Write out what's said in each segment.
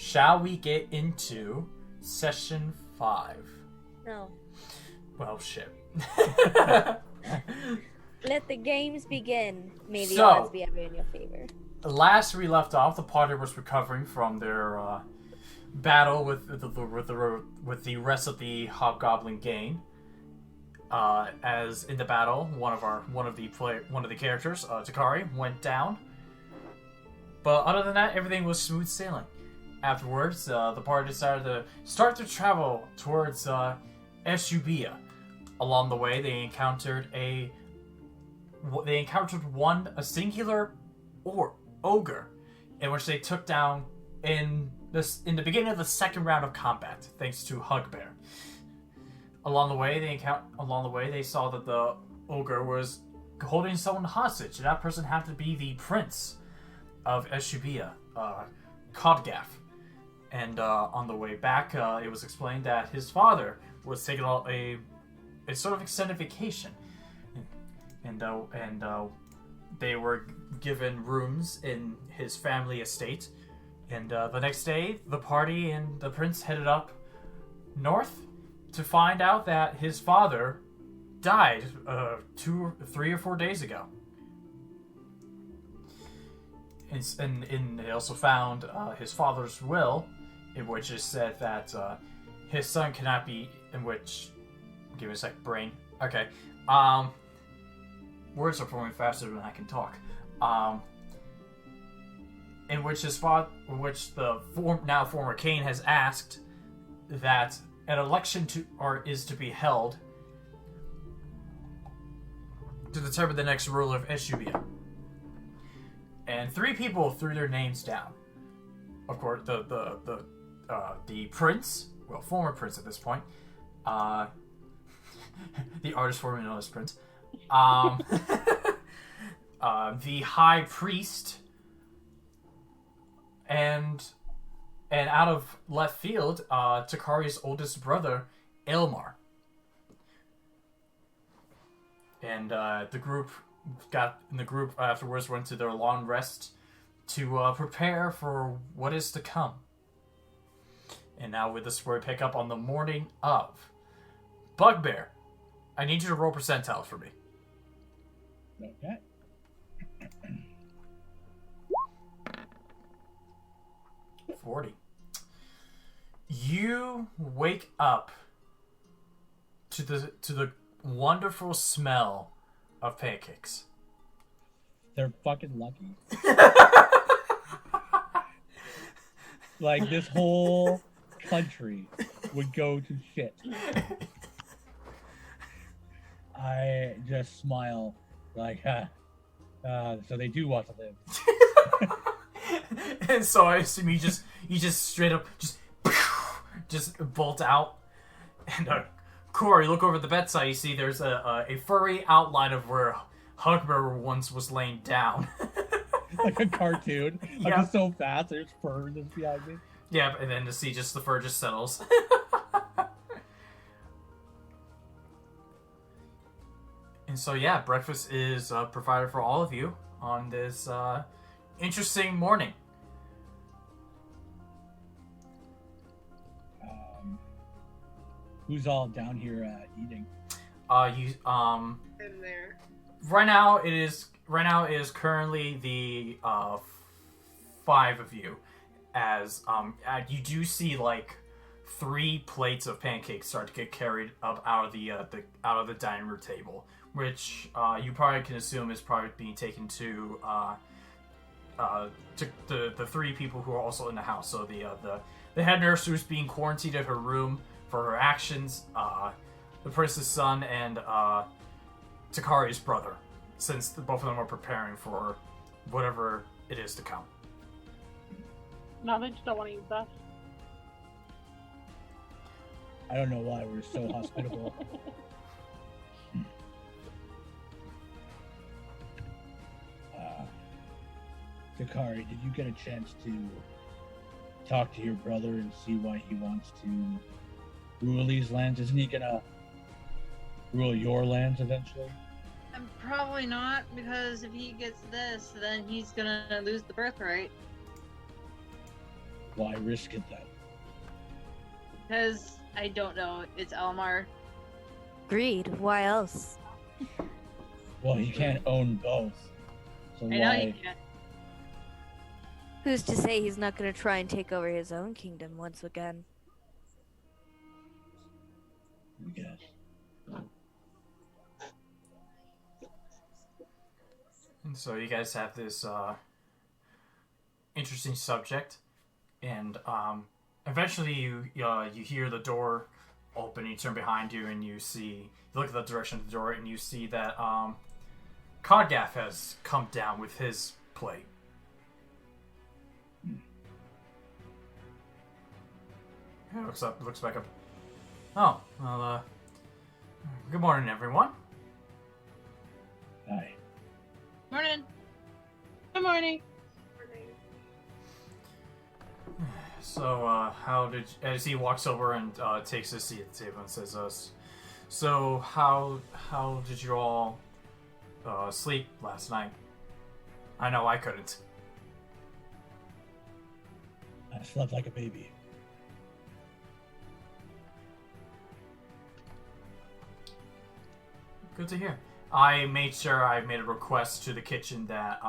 shall we get into session 5? No. Well, shit. Let the games begin. May the So, odds be ever in your favor. Last we left off, the party was recovering from their battle with the rest of the Hobgoblin gang. As in the battle, one of the characters, Takari, went down. But other than that, everything was smooth sailing. Afterwards, the party decided to start to travel towards Eshiubia. Along the way, they encountered a singular ogre, in which they took down in the beginning of the second round of combat, thanks to Hugbear. Along the way, they saw that the ogre was holding someone hostage, and that person happened to be the prince of Eshiubia, Codgaff. And on the way back, it was explained that his father was taking a sort of extended vacation, and they were given rooms in his family estate. And the next day, the party and the prince headed up north to find out that his father died 2, 3, or 4 days ago. And they also found his father's will, in which it said that his son cannot be. In which, give me a sec, brain. Okay, words are forming faster than I can talk. In which the now former Cain has asked that an election is to be held to determine the next ruler of Eshiubia. And 3 people threw their names down. Of course, the prince, well, former prince at this point, the artist formerly known as Prince, the high priest, and out of left field, Takari's oldest brother, Elmar. And the group afterwards went to their long rest to prepare for what is to come. And now with this, we pick up on the morning of. Bugbear, I need you to roll percentile for me. Okay. 40. You wake up to the wonderful smell of pancakes. They're fucking lucky. Like, this whole country would go to shit. I just smile like, so they do want to live. And so I assume you just straight up just bolt out. And Corra, you look over the bedside, you see there's a furry outline of where Hugbear once was laying down. Like a cartoon. Yep. I'm just so fast, there's fur just behind me. Yeah, and then to see just the fur just settles. And so yeah, breakfast is provided for all of you on this interesting morning. Who's all down here eating? I'm there. Right now it is currently the 5 of you, as you do see like 3 plates of pancakes start to get carried up out of the dining room table, which you probably can assume is probably being taken to the 3 people who are also in the house. So the head nurse who's being quarantined at her room for her actions, the prince's son, and Takari's brother, since both of them are preparing for whatever it is to come. No, they just don't want to eat that. I don't know why we're so hospitable. Takari, did you get a chance to talk to your brother and see why he wants to rule these lands? Isn't he gonna rule your lands eventually? Probably not, because if he gets this, then he's gonna lose the birthright. Why risk it then? Because I don't know. It's Elmar. Greed. Why else? Well, he can't own both. So I know he can't. Who's to say he's not going to try and take over his own kingdom once again? I guess. And so you guys have this interesting subject, and eventually you hear the door open. You turn behind you, and you look at the direction of the door, and you see that Codgaff has come down with his plate. Yeah, looks back up. Oh, well, good morning, everyone. Hi. Morning. Good morning. So, as he walks over and takes his seat at the table and says, so how did you all sleep last night? I know I couldn't. I slept like a baby. Good to hear. I made sure I made a request to the kitchen that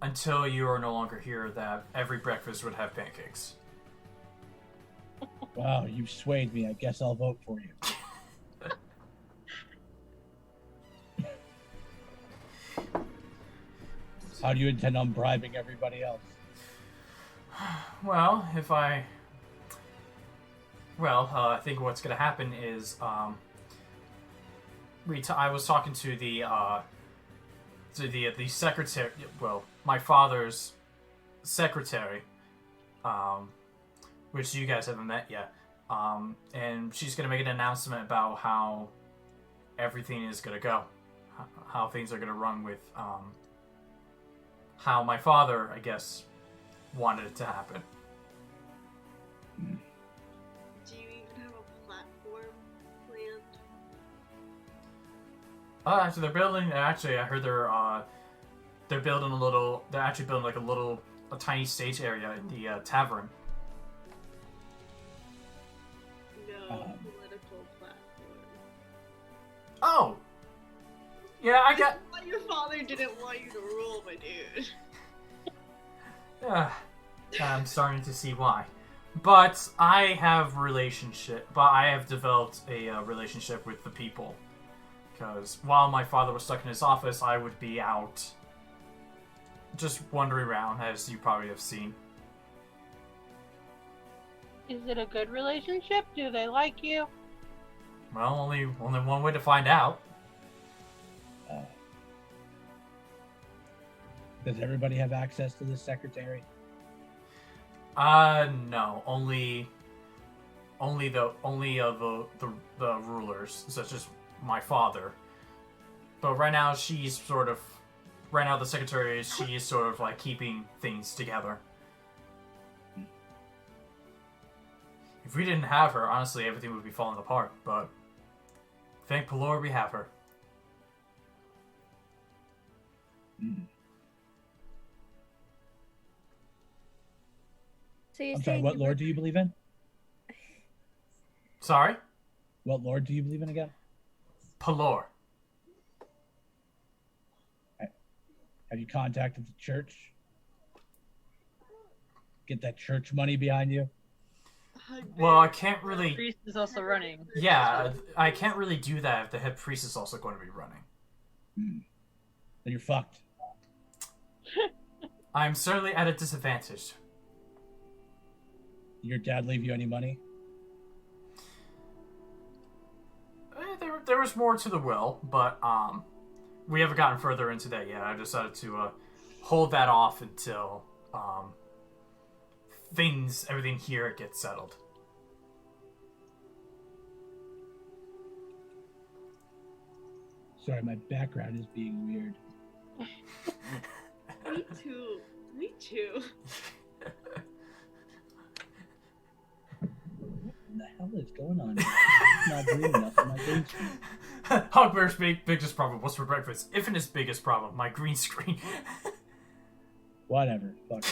until you are no longer here, that every breakfast would have pancakes. Wow, you've swayed me. I guess I'll vote for you. How do you intend on bribing everybody else? Well, I think what's going to happen is I was talking to the secretary. Well, my father's secretary, which you guys haven't met yet, and she's gonna make an announcement about how everything is gonna go, how things are gonna run with how my father, I guess, wanted it to happen. Do you even have a platform planned? Actually, they're building. Actually, I heard they're building a little. They're actually building like a tiny stage area in the tavern. No, political platform. Oh, yeah, I got. Why your father didn't want you to rule, my dude. I'm starting to see why. But I have developed a relationship with the people. Because while my father was stuck in his office, I would be out just wandering around, as you probably have seen. Is it a good relationship? Do they like you? Well, only one way to find out. Does everybody have access to this secretary? No. Only the rulers, such as my father. But right now the secretary she is sort of like keeping things together. If we didn't have her, honestly, everything would be falling apart. But thank the Lord we have her. So you're I'm sorry, saying what lord do you believe in? Sorry? What lord do you believe in again? Pelor. Have you contacted the church? Get that church money behind you? Well, I can't really... The priest is also running. Yeah, I can't really do that if the head priest is also going to be running. Then you're fucked. I'm certainly at a disadvantage. Your dad leave you any money? There was more to the will, but we haven't gotten further into that yet. I decided to hold that off until everything here gets settled. Sorry, my background is being weird. Me too. Me too. What the hell is going on? It's not green enough for my green screen. Hugbear's biggest problem. What's for breakfast? Infinite's biggest problem. My green screen. Whatever. Fuck.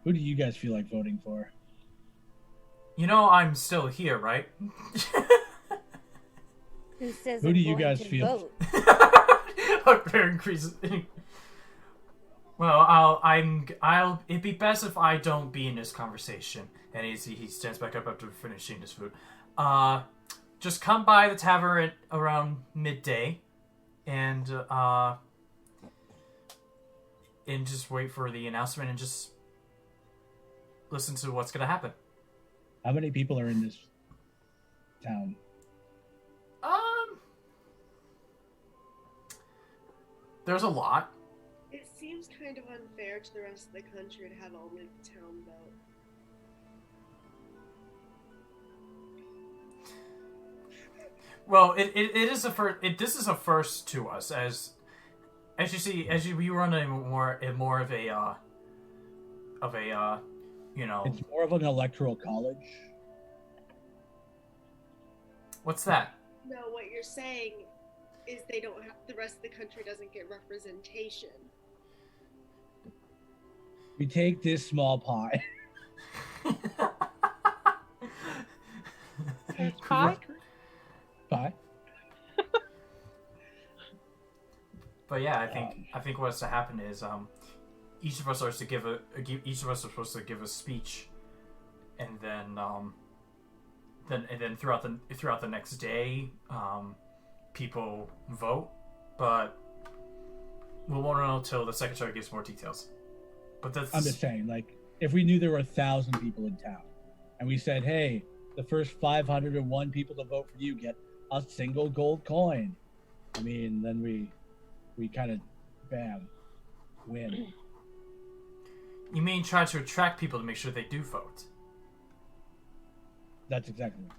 Who do you guys feel like voting for? You know I'm still here, right? Who says Who I'm do you going guys to feel- vote? Hugbear increases. Well, it'd be best if I don't be in this conversation. And he stands back up after finishing his food. Just come by the tavern around midday, and just wait for the announcement and just listen to what's gonna happen. How many people are in this town? There's a lot. It seems kind of unfair to the rest of the country to have only the town vote. Well, it is a first. This is a first to us, as you see, we run more of a you know. It's more of an electoral college. What's that? No, what you're saying is they don't have, the rest of the country doesn't get representation. We take this small pie. It's pie? Pie? But yeah, I think what's to happen is each of us are supposed to give a speech, and then throughout the next day, people vote, but we won't know until the secretary gives more details. But that's I'm just saying, like, if we knew there were 1,000 people in town, and we said, hey, the first 501 people to vote for you get a single gold coin. I mean, then we kind of, bam, win. You mean try to attract people to make sure they do vote? That's exactly what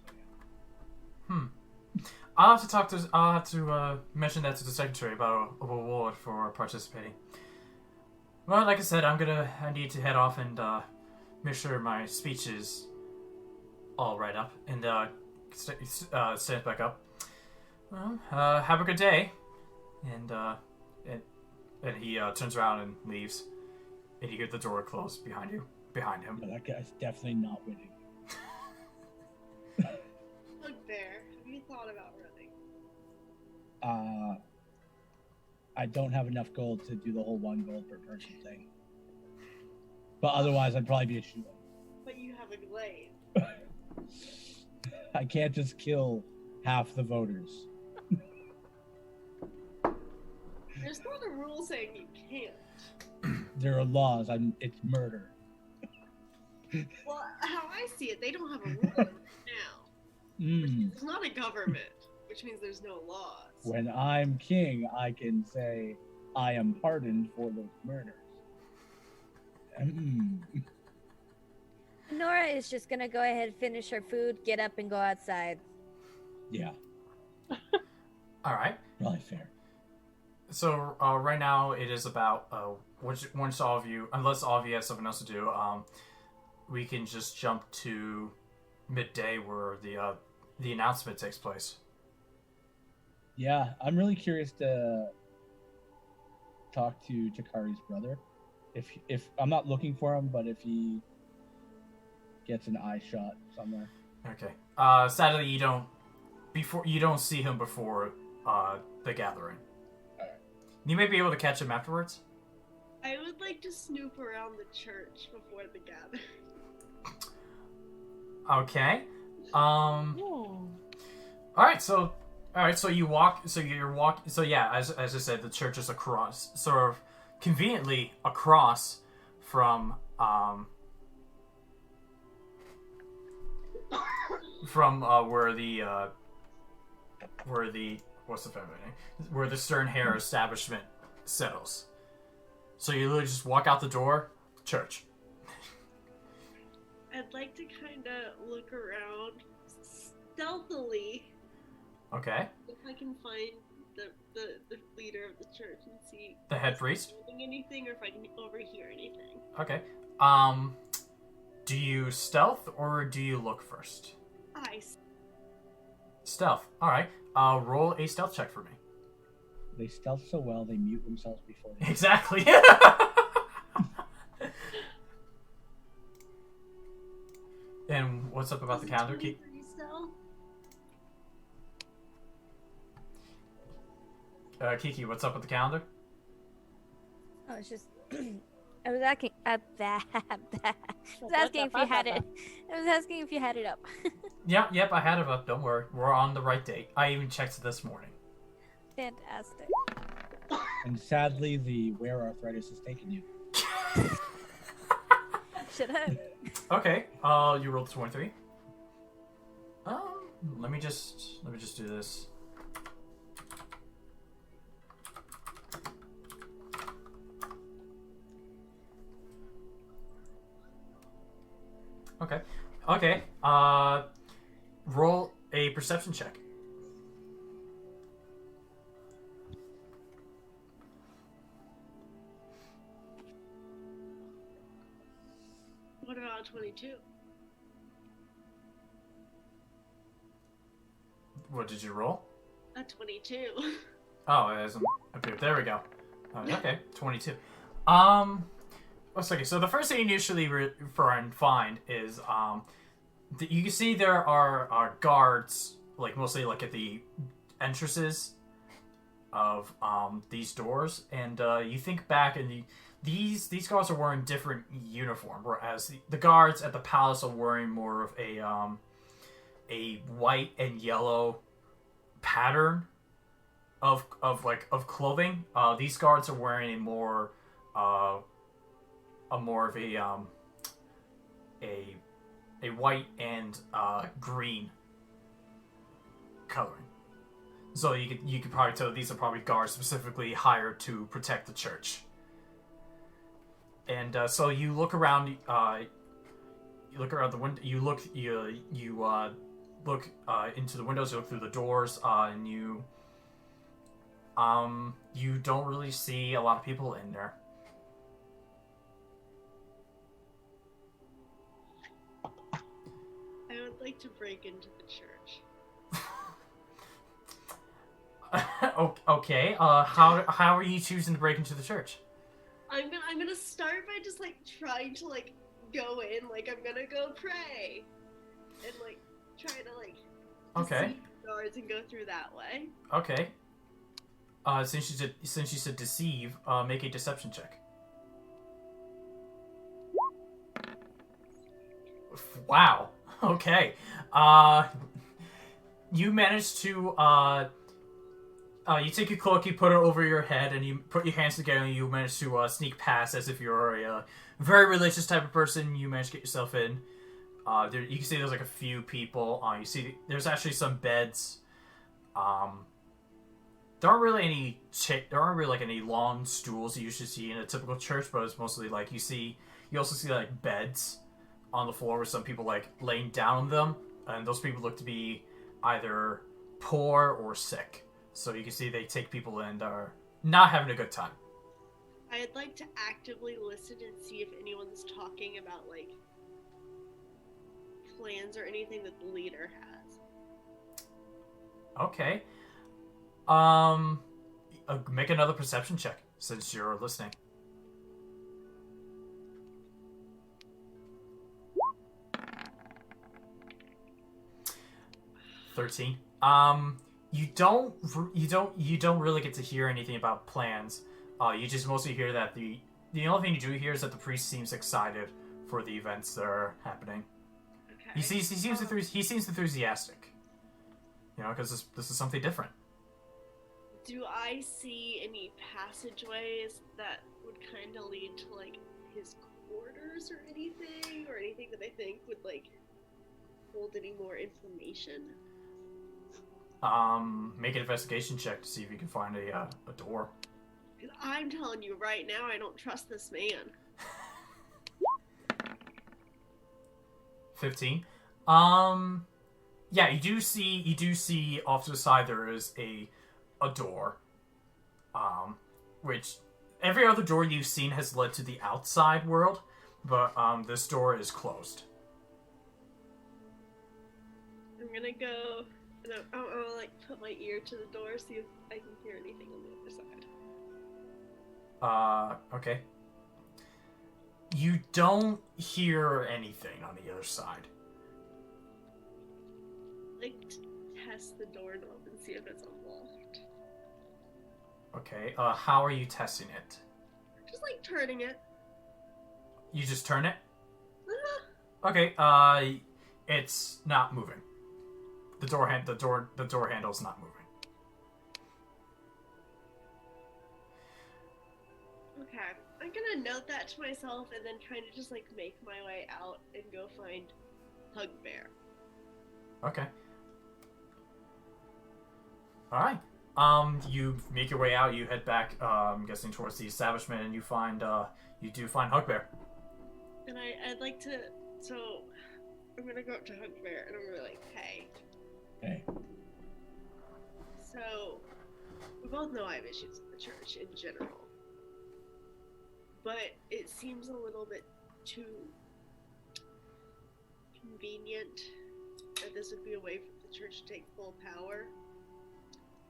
I'm saying. I'll have to mention that to the secretary about a reward for participating. Well, like I said, I need to head off and make sure my speech is all right up, and stand back up. Well, have a good day, and he turns around and leaves, and you hear the door close behind him. No, that guy's definitely not winning. Hugbear, have you thought about running? I don't have enough gold to do the whole 1 gold per person thing. But otherwise, I'd probably be a shooter. But you have a glaive. I can't just kill half the voters. There's not a rule saying you can't. There are laws. It's murder. Well, how I see it, they don't have a rule right now. It's not a government, which means there's no laws. When I'm king, I can say I am pardoned for those murders. Nora is just gonna go ahead, finish her food, get up, and go outside. Yeah, All right. probably fair. So right now it is about once all of you, unless all of you have something else to do, we can just jump to midday where the announcement takes place. Yeah, I'm really curious to talk to Takari's brother. If I'm not looking for him, but if he gets an eye shot somewhere. Okay. Sadly, you don't see him before the gathering. Alright. You may be able to catch him afterwards. I would like to snoop around the church before the gathering. Okay. Oh. All right. So you walk. So you're walk. So yeah, as I said, the church is across, sort of conveniently across from where the Stern Hair establishment settles. So you literally just walk out the door, church. I'd like to kind of look around stealthily Okay. if I can find the leader of the church and see The head priest. if he's doing anything or if I can overhear anything. Okay. Do you stealth or do you look first? Stealth. All right. Roll a stealth check for me. They stealth so well, they mute themselves before they... Exactly. And what's up about the calendar? 23 still? Kiki, what's up with the calendar? Oh, it's just. I was asking. I was asking if you had it. I was asking if you had it up. Yep, I had it up. Don't worry. We're on the right date. I even checked it this morning. Fantastic. And sadly, the wear arthritis has taken you. Should have. Okay. You rolled 23. Let me just do this. Okay. Roll a perception check. What about 22? What did you roll? A 22. Oh, it hasn't appeared. There we go. Okay, 22. Let's see. So the first thing you initially find is you can see there are guards, like mostly like at the entrances of these doors, and you think back and these guards are wearing different uniform, whereas the guards at the palace are wearing more of a white and yellow pattern of clothing. These guards are wearing a more of a white and green coloring. So you could probably tell these are probably guards specifically hired to protect the church. And so you look around. You look around the window. You look into the windows. You look through the doors, and you don't really see a lot of people in there. I would like to break into the church. Okay. How are you choosing to break into the church? I'm gonna start by just like trying to like go in, like I'm gonna go pray, and like try to like deceive the guards and go through that way. Okay. Since you said deceive, make a deception check. Wow. Okay. You managed to you take your cloak, you put it over your head, and you put your hands together, and you manage to sneak past as if you're a very religious type of person. You manage to get yourself in. You can see there's like a few people. You see there's actually some beds. There aren't really any long stools you usually see in a typical church, but it's mostly like you also see like beds on the floor with some people like laying down on them, and those people look to be either poor or sick. So you can see they take people in and are not having a good time. I'd like to actively listen and see if anyone's talking about like plans or anything that the leader has. Okay. Make another perception check since you're listening. $13. You don't really get to hear anything about plans. You just mostly hear that the only thing you do hear is that the priest seems excited for the events that are happening. Okay. He seems enthusiastic. You know, because this is something different. Do I see any passageways that would kind of lead to like his quarters or anything that I think would like hold any more information? Make an investigation check to see if you can find a door. I'm telling you right now, I don't trust this man. 15. Yeah, you do see off to the side there is a door. Which every other door you've seen has led to the outside world, but this door is closed. I'm gonna go and I'll like put my ear to the door, see if I can hear anything on the other side. Okay. You don't hear anything on the other side. like to test the doorknob and see if it's unlocked. Okay, how are you testing it? Just like turning it. You just turn it? Uh-huh. Okay, it's not moving. The door handle's not moving. Okay, I'm gonna note that to myself and then kind of just like make my way out and go find Hugbear. Okay. Alright. You make your way out, you head back, I'm guessing towards the establishment, and you do find Hugbear. And I'd like to, so I'm gonna go up to Hugbear and I'm gonna be like, hey. Hey. So, we both know I have issues with the church in general. But it seems a little bit too convenient that this would be a way for the church to take full power.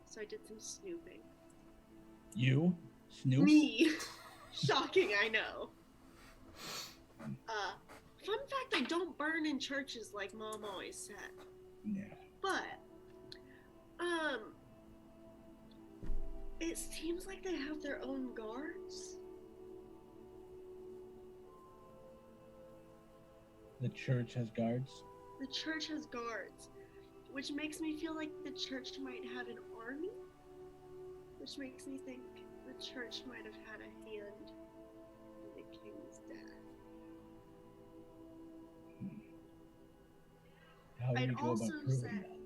So I did some snooping. You? Snoop? Me! Shocking, I know. Fun fact, I don't burn in churches like Mom always said. Yeah. But, it seems like they have their own guards. The church has guards? The church has guards, which makes me feel like the church might have an army, which makes me think the church might have had a hand in the king's death. How do I'd you go also about proving say, that?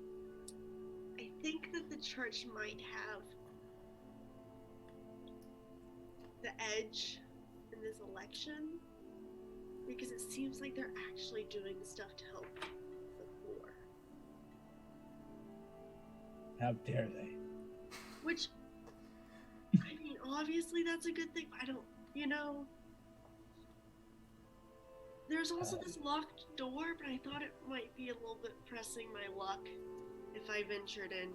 I think that the church might have the edge in this election, because it seems like they're actually doing stuff to help the poor. How dare they? Which, I mean, obviously that's a good thing, but I don't, there's also this locked door, but I thought it might be a little bit pressing my luck if I ventured in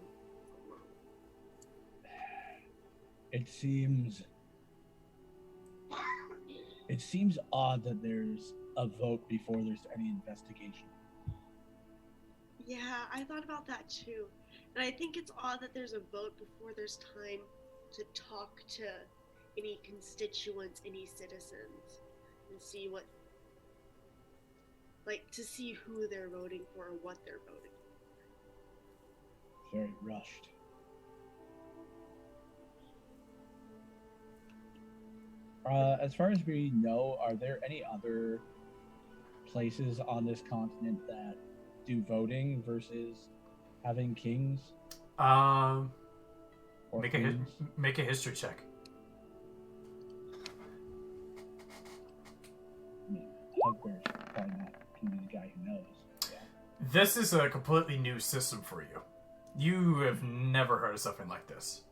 alone. It seems odd that there's a vote before there's any investigation. Yeah, I thought about that too. And I think it's odd that there's a vote before there's time to talk to any constituents, any citizens, and see to see who they're voting for or what they're voting for. Very rushed. As far as we know, are there any other places on this continent that do voting versus having kings? Or Make queens? a history check. Hugbear's probably not going to be the guy who knows. Yeah. This is a completely new system for you. You have never heard of something like this.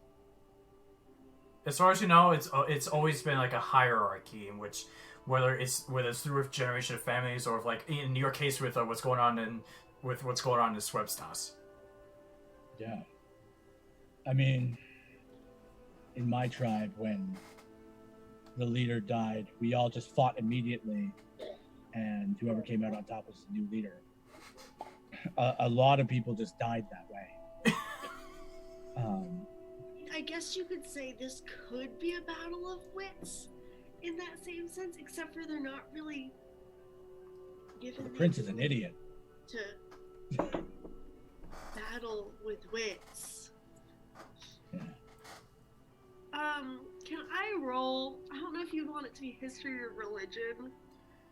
As far as you know, it's always been like a hierarchy in which whether it's through a generation of families or if, like in your case with what's going on in Swebstas. Yeah. I mean, in my tribe, when the leader died, we all just fought immediately, and whoever came out on top was the new leader. A lot of people just died that way. I guess you could say this could be a battle of wits in that same sense, except for they're not really given The prince is an idiot. to battle with wits. Yeah. Can I roll? I don't know if you want it to be history or religion,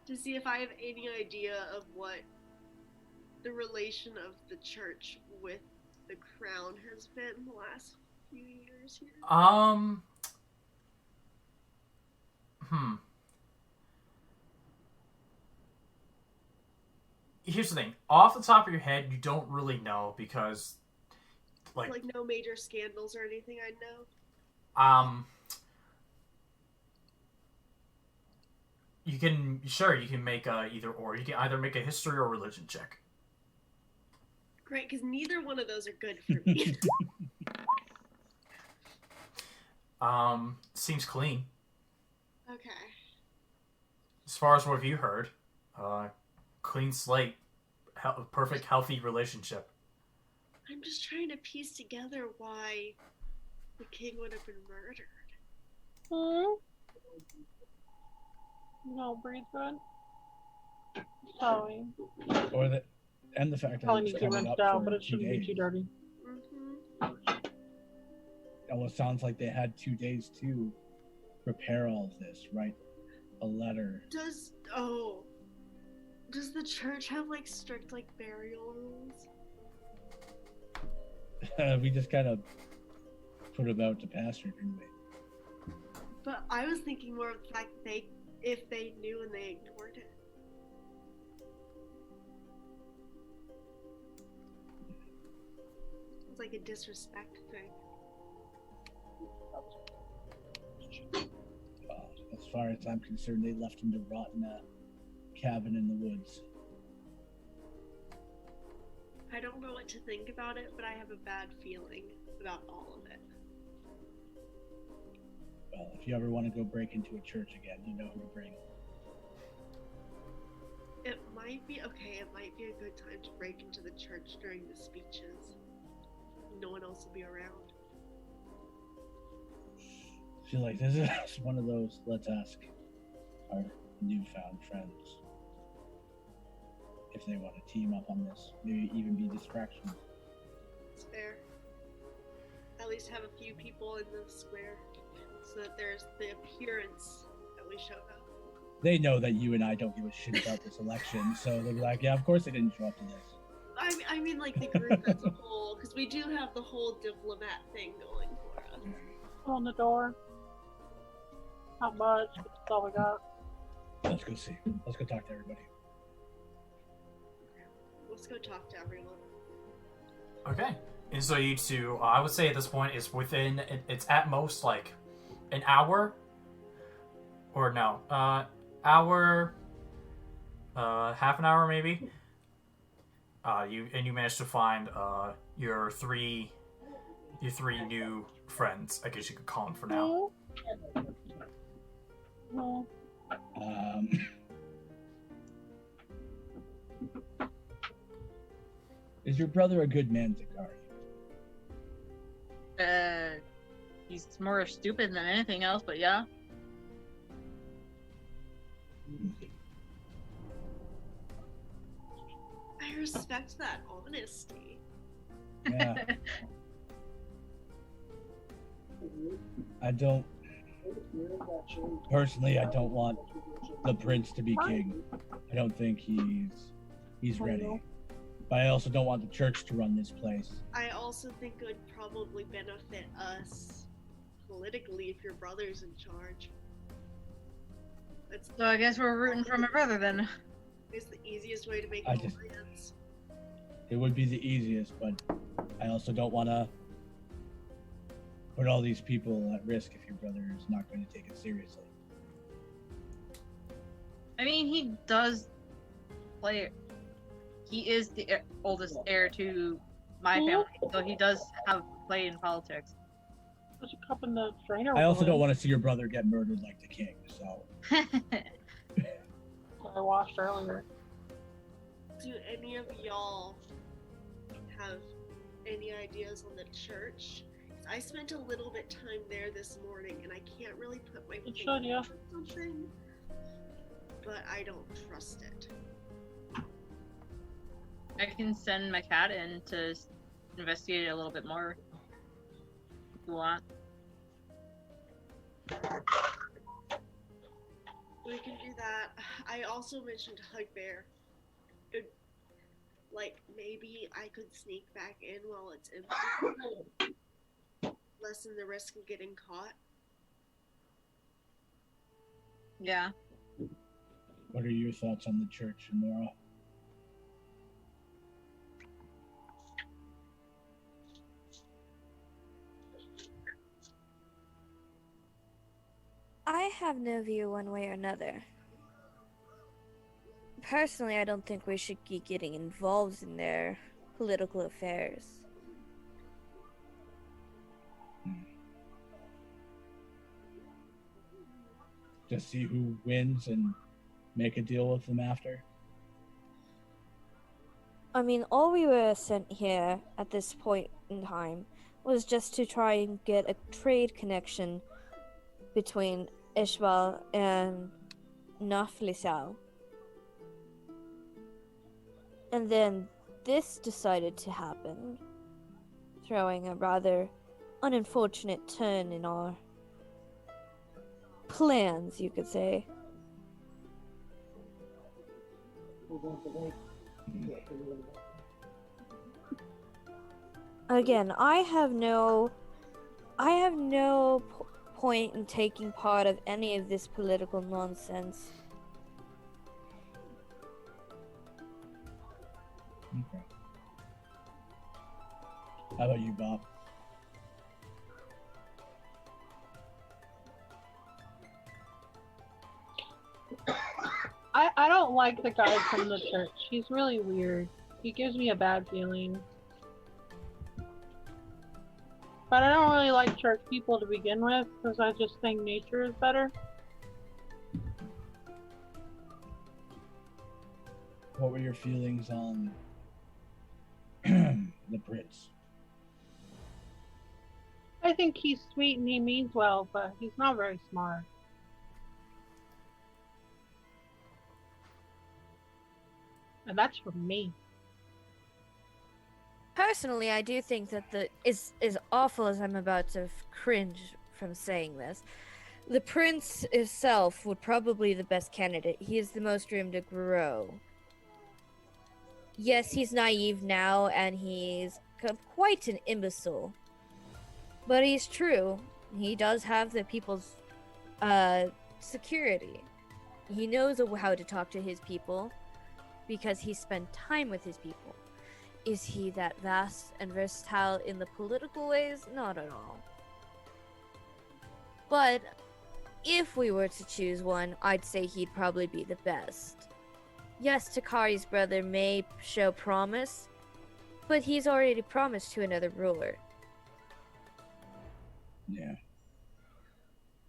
to see if I have any idea of what the relation of the church with the crown has been the last few years here. Here's the thing. Off the top of your head, you don't really know because, Like no major scandals or anything I know. You can make either or. You can either make a history or religion check. Great, because neither one of those are good for me. Seems clean. Okay. As far as what have you heard, clean slate, perfect healthy relationship. I'm just trying to piece together why the king would have been murdered. No, breathe good. Sorry. Or the fact that Probably it's need to coming rinse up down, for but it 2 shouldn't be days. too dirty. It almost sounds like they had 2 days to prepare all of this, write a letter. Does the church have like strict like burial rules? We just kind of put them out to pasture, didn't we? But I was thinking more of the fact that if they knew and they ignored it. It's like a disrespect thing. As far as I'm concerned, they left him to rot in a cabin in the woods. I don't know what to think about it, but I have a bad feeling about all of it. Well, if you ever want to go break into a church again, you know who to bring. It might be a good time to break into the church during the speeches. No one else will be around. I feel like this is one of those, let's ask our newfound friends if they want to team up on this. Maybe even be distractions. It's fair. At least have a few people in the square so that there's the appearance that we showed up. They know that you and I don't give a shit about this election, so they'll be like, yeah, of course they didn't show up to this. I mean like the group as a whole, because we do have the whole diplomat thing going for us. On the door. Not much, but that's all we got. Let's go see. Let's go talk to everybody. Let's go talk to everyone. Okay. And so you two, I would say at this point, it's at most like an hour. Or no, hour, half an hour maybe. You managed to find your three new friends. I guess you could call them for now. No. Is your brother a good man, Takari? He's more stupid than anything else, but yeah. I respect that honesty. Yeah. I don't want the prince to be king. I don't think he's ready. But I also don't want the church to run this place. I also think it would probably benefit us politically if your brother's in charge. So I guess we're rooting for my brother then. It's the easiest way to make I an just- alliance. It would be the easiest, but I also don't want to put all these people at risk if your brother is not going to take it seriously. I mean, he does play. He is the oldest heir to my family, so he does have play in politics. There's a cup in the strainer. I also don't want to see your brother get murdered like the king, so... I washed earlier. Do any of y'all have any ideas on the church? 'Cause I spent a little bit time there this morning, and I can't really put my It finger should, yeah. on something, but I don't trust it. I can send my cat in to investigate it a little bit more if you want. We can do that. I also mentioned Hugbear. Like, maybe I could sneak back in while it's empty. Lessen the risk of getting caught. Yeah. What are your thoughts on the church, Onora? I have no view one way or another. Personally, I don't think we should be getting involved in their political affairs. Just see who wins and make a deal with them after? I mean, all we were sent here at this point in time was just to try and get a trade connection between Eshiubia and Naflisau. And then this decided to happen, throwing a rather unfortunate turn in our plans, you could say. Again, I have no point in taking part of any of this political nonsense. Okay. How about you, Bob? I don't like the guy from the church. He's really weird. He gives me a bad feeling. But I don't really like church people to begin with, because I just think nature is better. What were your feelings on the prince? I think he's sweet and he means well, but he's not very smart. And that's from me. Personally, I do think that as awful as I'm about to cringe from saying this, the prince himself would probably be the best candidate. He has the most room to grow. Yes, he's naive now, and he's quite an imbecile. But he's true. He does have the people's security. He knows how to talk to his people because he spent time with his people. Is he that vast and versatile in the political ways? Not at all. But if we were to choose one, I'd say he'd probably be the best. Yes, Takari's brother may show promise, but he's already promised to another ruler. Yeah.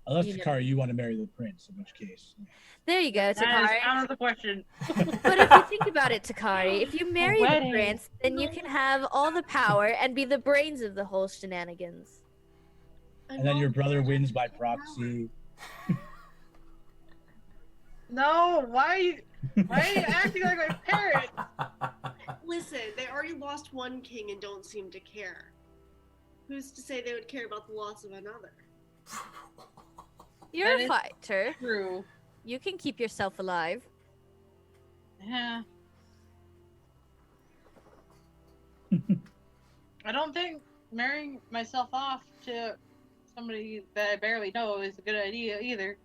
Unless, Takari, you want to marry the prince, in which case. There you go, That is Takari. out of the question. But if you think about it, Takari, if you marry the prince, then you can have all the power and be the brains of the whole shenanigans. And then your brother wins by proxy. No, why are you acting like my parents? Listen, they already lost one king and don't seem to care. Who's to say they would care about the loss of another? You're That a is fighter. True. You can keep yourself alive. Yeah. I don't think marrying myself off to somebody that I barely know is a good idea either.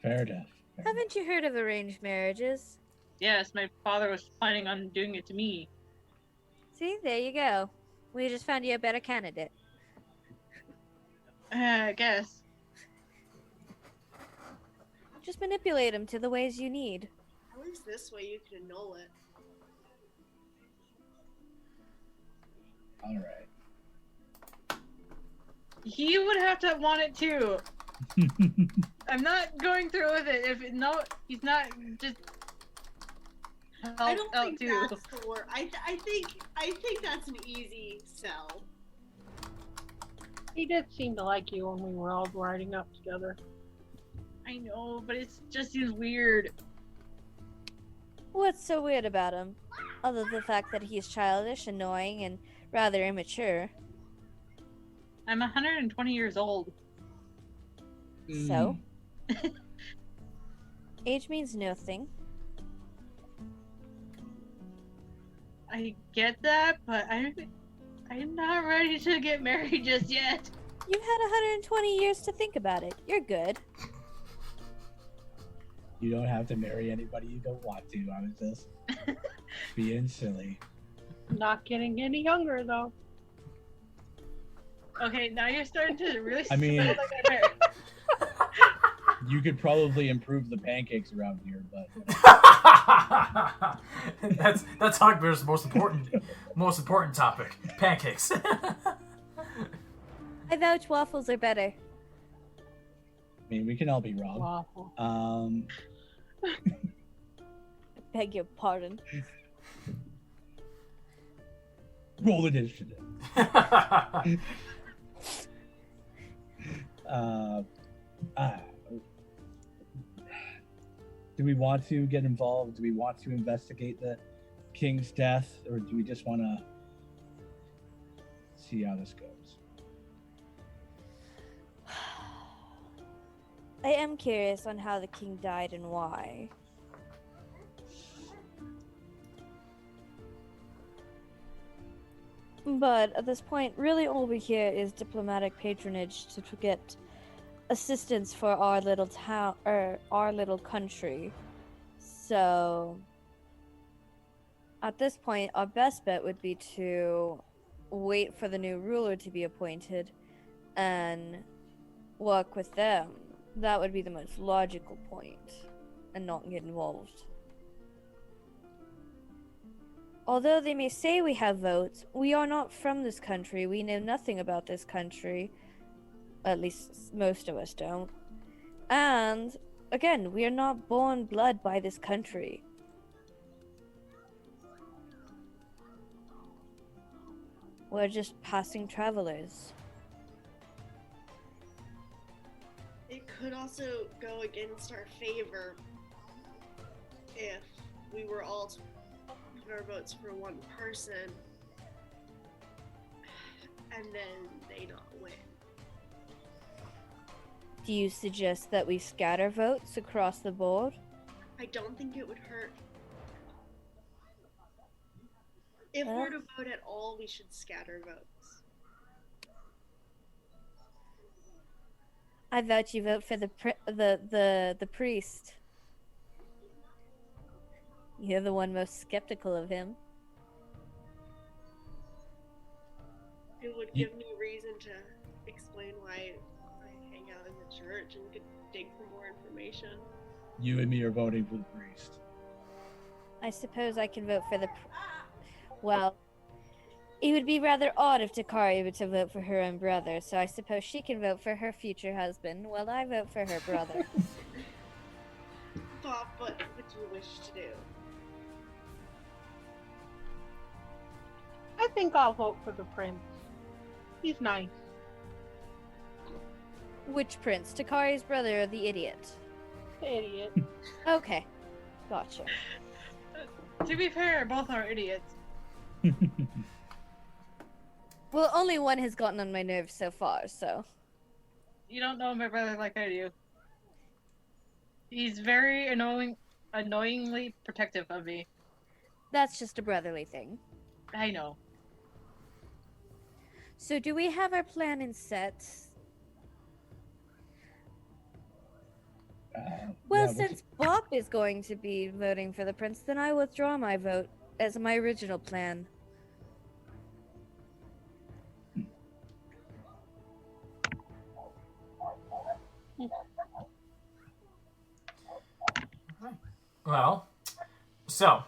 Fair enough. Fair Haven't you heard of arranged marriages? Yes, my father was planning on doing it to me. See, there you go. We just found you a better candidate. I guess. Just manipulate him to the ways you need. At least this way you can annul it. All right. He would have to want it too. I'm not going through with it. He's not just. I don't think that's the word. I think that's an easy sell. He did seem to like you when we were all riding up together. I know, but it just seems weird. What's so weird about him? Other than the fact that he's childish, annoying, and rather immature. I'm 120 years old. So? Age means nothing. I get that, but I'm not ready to get married just yet. You've had 120 years to think about it. You're good. You don't have to marry anybody you don't want to. I was just being silly. Not getting any younger, though. Okay, now you're starting to really I mean- sound like my parents. You could probably improve the pancakes around here, but that's Hugbear's most important topic. Pancakes. I vouch waffles are better. I mean, we can all be wrong. Waffle. Beg your pardon. Roll initiative. Do we want to get involved? Do we want to investigate the king's death, or do we just want to see how this goes? I am curious on how the king died and why. But at this point, really all we hear is diplomatic patronage to get assistance for our little town, or our little country. So, at this point, our best bet would be to wait for the new ruler to be appointed and work with them. That would be the most logical point, and not get involved. Although they may say we have votes, we are not from this country. We know nothing about this country. At least most of us don't. And, again, we are not born blood by this country. We're just passing travelers. It could also go against our favor if we were all to put our votes for one person and then they not win. Do you suggest that we scatter votes across the board? I don't think it would hurt. If we're to vote at all, we should scatter votes. I vote you vote for the priest. You're the one most skeptical of him. It would give me reason to explain why I hang out in the church and could dig for more information. You and me are voting for the priest. I suppose I can vote for the... Well, it would be rather odd if Takari were to vote for her own brother, so I suppose she can vote for her future husband, while I vote for her brother. Bob, what would you wish to do? I think I'll vote for the prince. He's nice. Which prince? Takari's brother or the idiot? The idiot. Okay. Gotcha. To be fair, both are idiots. Well, only one has gotten on my nerves so far, so... You don't know my brother like I do. He's very annoyingly protective of me. That's just a brotherly thing. I know. So do we have our plan in set? Well, yeah, since Bob is going to be voting for the prince, then I withdraw my vote as my original plan. Well, so,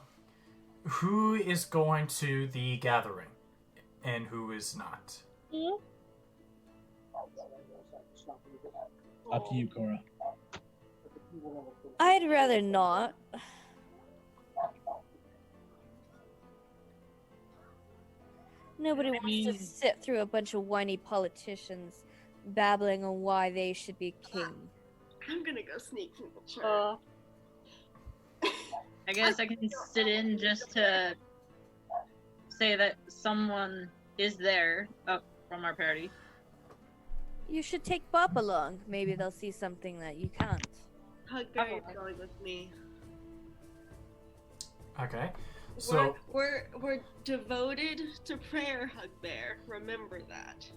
who is going to the gathering and who is not? Up to you, Corra. I'd rather not. Nobody wants to sit through a bunch of whiny politicians babbling on why they should be king. I'm gonna go sneak from the church. I guess I can sit in just to say that someone is there from our party. You should take Bob along. Maybe they'll see something that you can't. Hugbear is going with me. Okay. So we're devoted to prayer, Hugbear. Remember that.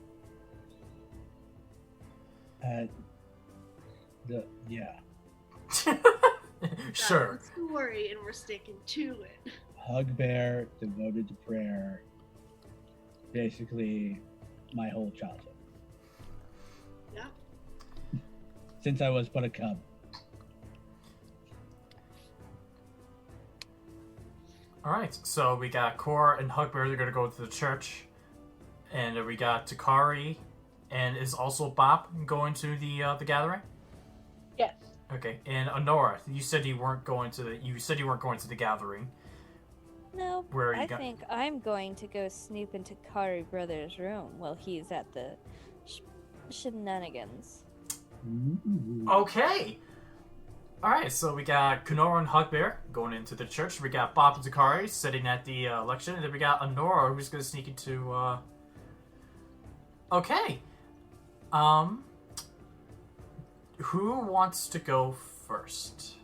Yeah. Sure. That's the story, and we're sticking to it. Hugbear, devoted to prayer. Basically, my whole childhood. Yeah. Since I was but a cub. Alright, so we got Corra and Hugbear, they're gonna go to the church. And we got Takari, and is also Bob going to the gathering? Yes. Okay, and Onora, you said you weren't going to the gathering. No, Where are you I going? think I'm going to go snoop into Kari brother's room while he's at the shenanigans. Ooh. Okay. Alright, so we got Konora and Hugbear going into the church. We got Bob and Takari sitting at the election. And then we got Onora who's going to sneak into... Okay. Who wants to go first?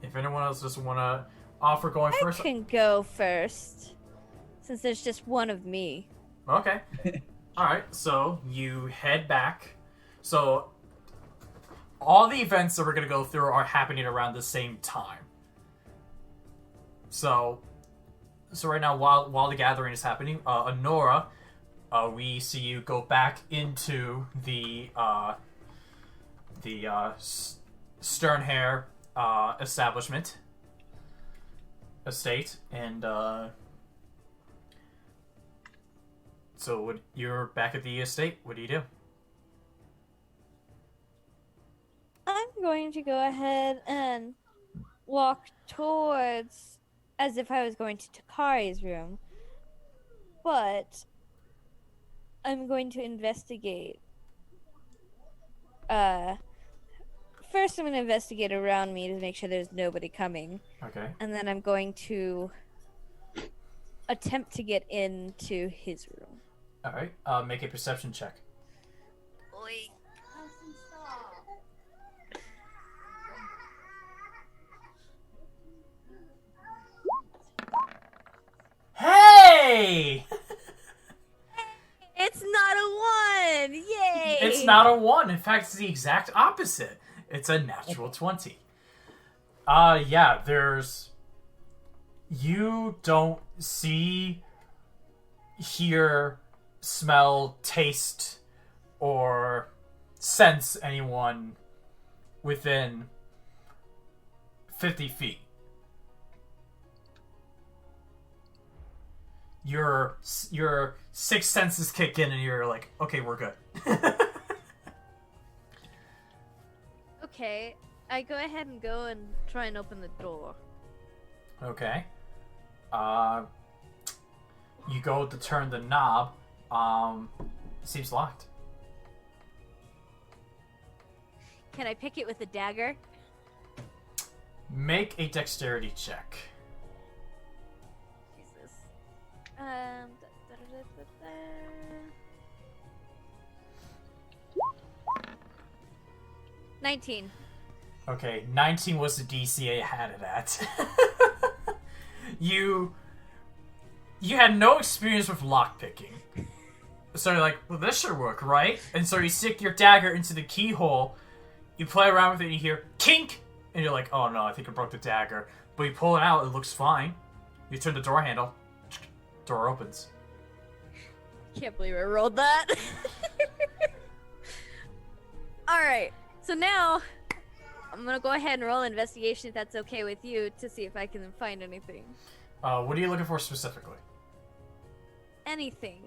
If anyone else doesn't want to offer going I first... can go first, since there's just one of me. Okay. Alright, so you head back. So... all the events that we're going to go through are happening around the same time. So right now, while the gathering is happening, Onora, we see you go back into the Sternhair estate, and so you're back at the estate. What do you do? I'm going to go ahead and walk towards, as if I was going to Takari's room, but I'm going to investigate. First I'm going to investigate around me to make sure there's nobody coming. Okay. And then I'm going to attempt to get into his room. Alright, make a perception check. Oi. Hey! It's not a 1! Yay! It's not a 1. In fact, it's the exact opposite. It's a natural 20. Yeah, there's... You don't see, hear, smell, taste, or sense anyone within 50 feet. Your sixth senses kick in and you're like, okay, we're good. Okay, I go ahead and go and try and open the door. Okay. You go to turn the knob. It seems locked. Can I pick it with a dagger? Make a dexterity check. Jesus. 19. Okay, 19 was the DC I had it at. You had no experience with lockpicking. So you're like, well, this should work, right? And so you stick your dagger into the keyhole, you play around with it, and you hear, kink! And you're like, oh no, I think I broke the dagger. But you pull it out, it looks fine. You turn the door handle, door opens. Can't believe I rolled that. Alright, so now I'm gonna go ahead and roll investigation if that's okay with you to see if I can find anything. What are you looking for specifically? Anything.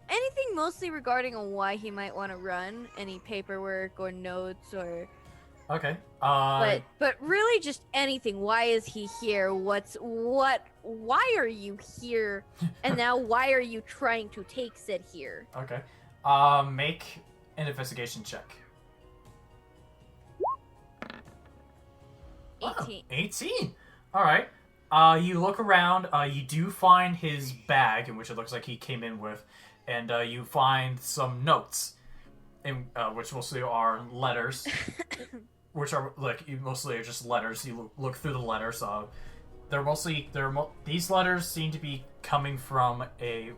Anything mostly regarding on why he might want to run. Any paperwork or notes or... Okay. But really just anything. Why is he here? Why are you here? And now why are you trying to take Sid here? Okay. Make an investigation check. 18. 18. All right. You look around. You do find his bag, in which it looks like he came in with, and you find some notes, in which mostly are letters, which are mostly are just letters. You look through the letters. These letters seem to be coming from a.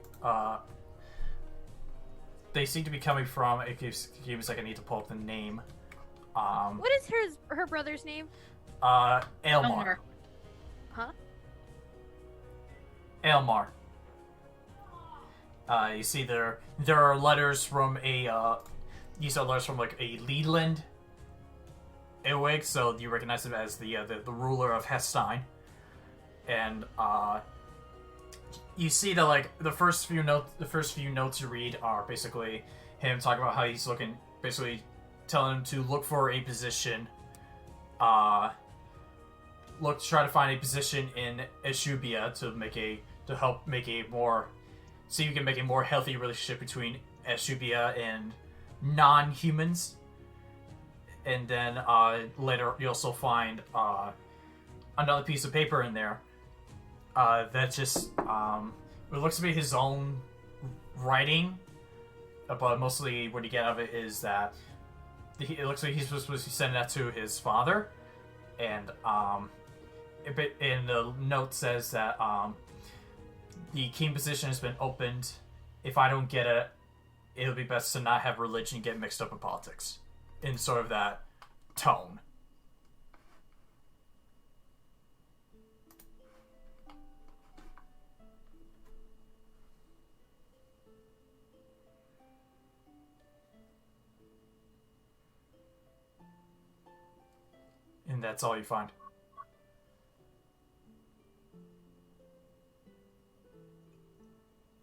They seem to be coming from. Give me a second. I need to pull up the name. What is her brother's name? Elmar. Huh? Elmar. You see there are letters from these are letters from like a Leland Elwig, so you recognize him as the ruler of Hestein. And you see that like the first few notes you read are basically him talking about how he's looking, basically telling him to look for a position look to try to find a position in Eshiubia to help make a more, so you can make a more healthy relationship between Eshiubia and non-humans. And then later you also find another piece of paper in there that just it looks to be his own writing, but mostly what you get out of it is that it looks like he's supposed to send that to his father, and the note says that the king position has been opened. If I don't get it, it'll be best to not have religion get mixed up in politics, in sort of that tone. And that's all you find.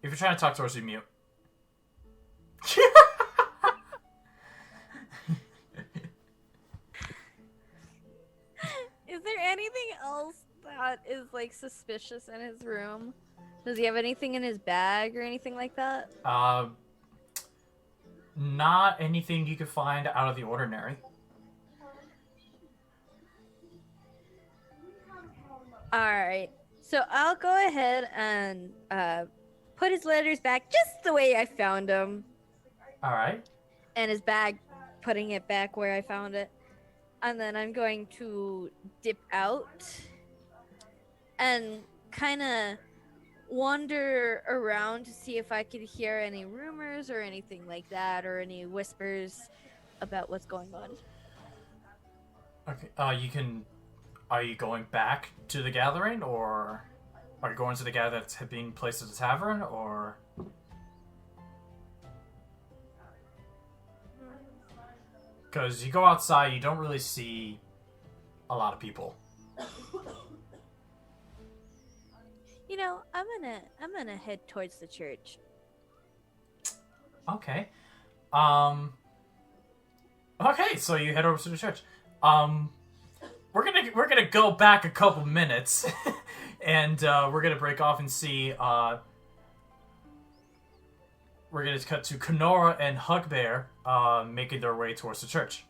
If you're trying to talk to us, you mute. Is there anything else that is like suspicious in his room? Does he have anything in his bag or anything like that? Not anything you could find out of the ordinary. Alright, so I'll go ahead and put his letters back just the way I found them. Alright. And his bag, putting it back where I found it. And then I'm going to dip out and kind of wander around to see if I could hear any rumors or anything like that, or any whispers about what's going on. Okay, are you going back to the gathering, or are you going to the gathering that's being placed at the tavern, or? Because you go outside, you don't really see a lot of people. You know, I'm gonna head towards the church. Okay. Okay, so you head over to the church. We're gonna go back a couple minutes, and we're gonna break off and see. We're gonna cut to Onora and Hugbear making their way towards the church.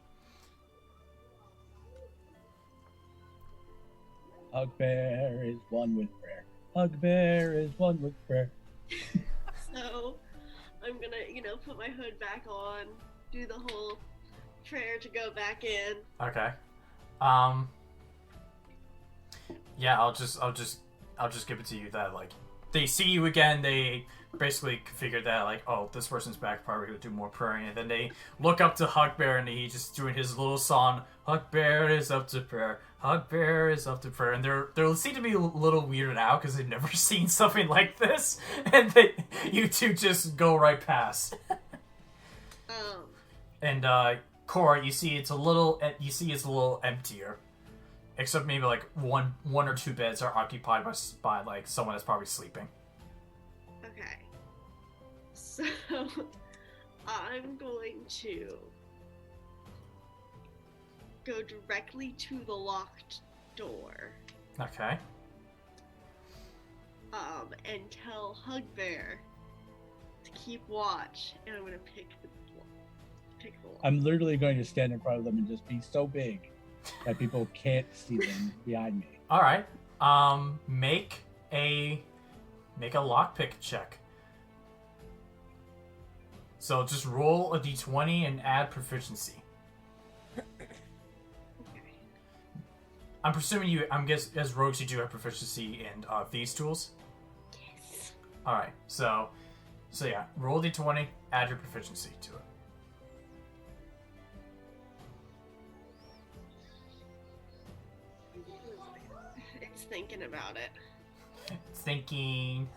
Hugbear is one with prayer. Hugbear is one with prayer. So, I'm gonna, put my hood back on, do the whole prayer to go back in. Okay. Yeah, I'll just give it to you that, like, they see you again, they basically figure that, like, oh, this person's back, probably gonna do more praying, and then they look up to Hugbear, and he's just doing his little song, Hugbear is up to prayer, Hugbear is up to prayer, and they seem to be a little weirded out, because they've never seen something like this, and you two just go right past. And, Corra, you see it's a little emptier. Except maybe like one or two beds are occupied by like someone that's probably sleeping. Okay. So I'm going to go directly to the locked door. Okay. And tell Hugbear to keep watch, and I'm gonna pick the lock. I'm literally going to stand in front of them and just be so big that people can't see them behind me. All right. Make a lockpick check. So just roll a d20 and add proficiency. I'm presuming as rogues you do have proficiency in these tools. Yes. All right. So yeah, roll d20, add your proficiency to it. It's thinking about it. Thinking.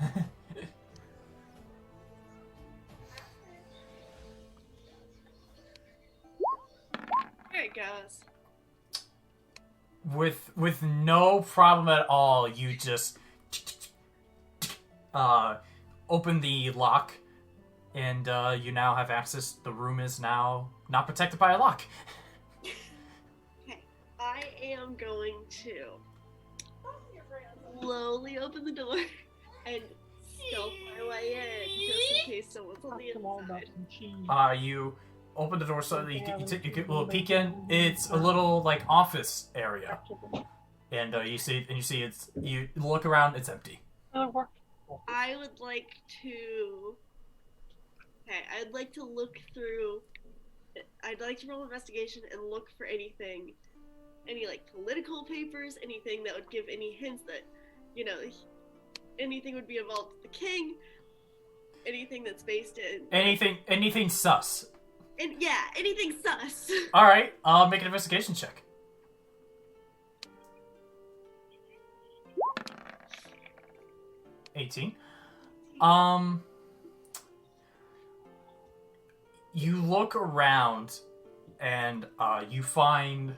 There it goes. With no problem at all, you just open the lock, and you now have access. The room is now not protected by a lock. Okay, I am going to slowly open the door and stealth my way in, just in case someone's on the inside. You open the door so that you get a little peek in. It's a little like office area, and you see it's you look around. It's empty. I would like to. Okay, I'd like to look through. I'd like to roll investigation and look for anything, any like political papers, anything that would give any hints that, you know, anything would be involved with the king, anything that's based in anything sus. And yeah, anything sus. All right, make an investigation check. 18. You look around, and you find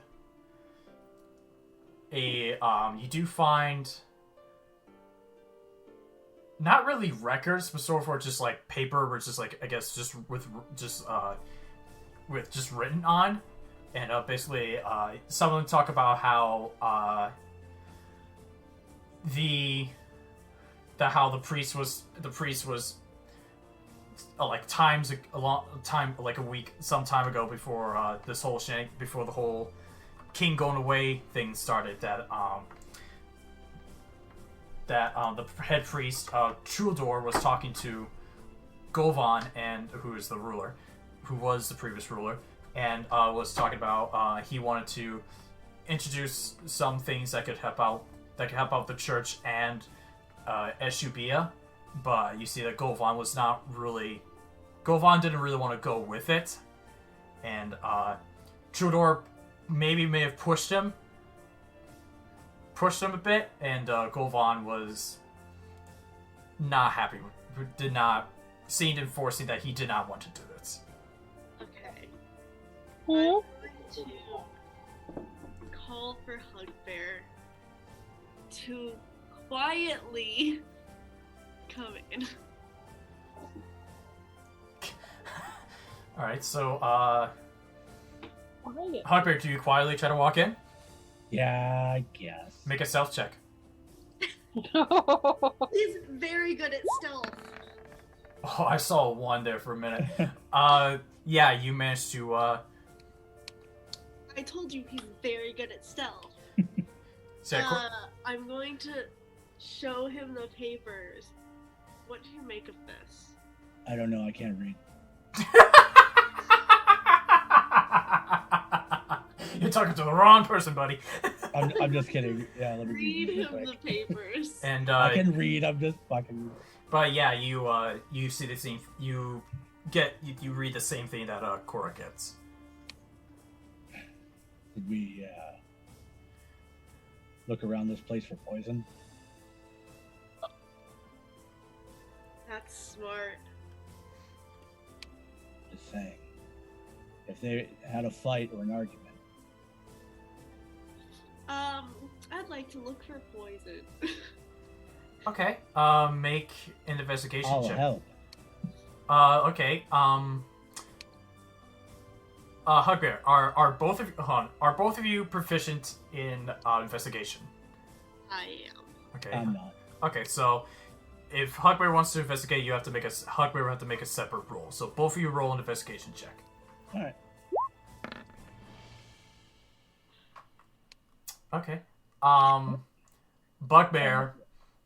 a you do find not really records, but sort of just like paper, which is like I guess just with just written on, and basically some of them talk about how the priest was like a long time, like a week, some time ago before this whole before the whole king going away thing started. That the head priest Trudor was talking to Govan, and who is the ruler, who was the previous ruler, and was talking about he wanted to introduce some things that could help out the church and Eshiubia, but you see that Govan didn't really want to go with it, and Trudor may have pushed him a bit, and Govan was not happy. Seemed enforcing that he did not want to do this. Okay. I'm going to call for Hugbear to quietly come in. Alright, so, Hugbear, do you quietly try to walk in? Yeah, I guess. Make a stealth check. He's very good at stealth. Oh, I saw a 1 there for a minute. Yeah, you managed to, I told you he's very good at stealth. I'm going to show him the papers. What do you make of this? I don't know, I can't read. You're talking to the wrong person, buddy. I'm just kidding. Yeah, let me Read read him the papers. And I can read. I'm just fucking. But yeah, you see the same. You read the same thing that Corra gets. Did we look around this place for poison? That's smart. Just saying. If they had a fight or an argument. I'd like to look for poison. Okay. Make an investigation check. Help. Okay. Hugbear, are both of you proficient in investigation? I am. Okay. I'm not. Okay, so if Hugbear wants to investigate, Hugbear will have to make a separate roll. So both of you roll an investigation check. All right. Okay. Bugbear,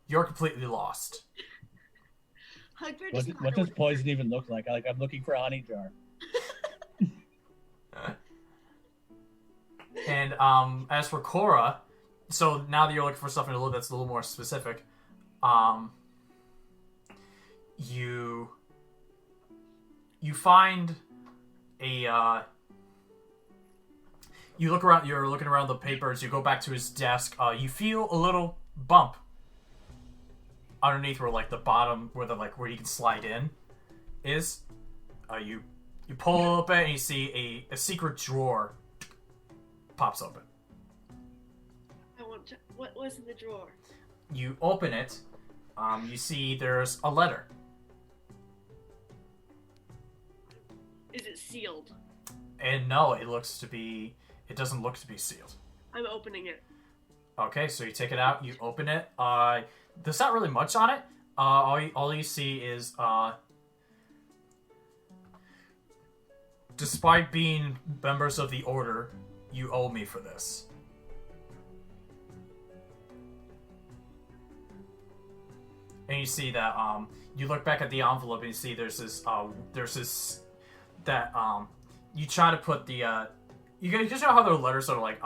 you're completely lost. Hugbear What does poison even look like? I'm looking for a honey jar. And as for Corra, so now that you're looking for something that's a little more specific, you find a you look around. You're looking around the papers. You go back to his desk. You feel a little bump underneath where like the bottom where you can slide in is. You pull a little bit and you see a secret drawer pops open. What was in the drawer? You open it. You see there's a letter. Is it sealed? And no, it doesn't look to be sealed. I'm opening it. Okay, so you take it out, you open it. There's not really much on it. All you see is, despite being members of the Order, you owe me for this. And you see that, you look back at the envelope and you see there's this, you try to put the, you know how their letters sort of like,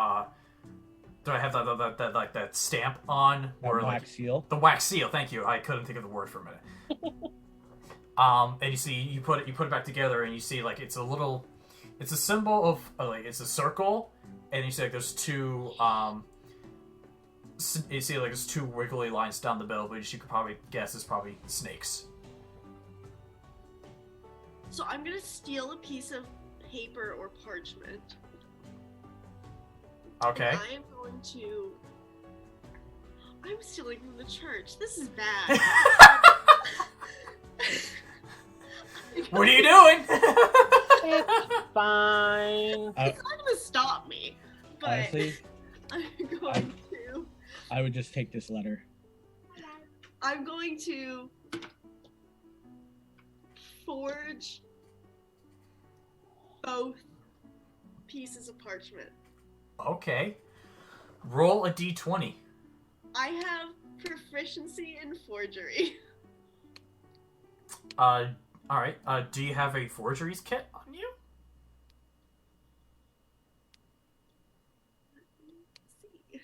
do I have that stamp on? Or wax seal? The wax seal, thank you. I couldn't think of the word for a minute. And you see, you put it back together and you see, like, it's a symbol of, like, it's a circle, and you see, like, there's two, you see, like, there's two wiggly lines down the middle, which you could probably guess is probably snakes. So I'm gonna steal a piece of paper or parchment. Okay. And I am going to... I'm stealing from the church. This is bad. What are you doing? It's fine. It's not gonna stop me. But Honestly, I'm going to... I would just take this letter. I'm going to forge both pieces of parchment. Okay. Roll a d20. I have proficiency in forgery. Alright. Do you have a forgeries kit on you? Let's see.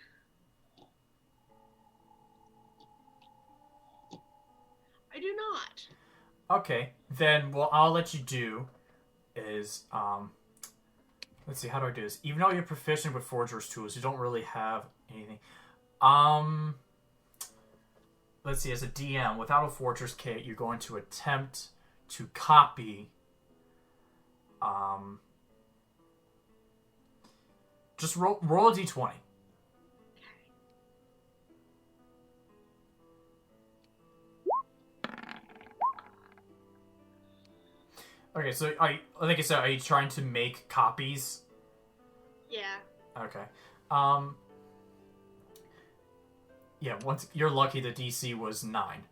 I do not. Okay. Then what I'll let you do is, let's see, how do I do this? Even though you're proficient with forger's tools, you don't really have anything. Let's see, as a DM, without a forger's kit, you're going to attempt to copy, just roll a d20. Okay, so like I said, are you trying to make copies? Yeah. Okay. Yeah, once you're lucky the DC was 9.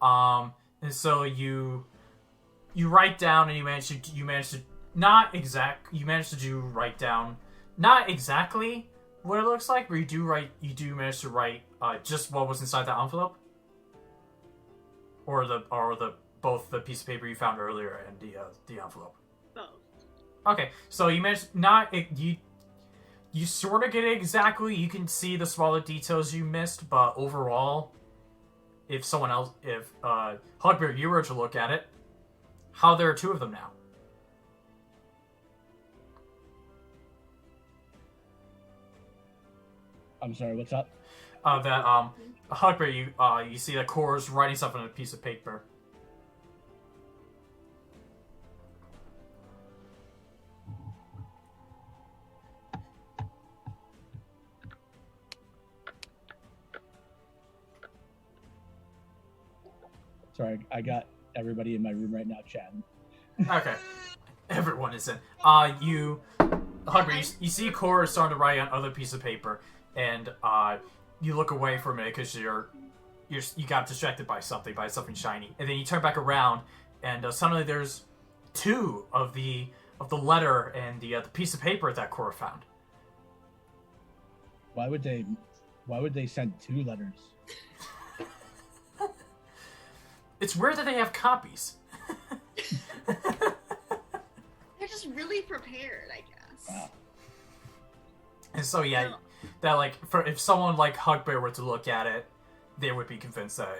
And so you write down and you manage to write down not exactly what it looks like, but you do manage to write just what was inside the envelope? Or both the piece of paper you found earlier and the envelope. Both. Okay, so you managed you sort of get it exactly. You can see the smaller details you missed, but overall, if Hugbear, you were to look at it, how there are 2 of them now? I'm sorry, what's up? Hugbear, you see that Corra's writing something on a piece of paper. Sorry, I got everybody in my room right now chatting. Okay. Everyone is in. Hugbear, you see Corra starting to write on other piece of paper, and you look away for a minute because you got distracted by something shiny, and then you turn back around, and suddenly there's 2 of the letter and the piece of paper that Corra found. Why would they send 2 letters? It's weird that they have copies. They're just really prepared, I guess. Wow. And so yeah, that if someone like Hugbear were to look at it, they would be convinced that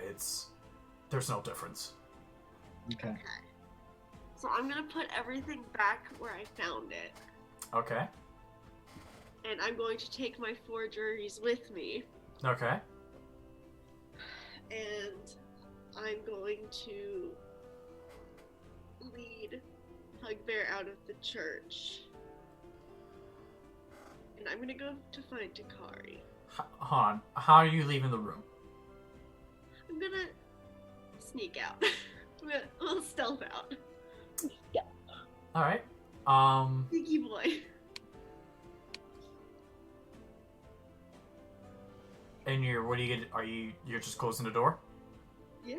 there's no difference. Okay. So I'm gonna put everything back where I found it. Okay. And I'm going to take my forgeries with me. Okay. And I'm going to lead Hugbear out of the church. And I'm gonna go to find Takari. Han, how are you leaving the room? I'm gonna sneak out. We'll stealth out. Yeah. Alright. Sneaky boy. And what do you get? You're just closing the door? Yeah.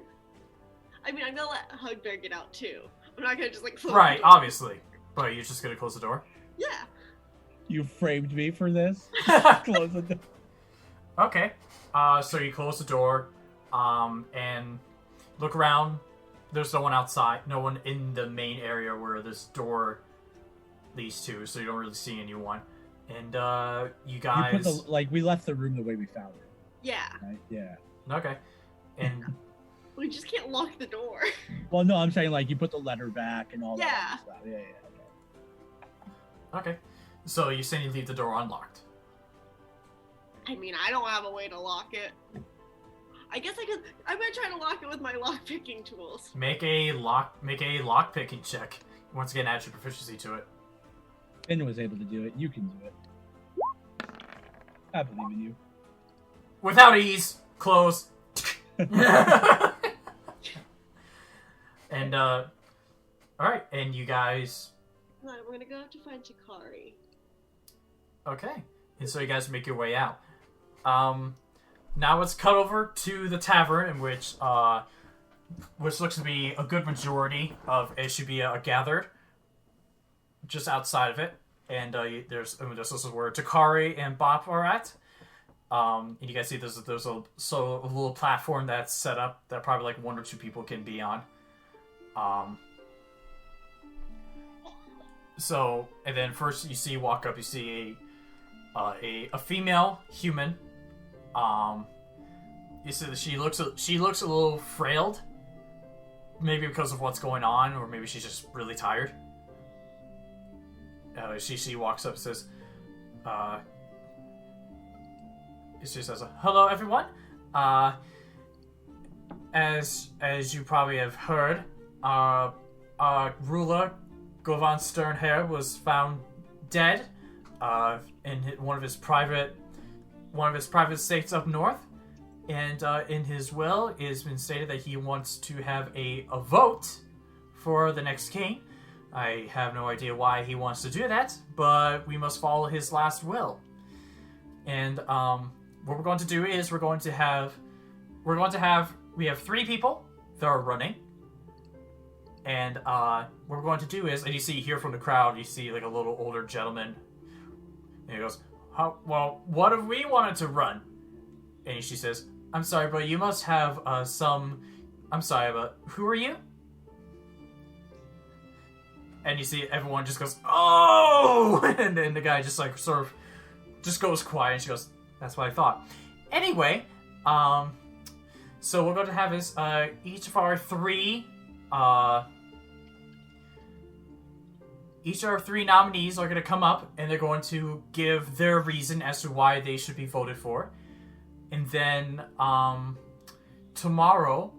I mean, I'm gonna let Hugbear get out too. I'm not gonna just like close Right, the door. obviously. But you're just gonna close the door? Yeah. You framed me for this. Close the door. Okay. So you close the door, and look around. There's no one outside. No one in the main area where this door leads to, so you don't really see anyone. And you guys. You put we left the room the way we found it. Yeah. Right? Yeah. Okay. And We just can't lock the door. Well, no, I'm saying like you put the letter back and all Yeah. that stuff. Yeah. Okay. okay. So you say you leave the door unlocked. I mean, I don't have a way to lock it. I guess I could. I'm gonna try to lock it with my lock picking tools. Make a lock picking check. Once again, add your proficiency to it. Finn was able to do it. You can do it. I believe in you. Without ease, close. And alright, and you guys Alright, we're gonna go have to find Takari. okay. And so you guys make your way out. Now let's cut over to the tavern in which looks to be a good majority of Eshiubia are gathered. Just outside of it. And there's also where Takari and Bop are at. And you guys see there's a little platform that's set up that probably like 1 or 2 people can be on. So, and then first you walk up, you see a female human. You see that she looks a little frailed, maybe because of what's going on, or maybe she's just really tired. She walks up and says, she says, "Hello, everyone. As you probably have heard, our ruler, Govan Sternhair, was found dead in one of his private estates up north, and in his will it has been stated that he wants to have a vote for the next king. I have no idea why he wants to do that, but we must follow his last will. And what we're going to do is we have 3 people that are running. And what we're going to do is, and you see here from the crowd, you see like a little older gentleman. And he goes, what if we wanted to run? And she says, I'm sorry, but you must have I'm sorry, but who are you? And you see everyone just goes, oh! And then the guy just like sort of just goes quiet, and she goes, that's what I thought. Anyway, so what we're going to have is each of our 3 nominees are going to come up, and they're going to give their reason as to why they should be voted for. And then tomorrow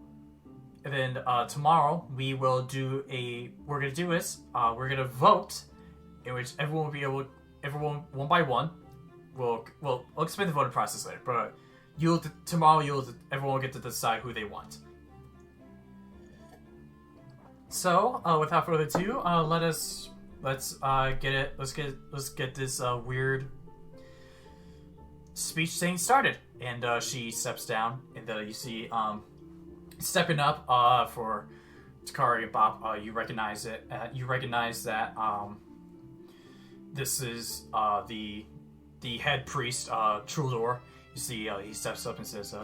we will do we're going to vote in which everyone one by one I'll explain the voting process later, but everyone will get to decide who they want. So, without further ado, let's get this weird speech thing started. And she steps down, and you see stepping up for Takari and Bop. You recognize it. You recognize that this is the head priest, Trulor. You see, he steps up and says,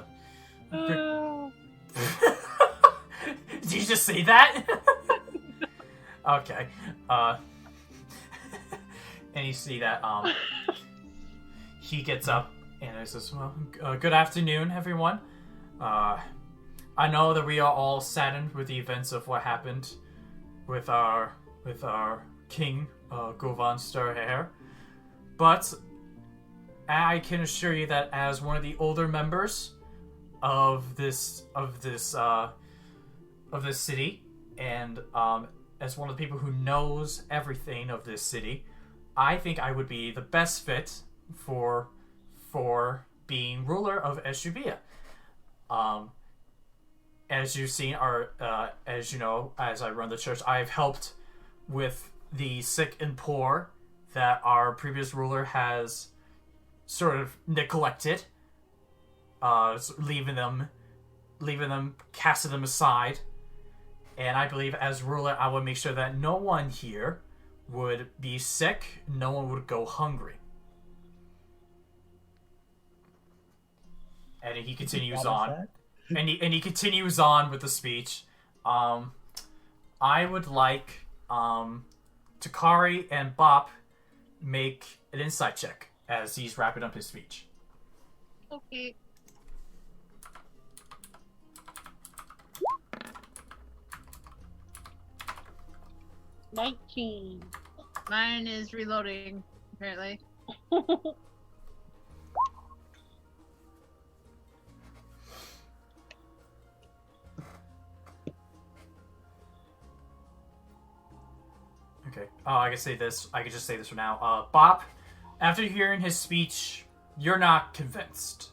"Did you just say that?" Okay. And you see that he gets up and he says, "Well, good afternoon, everyone. I know that we are all saddened with the events of what happened with our king, Govan Sternhair, but I can assure you that as one of the older members of this city, and as one of the people who knows everything of this city, I think I would be the best fit for being ruler of Eshiubia. As you've seen, as you know, as I run the church, I've helped with the sick and poor that our previous ruler has sort of neglected. leaving them, casting them aside. And I believe as ruler, I would make sure that no one here would be sick, no one would go hungry. And he continues on. And he continues on with the speech. I would like Takari and Bop make an insight check as he's wrapping up his speech. Okay. $19. Mine is reloading, apparently. Okay. I can say this. I can just say this for now. Bop, after hearing his speech, you're not convinced.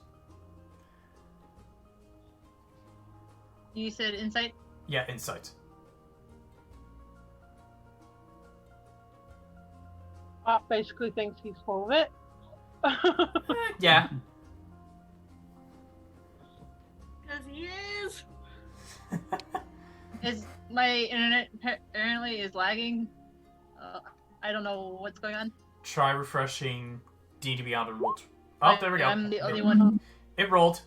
You said insight? Yeah, insight. Pop basically thinks he's full of it. Yeah. Because he is. Is my internet apparently is lagging? I don't know what's going on. Try refreshing D&D Beyond and rolled. Oh, there we go. I'm the only one. It rolled.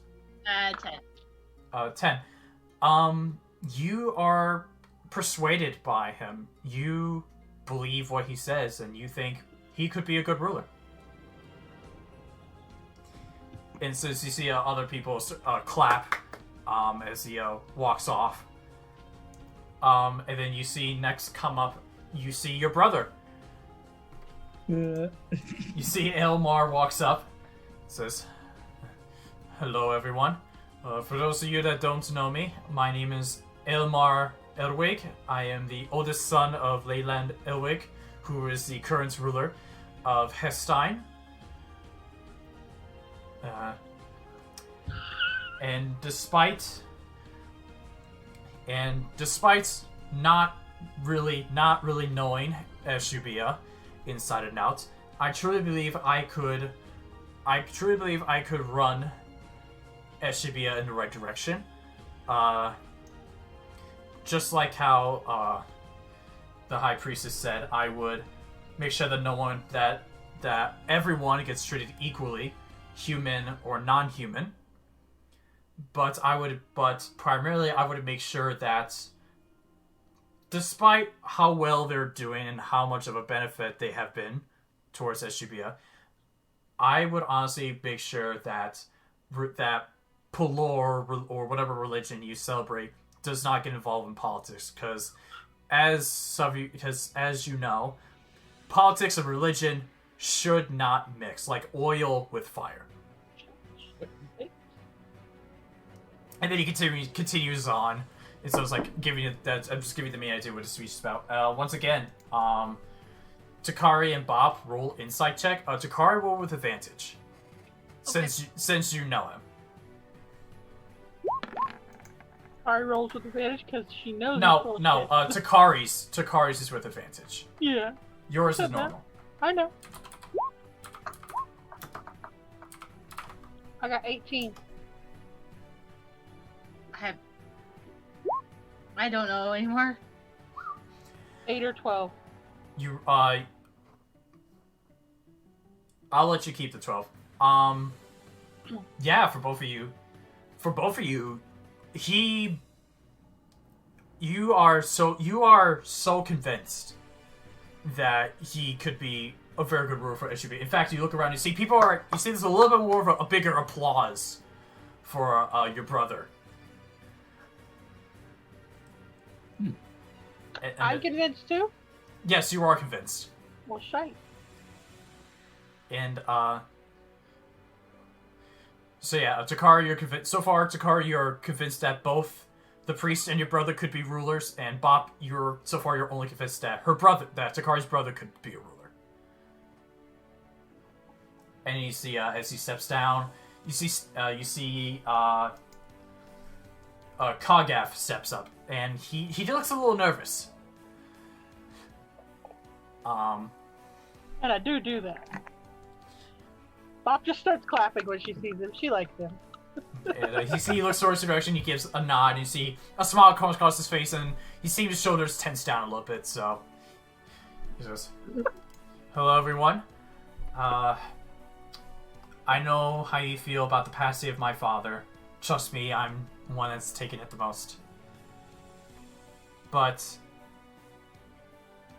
10. 10. You are persuaded by him. You believe what he says, and you think he could be a good ruler. And so you see other people clap as he walks off. And then you see next come up, you see your brother. You see Elmar walks up, says, "Hello, everyone. For those of you that don't know me, my name is Elmar Elwig. I am the oldest son of Leyland Elwig, who is the current ruler of Hestein. And despite not really knowing Eshiubia inside and out, I truly believe I could run Eshiubia in the right direction. Just like how the High Priestess said, I would make sure that that everyone gets treated equally, human or non-human. But primarily I would make sure that despite how well they're doing and how much of a benefit they have been towards Eshiubia, I would honestly make sure that Pelor or whatever religion you celebrate does not get involved in politics, because as you know, politics and religion should not mix, like oil with fire." And then he continues on, and so it's like I'm just giving the main idea what his speech is about. Once again, Takari and Bop roll insight check. Takari roll with advantage, Okay. since you know him. Ari rolls with advantage because she knows. No. Takari's is with advantage. Yeah, Yours is Said that. normal. I know. I got 18. I don't know anymore. 8 or 12. I'll let you keep the 12. Yeah, for both of you, you are so convinced that he could be a very good ruler for Eshiubia. In fact, you look around, you see there's a little bit more of a bigger applause for your brother. And I'm convinced too? yes, you are convinced. Well, shite. And so yeah, Takari, you're convinced. So far, Takari, you're convinced that both the priest and your brother could be rulers, and Bop, you're only convinced that Takari's brother could be a ruler. And you see, as he steps down, you see Kogaf steps up, and he looks a little nervous. And I do that. Bop just starts clapping when she sees him. She likes him. And you see he looks towards the direction, he gives a nod, and you see a smile comes across his face, and you see his shoulders tense down a little bit, so... He says, hello, everyone. I know how you feel about the passing of my father. Trust me, I'm one that's taken it the most. But...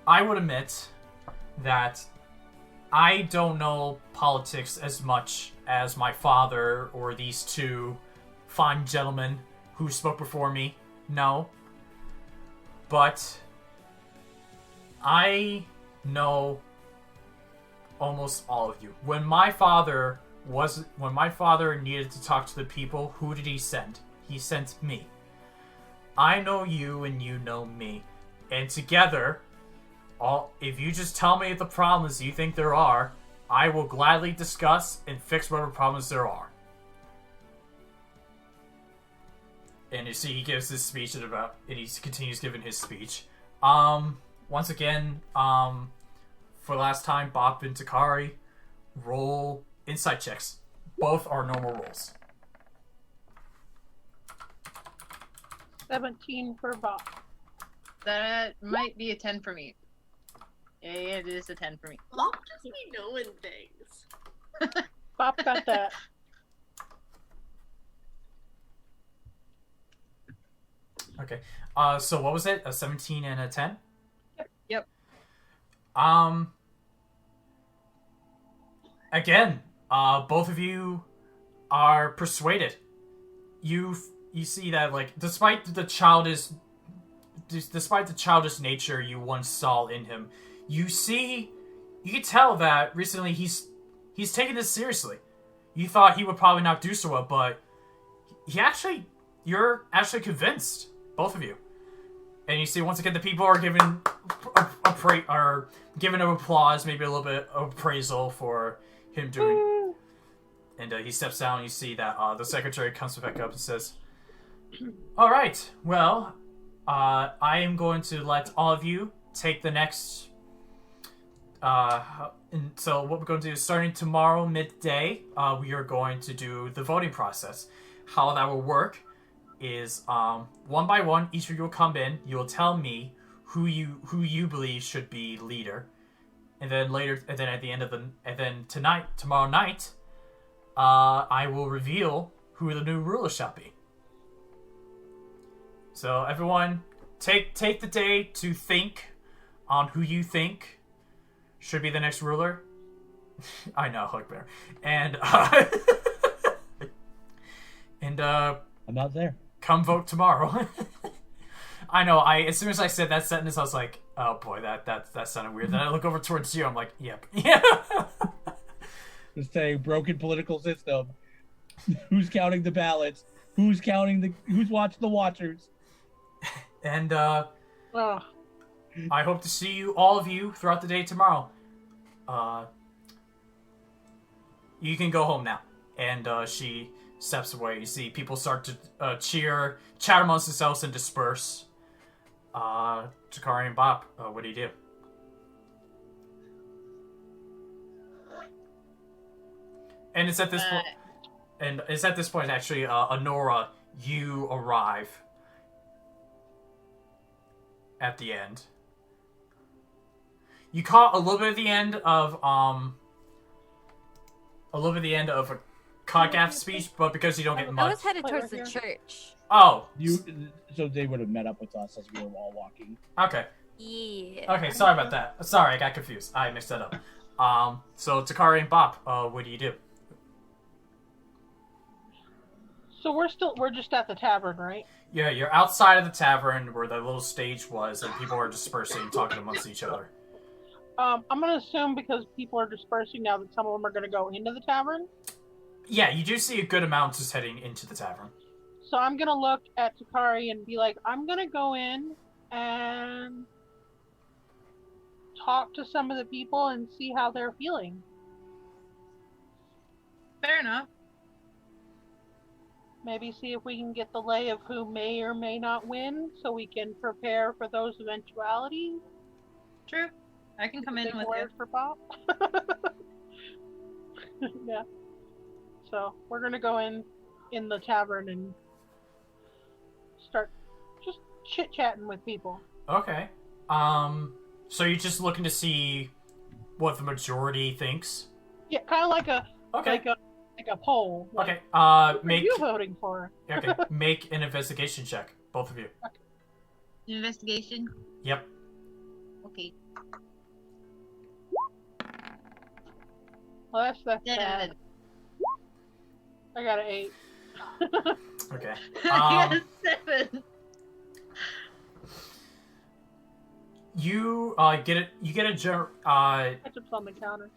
I would admit that I don't know politics as much as my father or these two fine gentlemen who spoke before me know. But I know almost all of you. When my father needed to talk to the people, who did he send? He sent me. I know you and you know me. And together, if you just tell me the problems you think there are, I will gladly discuss and fix whatever problems there are. And you see he gives this speech and he continues giving his speech. Once again, for the last time, Bop and Takari, roll insight checks. Both are normal rolls. 17 for Bob. That might be a 10 for me. Yeah, it is a 10 for me. Bob just be knowing things. Bob got that. Okay. So what was it? A 17 and a 10? Yep. Again, both of you are persuaded. You see that, like, despite the childish nature you once saw in him, you can tell that recently he's taken this seriously. You thought he would probably not do so well, but you're actually convinced, both of you. And you see once again the people are giving giving him applause, maybe a little bit of appraisal for him doing. And he steps down. And you see that the secretary comes back up and says, "All right, well, I am going to let all of you take the next." And so what we're going to do is starting tomorrow midday, we are going to do the voting process. How that will work is one by one, each of you will come in. You will tell me who you believe should be leader, and then at the end of tomorrow night, I will reveal who the new ruler shall be. So everyone, take the day to think on who you think should be the next ruler. I know, Hugbear. And I'm not there. Come vote tomorrow. I know. As soon as I said that sentence, I was like, "Oh boy, that sounded weird." Then I look over towards you. I'm like, "Yep, yeah." Just saying, broken political system. Who's counting the ballots? Who's watching the watchers? And I hope to see all of you throughout the day tomorrow. You can go home now. And she steps away. You see people start to cheer, chat amongst themselves, and disperse. Takari and Bop, what do you do? And it's at this point. And it's at this point actually, Onora, you arrive at the end. You caught a little bit at the end of a Kagath speech, but because you don't get I much. was headed Wait, towards we're the here. church. Oh, So they would have met up with us as we were all walking. okay. Yeah. Okay, sorry about that. Sorry, I got confused. I mixed that up. So Takari and Bop, what do you do? So we're just at the tavern, right? Yeah, you're outside of the tavern where the little stage was, and people are dispersing, talking amongst each other. I'm gonna assume because people are dispersing now that some of them are gonna go into the tavern. Yeah, you do see a good amount just heading into the tavern. So I'm gonna look at Takari and be like, I'm gonna go in and talk to some of the people and see how they're feeling. Fair enough. Maybe see if we can get the lay of who may or may not win, so we can prepare for those eventualities. True. I can come in Big with word you. for Bob. Yeah. So we're gonna go in. in the tavern and start just chit-chatting with people. Okay. So you're just looking to see what the majority thinks? Yeah, kind of like a Okay. like a poll. Like, Okay. who are Make you voting for? okay. Make an investigation check, both of you. Investigation. Yep. Okay. Well, that's bad. Dead. I got an 8. Okay. I got a 7. You get it. You get a Catch up on the counter.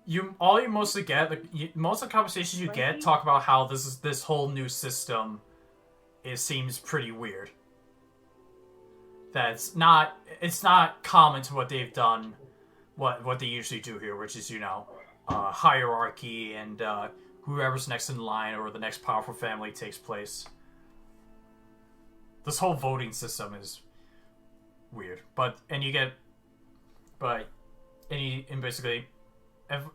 You mostly get most of the conversations you get talk about how this whole new system seems pretty weird. It's not common to what they've done, what they usually do here, which is hierarchy and whoever's next in line or the next powerful family takes place. This whole voting system is weird, and basically.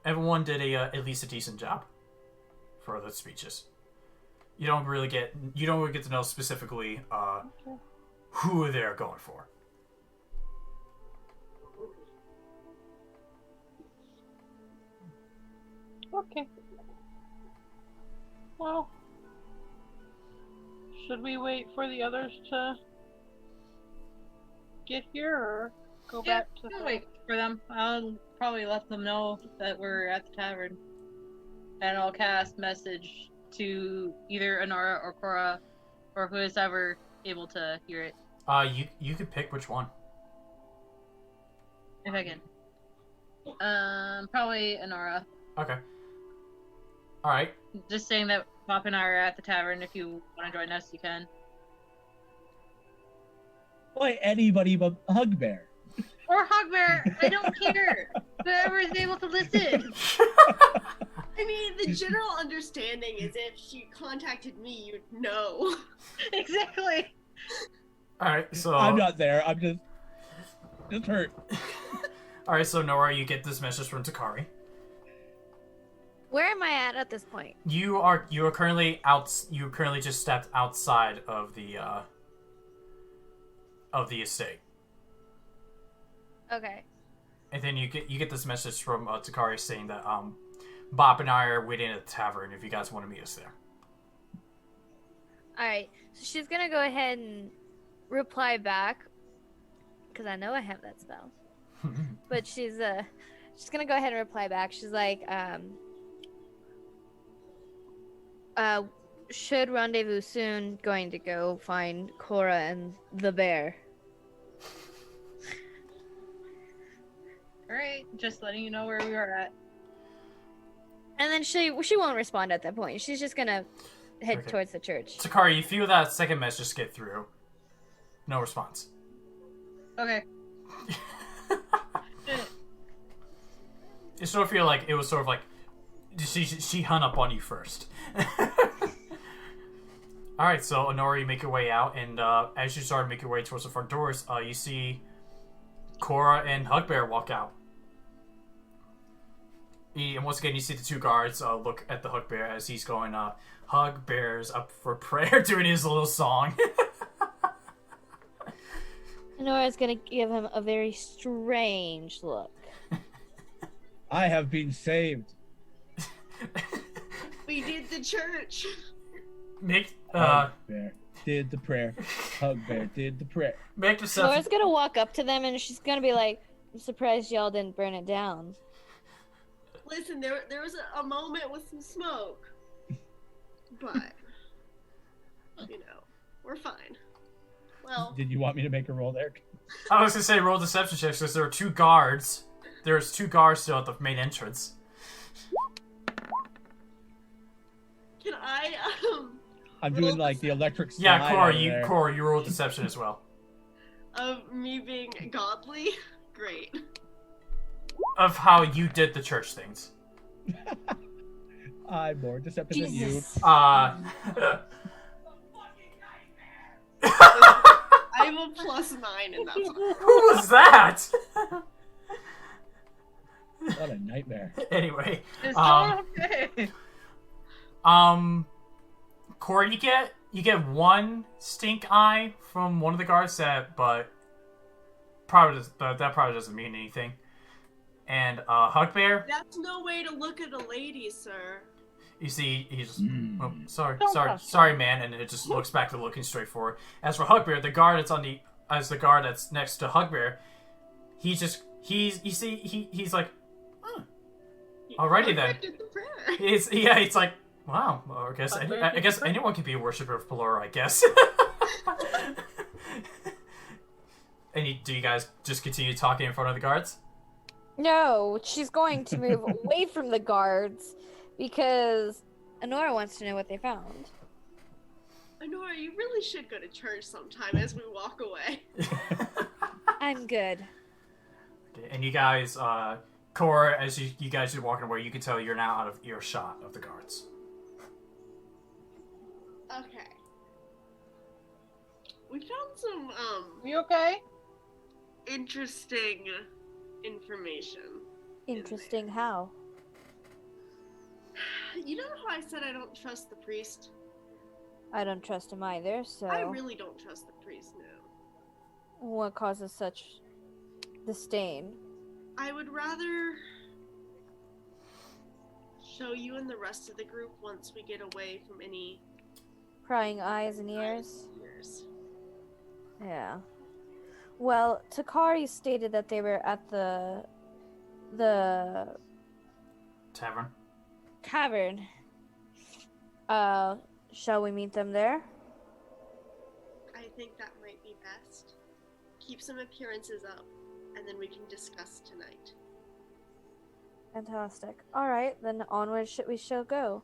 Everyone did at least a decent job for the speeches. You don't really get to know specifically who they're going for. Okay. Well, should we wait for the others to get here, or go back to I'll wait for them. I'll probably let them know that we're at the tavern, and I'll cast message to either Onora or Corra, or who is ever able to hear it. You could pick which one. If I can. Probably Onora. Okay. All right. Just saying that Pop and I are at the tavern. If you want to join us, you can. Why anybody but Hugbear? Or Hugbear, I don't care. Whoever is able to listen. I mean, the general understanding is if she contacted me, you'd know. Exactly. All right. So I'm not there. I'm just hurt. All right. So Nora, you get this message from Takari. Where am I at this point? You are currently out. You currently just stepped outside of the estate. Okay. And then you get this message from Takari saying that Bob and I are waiting at the tavern if you guys want to meet us there. Alright, so she's gonna go ahead and reply back, because I know I have that spell. But she's gonna go ahead and reply back. She's like, should rendezvous soon, going to go find Corra and the bear. Alright, just letting you know where we are at. And then she won't respond at that point. She's just gonna head towards the church. Takari, you feel that second message get through. No response. Okay. You sort of feel like it was sort of like she hung up on you first. Alright, so Onora, you make your way out, and as you start to make your way towards the front doors, you see Corra and Hugbear walk out. And once again, you see the two guards look at the Hugbear as he's going, Hugbear's up for prayer, doing his little song. Nora's gonna give him a very strange look. I have been saved. We did the church. Make Hugbear did the prayer. Hugbear did the prayer. make yourself. Nora's gonna walk up to them and she's gonna be like, I'm surprised y'all didn't burn it down. Listen, there was a moment with some smoke, but we're fine. Well, Did you want me to make a roll there? I was gonna say roll deception checks because there were two guards. There's two guards still at the main entrance. can I I'm roll doing like the electric slide. Yeah, out of there. Corra, you roll deception as well. of me being godly? Great. Of how you did the church things. I'm more deceptive than you. Jesus. I have a +9 in that. Who was that? What a nightmare. Anyway, It's all okay. Corra, you get one stink eye from one of the guards but that probably doesn't mean anything. And Hugbear, That's no way to look at a lady, sir. you see, he just oh, Don't touch sorry, man, and it just looks back to looking straight forward. As for Hugbear, the guard that's next to Hugbear, he's like, alrighty then. Perfected the prayer. It's like, wow. Well, I guess anyone can be a worshiper of Pelora, I guess. And do you guys just continue talking in front of the guards? No, she's going to move away from the guards because Onora wants to know what they found. Onora, you really should go to church sometime as we walk away. I'm good. Okay, and you guys, Corra, as you guys are walking away, you can tell you're now out of earshot of the guards. Okay. We found some, You okay? interesting information. Interesting how? You know how I said I don't trust the priest? I don't trust him either, so... I really don't trust the priest now. What causes such disdain? I would rather show you and the rest of the group once we get away from any Prying eyes and ears? ears. Yeah. Well, Takari stated that they were at the Tavern. tavern. Shall we meet them there? I think that might be best. Keep some appearances up, and then we can discuss tonight. Fantastic. Alright, then onward we shall go.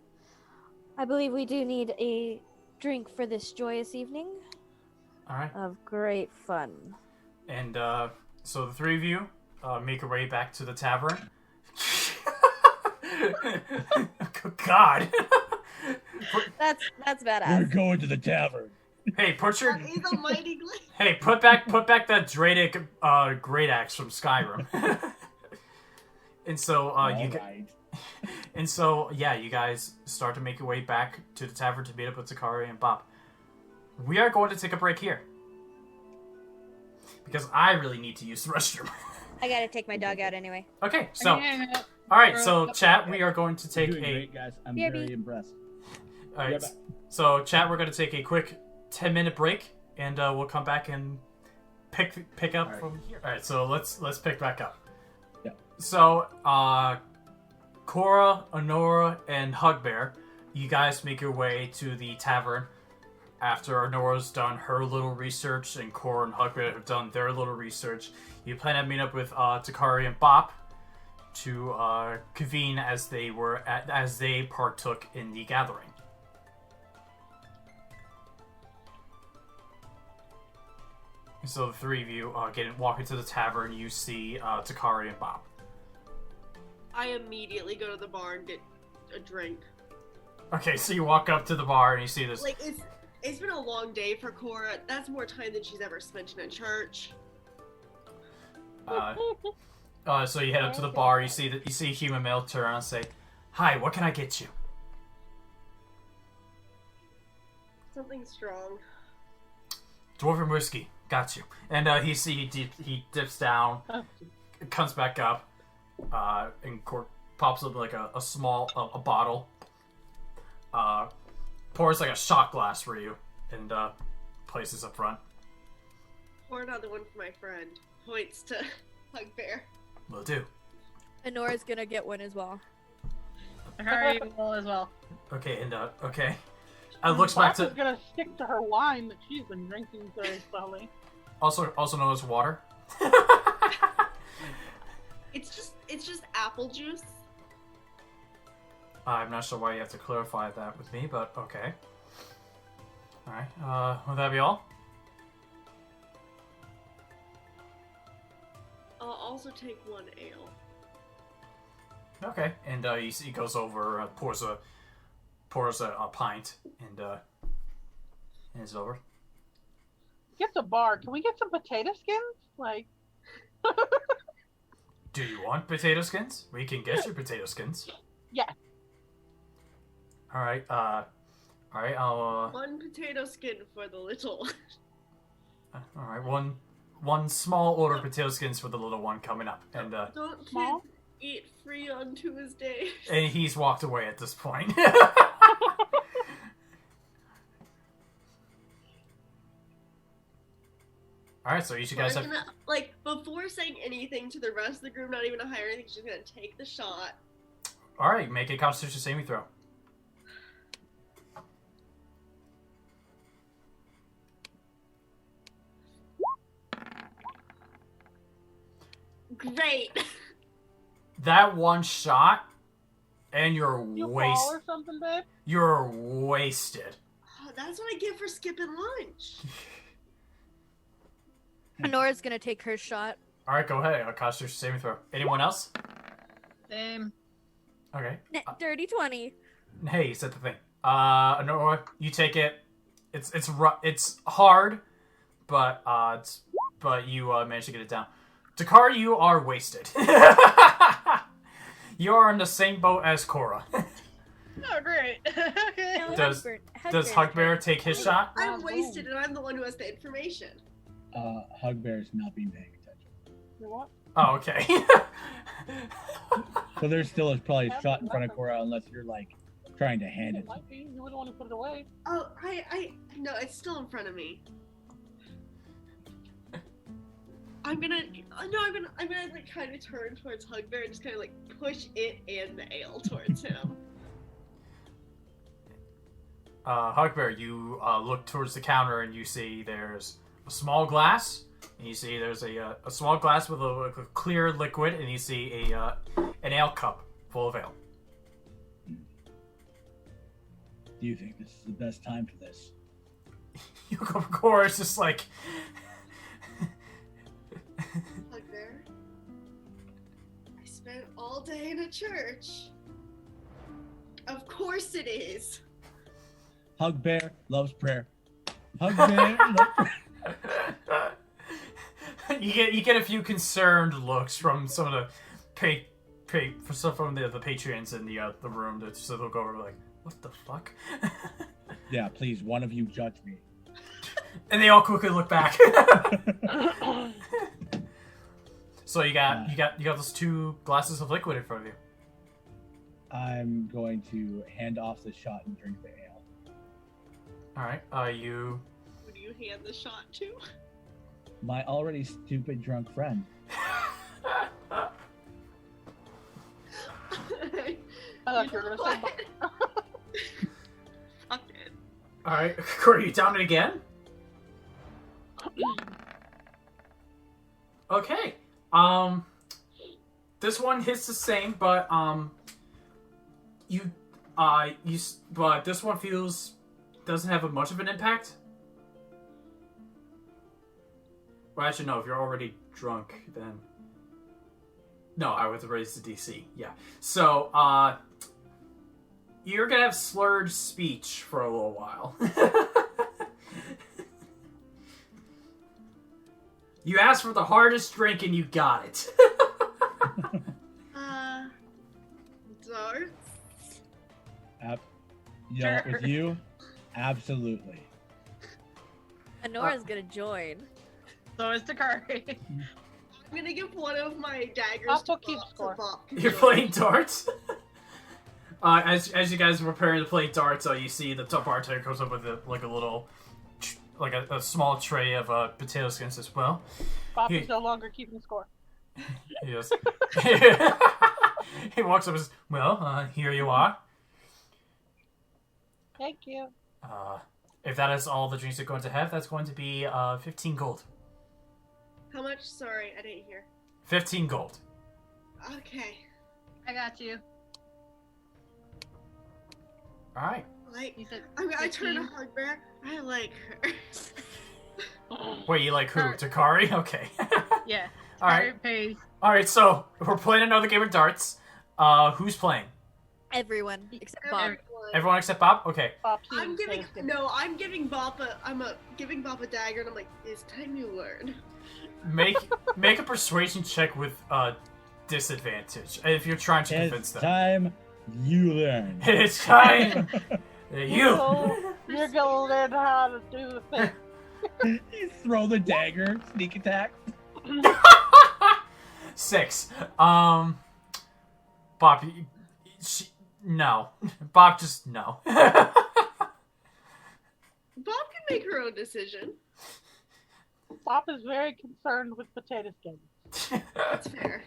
I believe we do need a drink for this joyous evening Alright. of great fun. And, so the three of you, make your way back to the tavern. God. That's We're badass. going to the tavern. Hey, put your... That is a mighty glade. Hey, put back that Dradic, great axe from Skyrim. And so, Alright. And so, yeah, you guys start to make your way back to the tavern to meet up with Takari and Bob. We are going to take a break here. Because I really need to use the restroom. I gotta take my dog out anyway. Okay, so... Alright, so, chat, we are going to take You're doing a... great, guys. I'm BRB. very impressed. Alright, Yeah, but- so, chat, we're going to take a quick 10-minute break, and we'll come back and pick up Alright. from here. Alright, so let's pick back up. Yeah. So, Corra, Onora, and Hugbear, you guys make your way to the tavern after Onora's done her little research and Corra and Hugbear have done their little research. You plan to meet up with Takari and Bop to convene as they partook in the gathering. So the three of you walk into the tavern. You see Takari and Bop. I immediately go to the bar and get a drink. Okay, so you walk up to the bar and you see this. Like, it's been a long day for Corra. That's more time than she's ever spent in a church. So you head up to the bar. You see a human male turn around and say, "Hi, what can I get you?" Something strong. Dwarven whiskey. Got you. And he dips down, comes back up, and pops up like a small bottle. Pours like a shot glass for you, and places up front. Pour another one for my friend. Points to Hugbear. Will do. Onora's gonna get one as well. Takari will as well. Okay, and okay. Looks back Bop is to gonna stick to her wine that she's been drinking very slowly. also known as water. It's just apple juice. I'm not sure why you have to clarify that with me, but okay. Alright, will that be all? I'll also take one ale. Okay, and you see he goes over, pours a pint, and it's over. Get the bar. Can we get some potato skins? Like, Do you want potato skins? We can get you potato skins. yeah. Alright, All right, I'll. One potato skin for the little. All right, one small order of potato skins for the little one coming up, and Don't kids Small? eat free on Tuesdays? and he's walked away at this point. All right, so each of you guys I'm have. gonna, like, before saying anything to the rest of the group, not even to hire anything, she's gonna take the shot. All right, make a Constitution saving throw. Great. That one shot, and you're You fall wasted. or something, babe? You're wasted. Oh, that's what I get for skipping lunch. Onora's gonna take her shot. All right, go ahead. A Constitution saving throw. Anyone else? Same. Okay. Dirty 20. Hey, you said the thing. Onora, you take it. It's hard, but you managed to get it down. Takari, you are wasted. You are in the same boat as Corra. Oh, great. Okay. Does Hugbear take his shot? I'm wasted and I'm the one who has the information. Hugbear's not being paying attention. You what? Oh, okay. So there's still probably a shot in front of Corra unless you're like trying to hand It it. might be. You were the one who put it away. Oh, no, it's still in front of me. I'm gonna like kind of turn towards Hugbear and just kind of like push it and the ale towards him. Hugbear, you look towards the counter and you see there's a small glass. And you see there's a small glass with a clear liquid, and you see an ale cup full of ale. Do you think this is the best time for this? You go, Corra's just like. Hugbear, I spent all day in a church. Of course it is. Hugbear loves prayer. Hugbear loves prayer. You get a few concerned looks from some of the from the patrons in the room. So they'll go over like, what the fuck? Yeah, please, one of you judge me. And they all quickly look back. So you got those two glasses of liquid in front of you. I'm going to hand off the shot and drink the ale. All right. You. Who do you hand the shot to? My already stupid drunk friend. I thought you were gonna say. Fuck it. All right, Corey, you down it again? Okay. This one hits the same, but but this one doesn't have much of an impact. Well, actually, no. If you're already drunk, then no, I would raise the DC. Yeah. So, you're gonna have slurred speech for a little while. You asked for the hardest drink and you got it. Darts? You know, with you, absolutely. Onora's gonna join. So is Takari. I'm gonna give one of my daggers I'll to keep Bob, score. so Bob can You're join. playing darts? As you guys are preparing to play darts, you see the top bartender comes up with a little, a small tray of potato skins as well. Bob He- is no longer keeping score. He goes, he walks up and says, well, here you are. Thank you. If that is all the drinks you're going to have, that's going to be 15 gold. How much? Sorry, I didn't hear. 15 gold. Okay. I got you. Alright. Like, You said I turn to 15? Hugbear. I like her. Wait, you like who? Takari. Takari? Okay. Yeah. Alright. Takari pays. Alright, so we're playing another game of darts. Who's playing? Everyone except Bob. Everyone except Bob? Okay. Bob I'm giving Bob a dagger, and I'm like, it's time you learn. Make a persuasion check with disadvantage if you're trying to convince It's them. time you learn. It's time You're gonna learn how to do things. You throw the dagger, sneak attack. 6. Bob, no. Bob, just no. Bob can make her own decision. Bob is very concerned with potato skins. That's fair.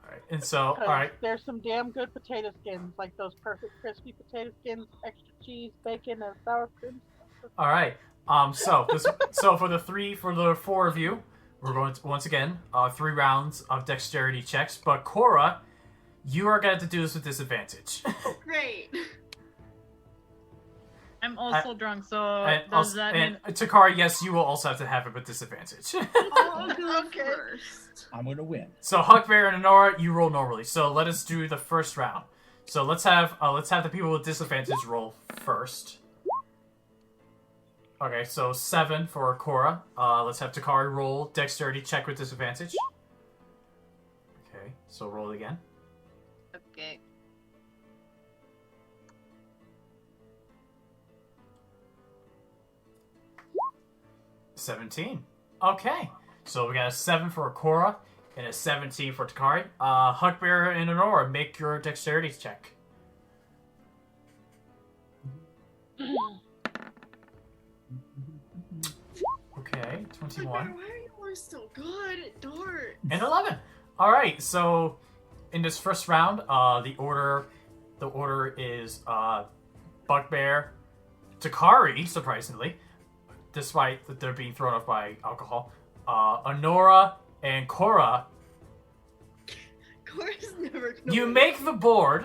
Alright, and so, 'Cause alright. There's some damn good potato skins, like those perfect crispy potato skins, extra cheese, bacon, and sour cream. Alright. So for the 4 of you, we're going to, once again, 3 rounds of dexterity checks, but Corra, you are going to have to do this with disadvantage. Great. I'm also drunk, so And, does that mean... Takari, yes, you will also have to have it with disadvantage. I'll go Okay. first. I'm gonna win. So Hugbear and Onora, you roll normally. So let us do the first round. So let's have the people with disadvantage roll first. Okay, so 7 for Corra. Let's have Takari roll dexterity check with disadvantage. Okay, so roll it again. Okay. $17. Okay, so we got a 7 for Corra and a 17 for Takari. Hugbear and Onora, make your dexterity check. Okay, 21. Why are you all so good at darts? And 11. All right. So, in this first round, the order is Bugbear, Takari, surprisingly, despite that they're being thrown off by alcohol. Onora and Corra. Cora's never gonna You win. make the board,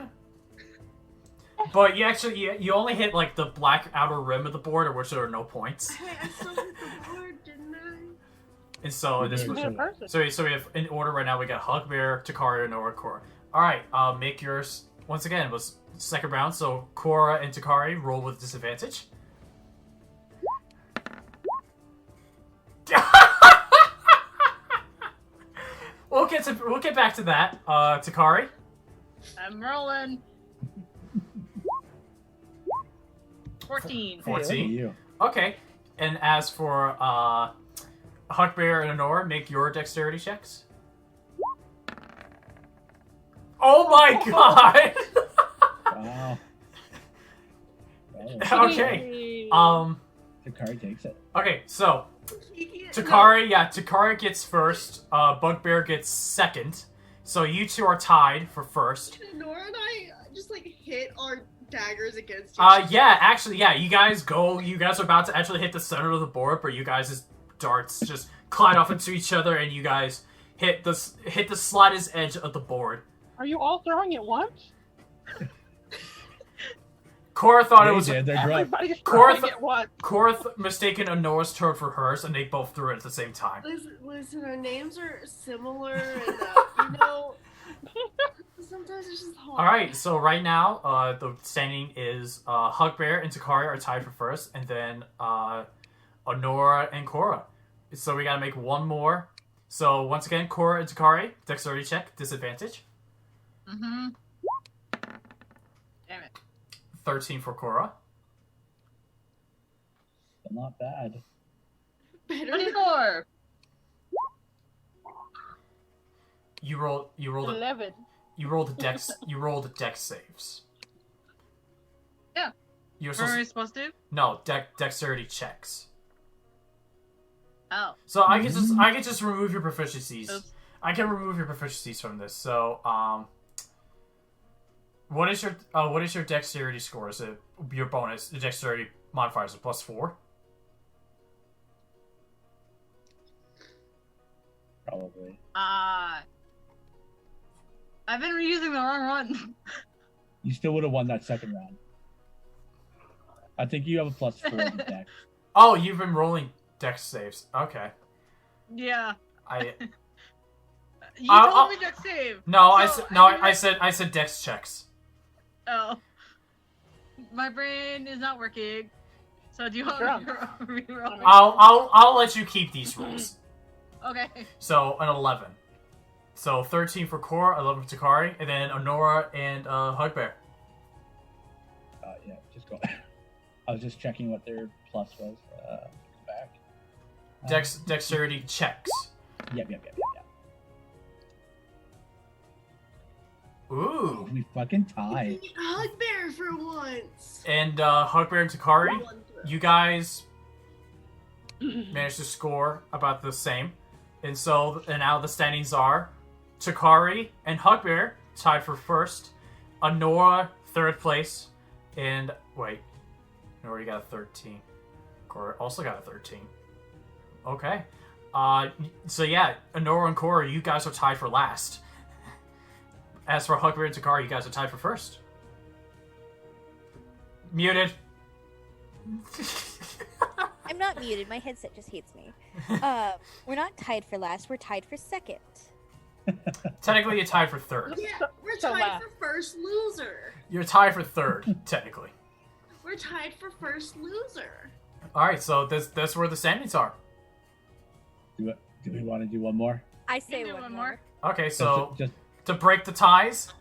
but you only hit like the black outer rim of the board, at which there are no points. Hey, I still hit the board, didn't I? And so this Okay, Be a person. So we have in order right now. We got Hugbear, Takari, and Onora, Corra. All right, make yours once again. It was second round, so Corra and Takari roll with disadvantage. We'll get back to that. Takari. I'm rolling. 14. 14. Hey, look at you. Okay, and as for Hugbear and Onora, make your dexterity checks. Oh my god! Wow. Oh, Okay. the card takes it. Okay, so Kiki, Takari gets first. Bugbear gets second. So you two are tied for first. no, Nora and I just like hit our daggers against each other. Yeah, actually, yeah. You guys are about to actually hit the center of the board, but you guys' darts just collide off into each other, and you guys hit the slightest edge of the board. Are you all throwing at once? Corra thought it They was. did, they're drunk. Everybody's Corra throwing at once. Corra mistaken Onora's turn for hers, and they both threw it at the same time. Listen, our names are similar, and you know, sometimes it's just hard. All right, so right now, the standing is Hugbear and Takari are tied for first, and then Onora and Corra. So we gotta make one more. So once again, Corra and Takari, dexterity check, disadvantage. Mm-hmm. Damn it. 13 for Corra. Still not bad. Better. 24. You rolled 11. you rolled the dex saves. Yeah. You're What are supposed we supposed to do? no dexterity checks. Oh. So I can just remove your proficiencies. Oops. I can remove your proficiencies from this. So what is your dexterity score? Is it your bonus? The dexterity modifier is a +4. Probably. I've been reusing the wrong one. You still would have won that second round. I think you have a +4 in the deck. Oh, you've been rolling dex saves. Okay. Yeah. I You I'll- told me to save. no, So, I said dex checks. Oh. My brain is not working. So do you want me to reroll? I'll let you keep these rules. Okay. So an 11. So 13 for Corra, 11 for Takari, and then Onora and Hugbear. Yeah, just go. I was just checking what their plus was. Back. Dexterity checks. Yep. Ooh. We fucking tied. Hugbear for once. And Hugbear and Takari, One throw. you guys managed to score about the same. And now the standings are Takari and Hugbear tied for first, Onora third place, and wait, Onora got a 13. Corra also got a 13. Okay. So yeah, Onora and Corra, you guys are tied for last. As for Hugbear and Takari, you guys are tied for first. Muted. I'm not muted. My headset just hates me. We're not tied for last. We're tied for second. Technically, you're tied for third. Yeah, we're So tied last. for first loser. You're tied for third, technically. We're tied for first loser. All right, so that's where the standings are. Do we want to do one more? I say You can do one one more. more. Okay, so just to break the ties.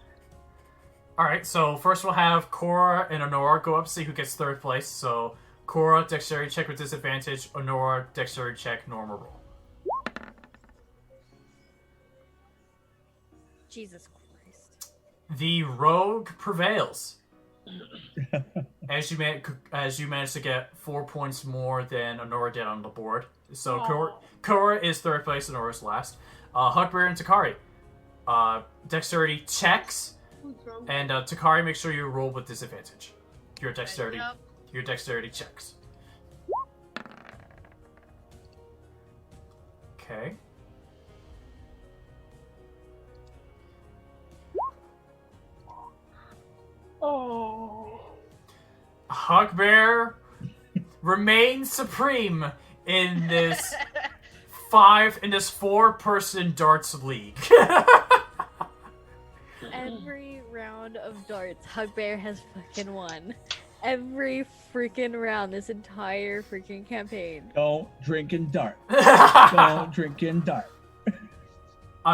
All right, so first we'll have Corra and Onora go up, see who gets third place. So Corra, dexterity check with disadvantage. Onora, dexterity check, normal roll. Jesus Christ. The rogue prevails. As you managed to get 4 points more than Onora did on the board. So Aw. Corra is third place, Onora's last. Hugbear and Takari. Dexterity checks, What's wrong? and Takari, make sure you roll with disadvantage. Your dexterity Yep. Your dexterity checks. Okay. Oh. Hugbear remains supreme in this four-person darts league. Every round of darts, Hugbear has fucking won. Every freaking round, this entire freaking campaign. don't drink and dart. Don't drink and dart.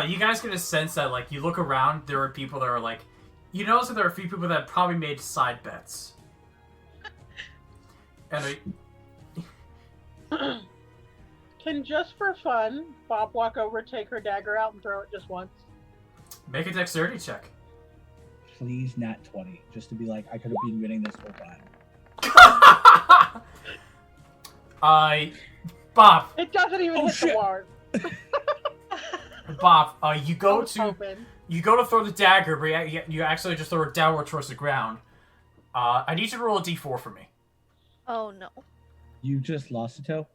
You guys get a sense that, like, you look around, there are people that are, like... You notice that there are a few people that probably made side bets. And Can just for fun, Bob walk over, take her dagger out, and throw it just once? make a dexterity check. Please, nat 20, just to be like, I could have been winning this whole time. Bob, It doesn't even Oh, hit shit. the ward. Bob, you I go was to hoping. throw the dagger, but you actually just throw it downward towards the ground. I need you to roll a d4 for me. Oh no. You just lost a toe?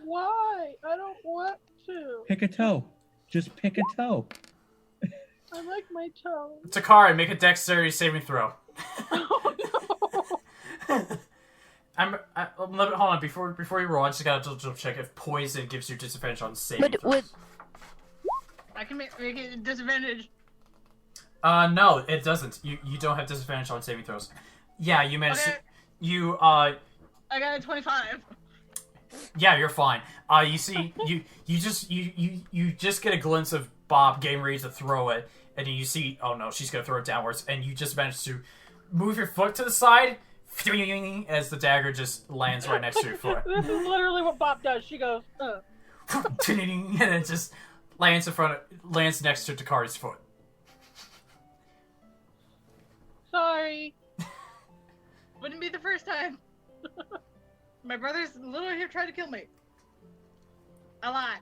Why? I don't want to. Pick a toe. Just pick a toe. I like my toe. Takari, make a dexterity saving throw. Oh no. Hold on, before you roll, I just gotta double check if poison gives you disadvantage on saving But throws. I can make it a disadvantage. No, it doesn't. You don't have disadvantage on saving throws. Yeah, you managed Okay. to... You, I got a 25. Yeah, you're fine. You see, you just get a glimpse of Bob getting ready to throw it, and then you see, oh no, she's gonna throw it downwards, and you just manage to move your foot to the side, as the dagger just lands right next to your foot. This is literally what Bob does. She goes, And it just lands next to Takari's foot. sorry. Wouldn't be the first time. My brother's literally here trying to kill me. A lot.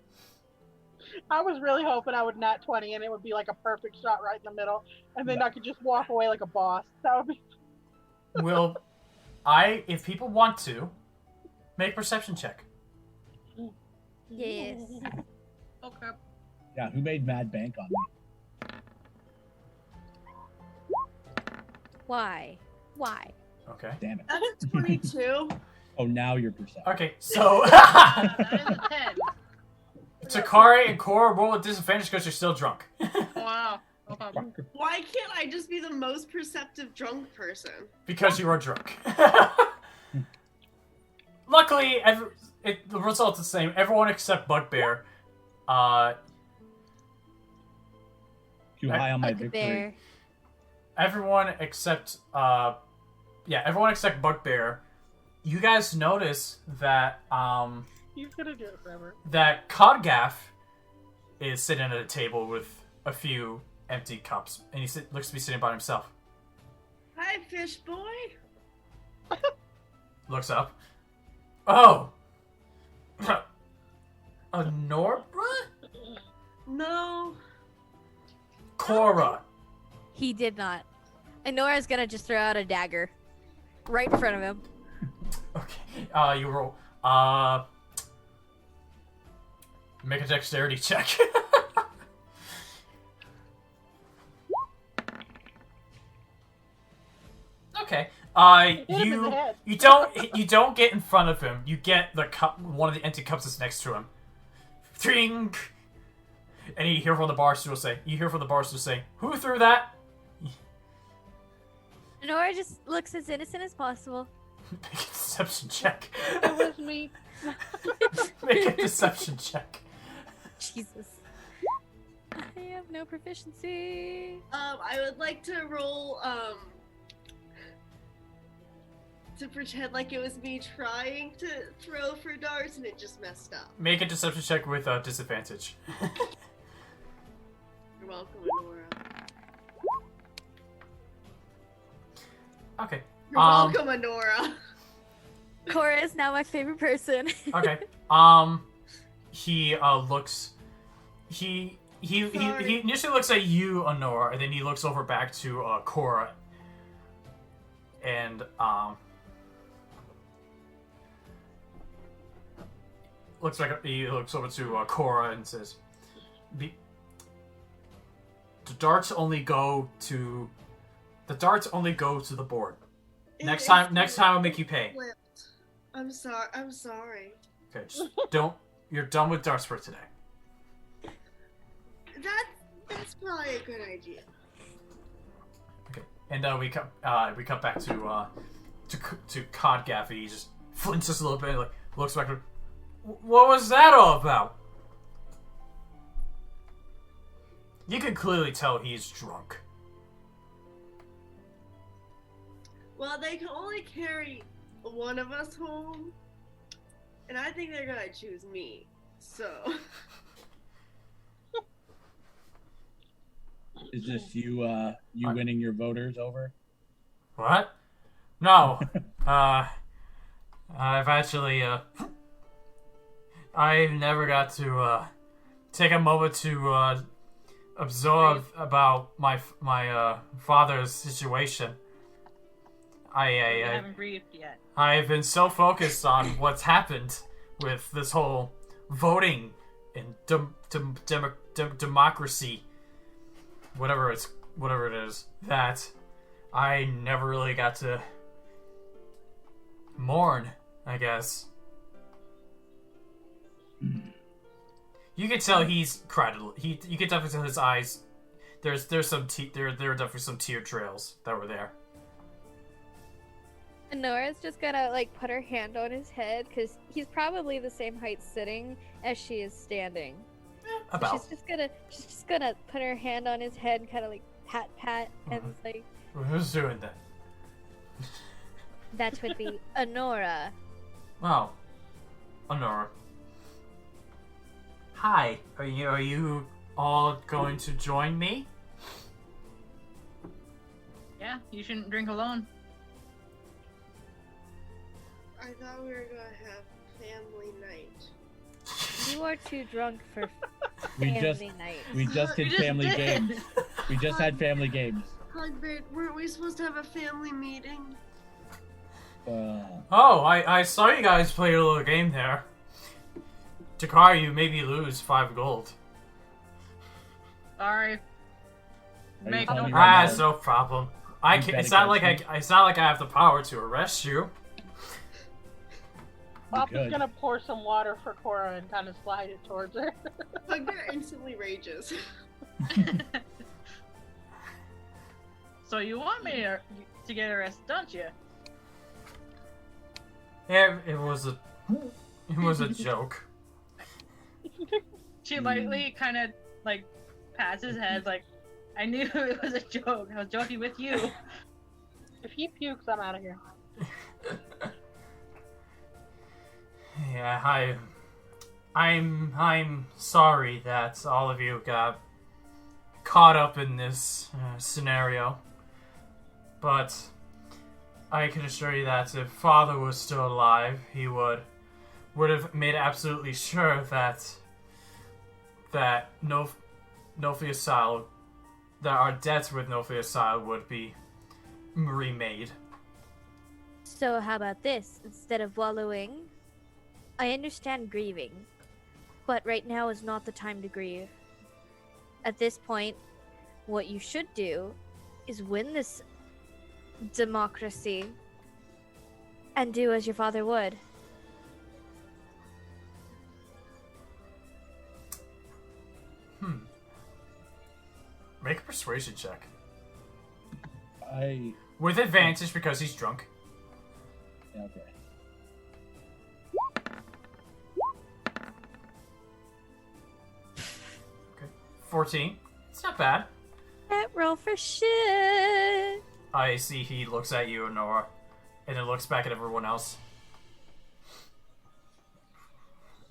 I was really hoping I would nat 20 and it would be like a perfect shot right in the middle, and then I could just walk away like a boss. That would be. Will if people want to, make a perception check. Yes. Okay. Yeah, who made mad bank on me? Why? Why? Okay. Damn it. That's a 22. Oh, now you're percent. Okay, so That is a 10. Takari and Corra roll with disadvantage because you're still drunk. Wow. Okay. Why can't I just be the most perceptive drunk person? Because you are drunk. Luckily, the result's the same. Everyone except Bugbear. Too high on my victory. Hugbear. Everyone except yeah, everyone except Bugbear, you guys notice that He's gonna do it forever. that Codgaff is sitting at a table with a few empty cups, and he looks to be sitting by himself. Hi, fish boy. Looks up. Oh! Onora? No. Corra. He did not. And Nora's gonna just throw out a dagger right in front of him. Okay. You roll. Make a dexterity check. Okay. Hit him in the head. You don't get in front of him. You get the cup, one of the empty cups that's next to him. Drink. And you hear from the barstool say, "Who threw that?" Nora just looks as innocent as possible. Make a deception check. It was me. Make a deception check. Jesus. I have no proficiency. I would like to roll, to pretend like it was me trying to throw for darts and it just messed up. Make a deception check with disadvantage. You're welcome, Onora. Okay. You're welcome, Onora. Corra is now my favorite person. Okay. He looks. He initially looks at you, Onora, and then he looks over back to Corra. And he looks over to Corra and says, "The darts only go to the board. Next time I'll make you pay." Flipped. I'm sorry. Okay, just don't. You're done with darts for today. That's probably a good idea. Okay, and we cut back to Cod Gaffy. He just flinches a little bit, like looks back. What was that all about? You can clearly tell he's drunk. Well, they can only carry one of us home, and I think they're gonna choose me. So. Is this you winning your voters over? What? No. I've actually I never got to take a moment to absorb about my father's situation. I haven't grieved yet. I've been so focused on what's happened with this whole voting and democracy, whatever it is, that I never really got to mourn, I guess. You can tell he's cried. You can definitely tell his eyes. There's some there are definitely some tear trails that were there. And Nora's just gonna put her hand on his head because he's probably the same height sitting as she is standing. About. So she's just gonna put her hand on his head and kind of pat and Who's doing that? that would be Onora. Oh, Onora. Hi. Are you all going to join me? Yeah, you shouldn't drink alone. I thought we were gonna have family night. You are too drunk for We family night. did family games. We just had family games. Hugbear, weren't we supposed to have a family meeting? Oh, I saw you guys play a little game there. Takari, you made me lose 5 gold. Sorry. Make no calling me problem. right It's no problem. I You can, bet it's not against like me. it's not like I have the power to arrest you. Papa's good. gonna pour some water for Corra and kind of slide it towards her. Hugbear instantly rages. So you want me to get arrested, don't you? Yeah, it was a joke. She lightly kind of pats his head, I knew it was a joke. I was joking with you. If he pukes, I'm out of here. Yeah, I'm sorry that all of you got caught up in this scenario, but I can assure you that if Father was still alive, he would have made absolutely sure that Nophiasile, that our debts with Nophiasile would be remade. So how about this? Instead of wallowing, I understand grieving, but right now is not the time to grieve. At this point, what you should do is win this democracy and do as your father would. Make a persuasion check. With advantage because he's drunk. Okay. 14. It's not bad. That roll for shit. I see he looks at you, Onora, and then looks back at everyone else.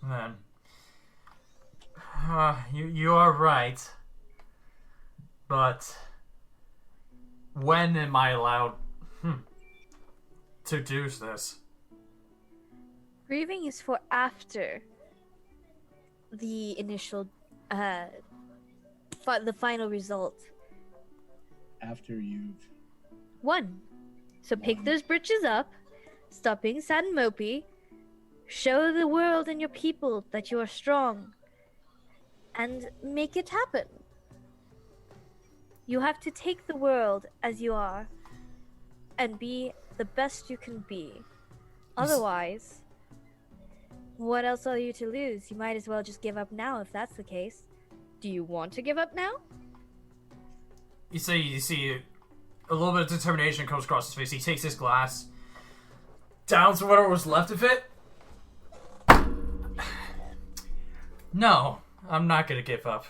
Then, you are right. But when am I allowed to do this? Grieving is for after the initial, the final result. After you've Won. So pick those britches up, stop being sad and mopey, show the world and your people that you are strong, and make it happen. You have to take the world as you are and be the best you can be. Otherwise, what else are you to lose? You might as well just give up now if that's the case. Do you want to give up now? You see a little bit of determination comes across his face. He takes his glass, downs whatever was left of it. No, I'm not gonna give up.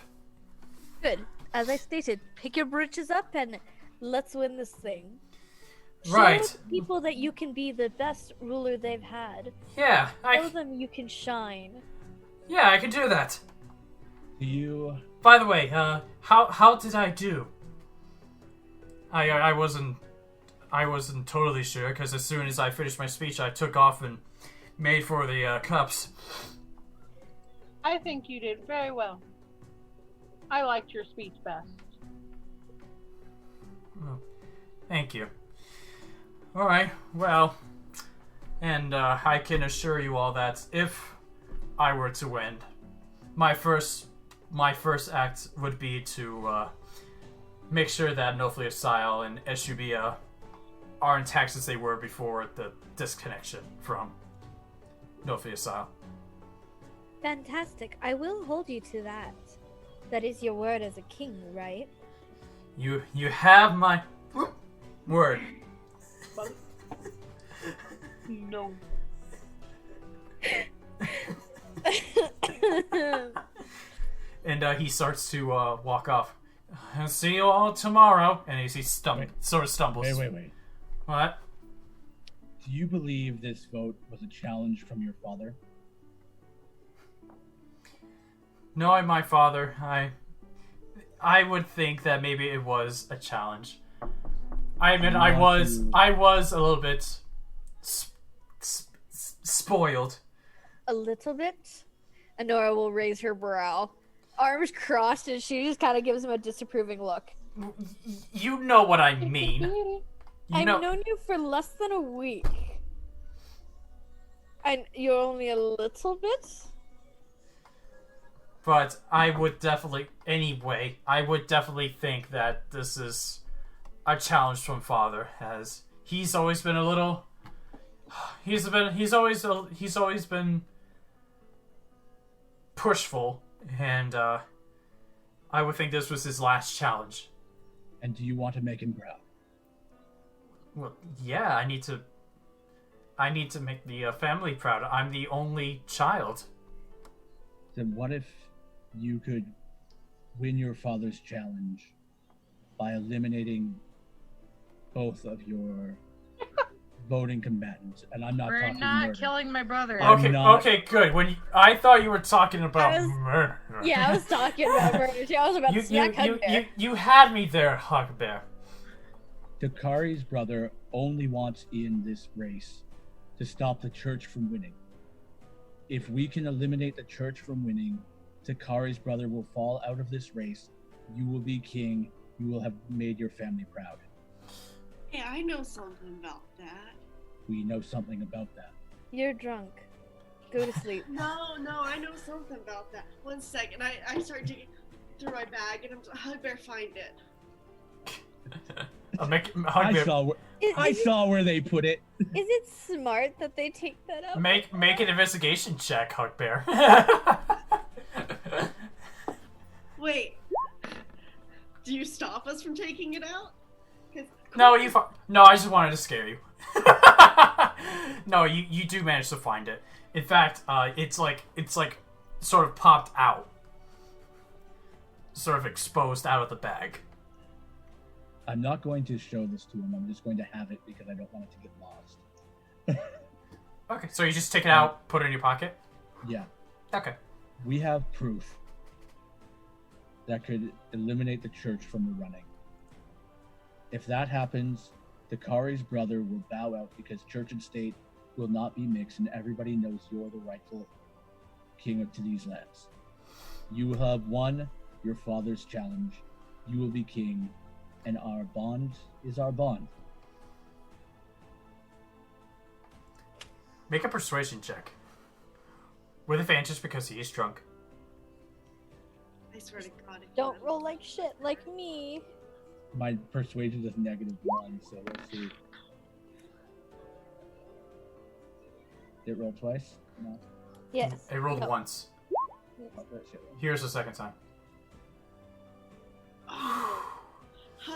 Good. As I stated, pick your britches up and let's win this thing. Right. Show people that you can be the best ruler they've had. Yeah, Show them you can shine. Yeah, I can do that. do you By the way, how did I do? I wasn't totally sure because as soon as I finished my speech, I took off and made for the cups. I think you did very well. I liked your speech best. Oh, thank you. All right, well, and I can assure you all that if I were to win, my first act would be to make sure that Nophiasile and Eshiubia are intact as they were before the disconnection from Nophiasile. Fantastic. I will hold you to that. That is your word as a king, right? You have my word. No. And he starts to walk off. I'll see you all tomorrow. And he sort of stumbles. wait. What? Do you believe this vote was a challenge from your father? Knowing my father, I would think that maybe it was a challenge. I mean, I was a little bit spoiled. A little bit? Onora will raise her brow. Arms crossed, and she just kind of gives him a disapproving look. You know what I mean. I've known you for less than a week. And you're only a little bit? But I would definitely think that this is a challenge from father, as he's always been a little. He's always been pushful, and I would think this was his last challenge. And do you want to make him proud? Well, yeah, I need to make the family proud. I'm the only child. Then what if you could win your father's challenge by eliminating both of your voting combatants, and I'm not We're talking not murder. killing my brother. I'm Okay, not- okay, good. I thought you were talking about I was- murder. Yeah, I was talking about murder too. I was about to smack Hugbear. you had me there, Hugbear. Takari's brother only wants in this race to stop the church from winning. If we can eliminate the church from winning, Takari's brother will fall out of this race. You will be king. You will have made your family proud. Hey, I know something about that. We know something about that. You're drunk. Go to sleep. No, I know something about that. 1 second, I start digging through my bag and I better find it. Hugbear, I saw where they put it. Is it smart that they take that out? make an investigation check, Hugbear. Wait, do you stop us from taking it out? 'Cause- No, no, I just wanted to scare you. No, you do manage to find it. In fact, it's like sort of popped out, sort of exposed out of the bag. I'm not going to show this to him. I'm just going to have it because I don't want it to get lost. Okay, so you just take it out, put it in your pocket. Yeah. Okay. We have proof that could eliminate the church from the running. If that happens, Takari's brother will bow out because church and state will not be mixed, and everybody knows you're the rightful king of these lands. You will have won your father's challenge. You will be king, and our bond is our bond. Make a persuasion check. With advantage because he is drunk. I swear to God. Don't roll like shit like me. My persuasion is -1, so let's see. Did it roll twice? No. Yes. It rolled No. once. Oh, that shit. Here's the second time.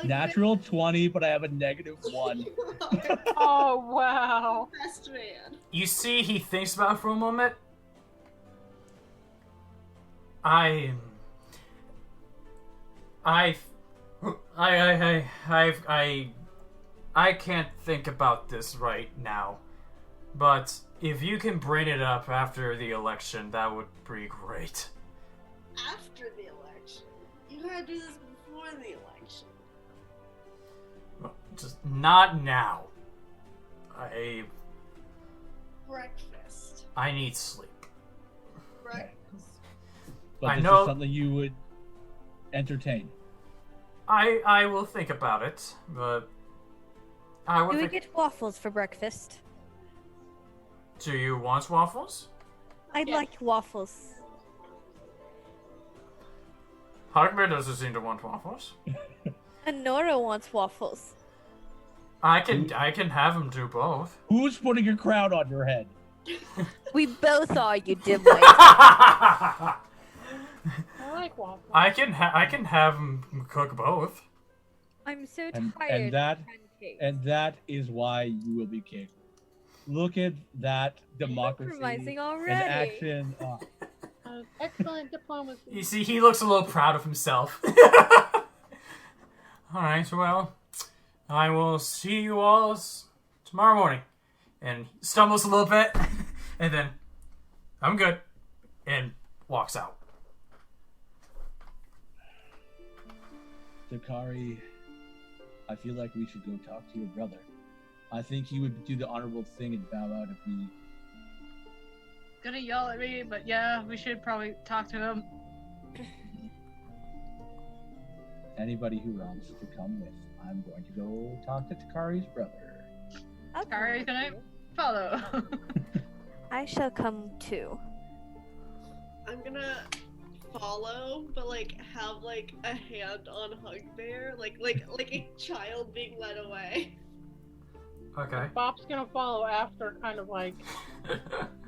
Natural 20, but I have a -1. Oh, wow. Best man. You see, he thinks about it for a moment. I can't think about this right now, but if you can bring it up after the election, that would be great. After the election. You gotta do this before the election. Well, just not now. Breakfast. I need sleep. Breakfast. But I this know- is something you would entertain. I will think about it, but I will Do we think. get waffles for breakfast? Do you want waffles? I'd Yeah. like waffles. Hugbear doesn't seem to want waffles. Onora wants waffles. I can have him do both. Who's putting a crown on your head? We both are, you dimwit. I like waffles. I can have him cook both. I'm so And- tired and that- of pancakes. And that is why you will be king. Look at that democracy Compromising in already. action. Excellent diplomacy. You see, he looks a little proud of himself. Alright, well, I will see you all tomorrow morning. And he stumbles a little bit, and then, I'm good, and walks out. Takari, I feel like we should go talk to your brother. I think he would do the honorable thing and bow out if we... Gonna yell at me, but yeah, we should probably talk to him. Anybody who wants to come with, I'm going to go talk to Takari's brother. I'll come Takari's with gonna you. follow. I shall come too. I'm gonna follow, but like have like a hand on Hugbear, like a child being led away. Okay. Bob's gonna follow after, kind of like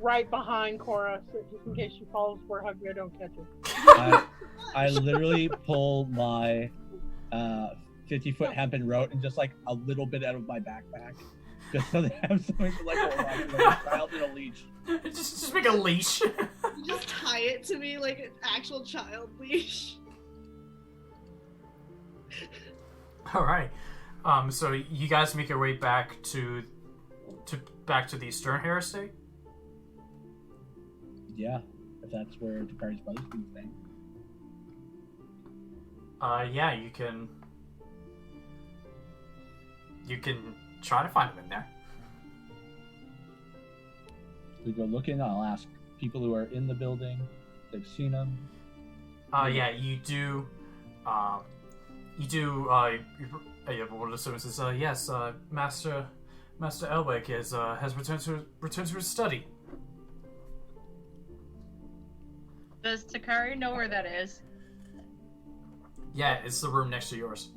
right behind Corra, so just in case she falls where Hugbear don't catch her. I literally pull my 50-foot hempen rope and just like a little bit out of my backpack, just so they have something to like hold on to, like a child in a leash. just make a leash. You just tie it to me like an actual child leash. Alright. So you guys make your way back to the Sternhair estate? Yeah, if that's where Takari's brother's been staying. Yeah, you can try to find him in there. We go looking. I'll ask people who are in the building if they've seen him. Yeah, you do. One of the servants says, yes, Master Elwig has returned to his study. Does Takari know where that is? Yeah, it's the room next to yours.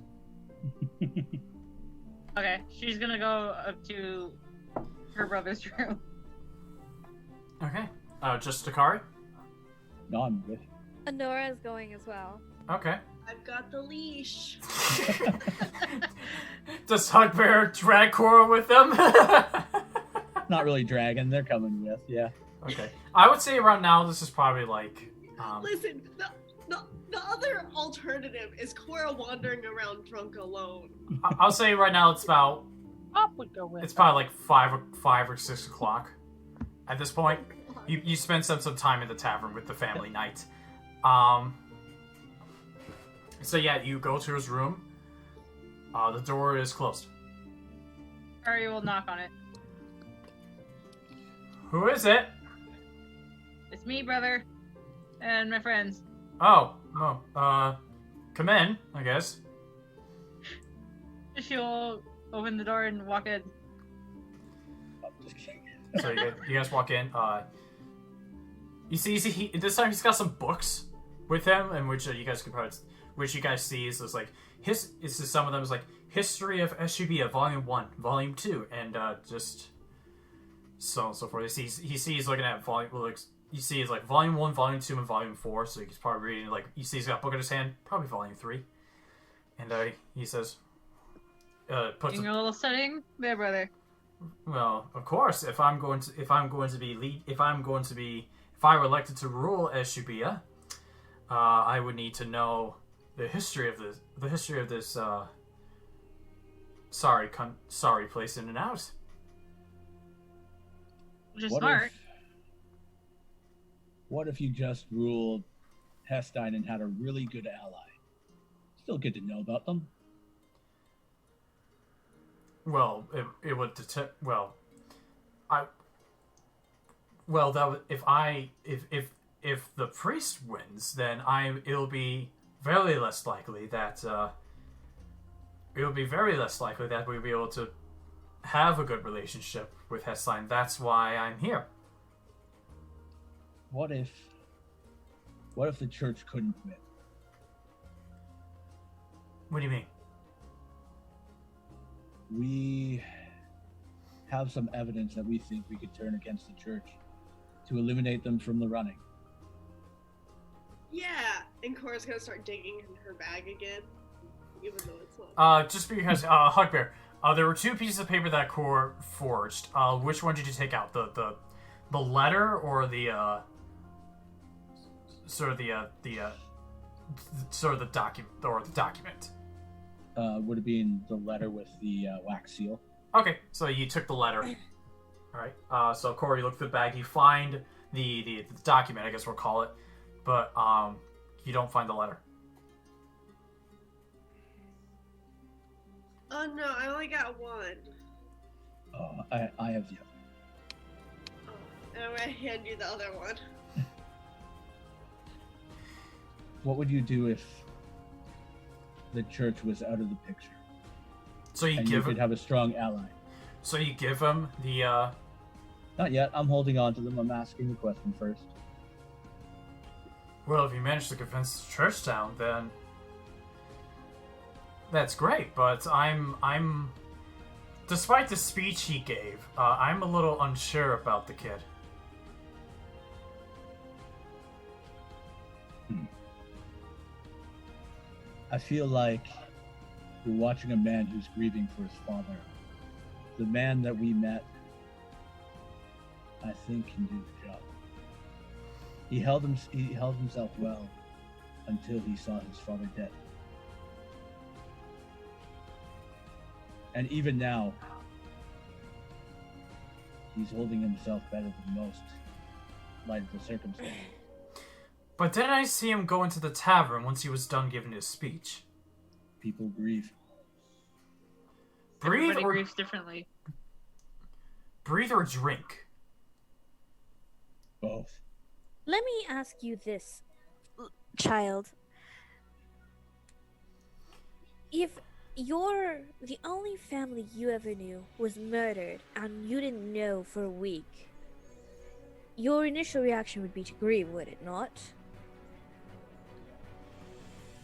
Okay, she's gonna go up to her brother's room. Okay. Just Takari? No, I'm with you. Onora is going as well. Okay. I've got the leash. Does Hugbear drag Corra with them? Not really dragging. They're coming with. Yeah. Okay. I would say around now this is probably like. Listen, the other alternative is Corra wandering around drunk alone. I'll say right now it's about. Pop would go with. It's probably like 5 or 6 o'clock. At this point, you spend some time in the tavern with the family night. So yeah, you go to his room. The door is closed. Takari will knock on it. Who is it? It's me, brother, and my friends. Oh, come in, I guess. She'll open the door and walk in. So you guys walk in. You see, this time he's got some books with him, in which you guys can probably, which you guys see is like some of them is like History of Eshiubia, Volume 1, Volume 2, and just so on and so forth. He sees looking at volume. You see it's like Volume 1, Volume 2, and Volume 4. So he's probably reading like you see he's got a book in his hand, probably Volume 3, and he says, puts Doing a little studying there, brother. Well, of course, if I were elected to rule Eshiubia, I would need to know the history of this sorry place in and out. Which is smart. What if you just ruled Hestein and had a really good ally? Still good to know about them. Well, it would detect. Well, that would if the priest wins, then it'll be very less likely that we'll be able to have a good relationship with Hestein. That's why I'm here. What if the church couldn't win? What do you mean? We have some evidence that we think we could turn against the church to eliminate them from the running. Yeah, and Cora's gonna start digging in her bag again, even though it's not. Just because, Hugbear, there were 2 pieces of paper that Corra forged. Which one did you take out? The letter or the document? Would it be in the letter with the wax seal? Okay, so you took the letter. Alright, so Corey, you look through the bag, you find the document, I guess we'll call it, but you don't find the letter. Oh no, I only got one. I have the other. Oh, I'm gonna hand you the other one. What would you do if the church was out of the picture? So you could have a strong ally. So you give him the Not yet. I'm holding on to them. I'm asking the question first. Well, if you manage to convince the church down, then that's great. But I'm despite the speech he gave, I'm a little unsure about the kid. I feel like you're watching a man who's grieving for his father. The man that we met, I think, can do the job. He held himself well until he saw his father dead. And even now, he's holding himself better than most, in light of the circumstances. But didn't I see him go into the tavern once he was done giving his speech? People grieve. Breathe Everybody or grieves differently. breathe or drink? Both. Let me ask you this, child. If the only family you ever knew was murdered and you didn't know for a week, your initial reaction would be to grieve, would it not?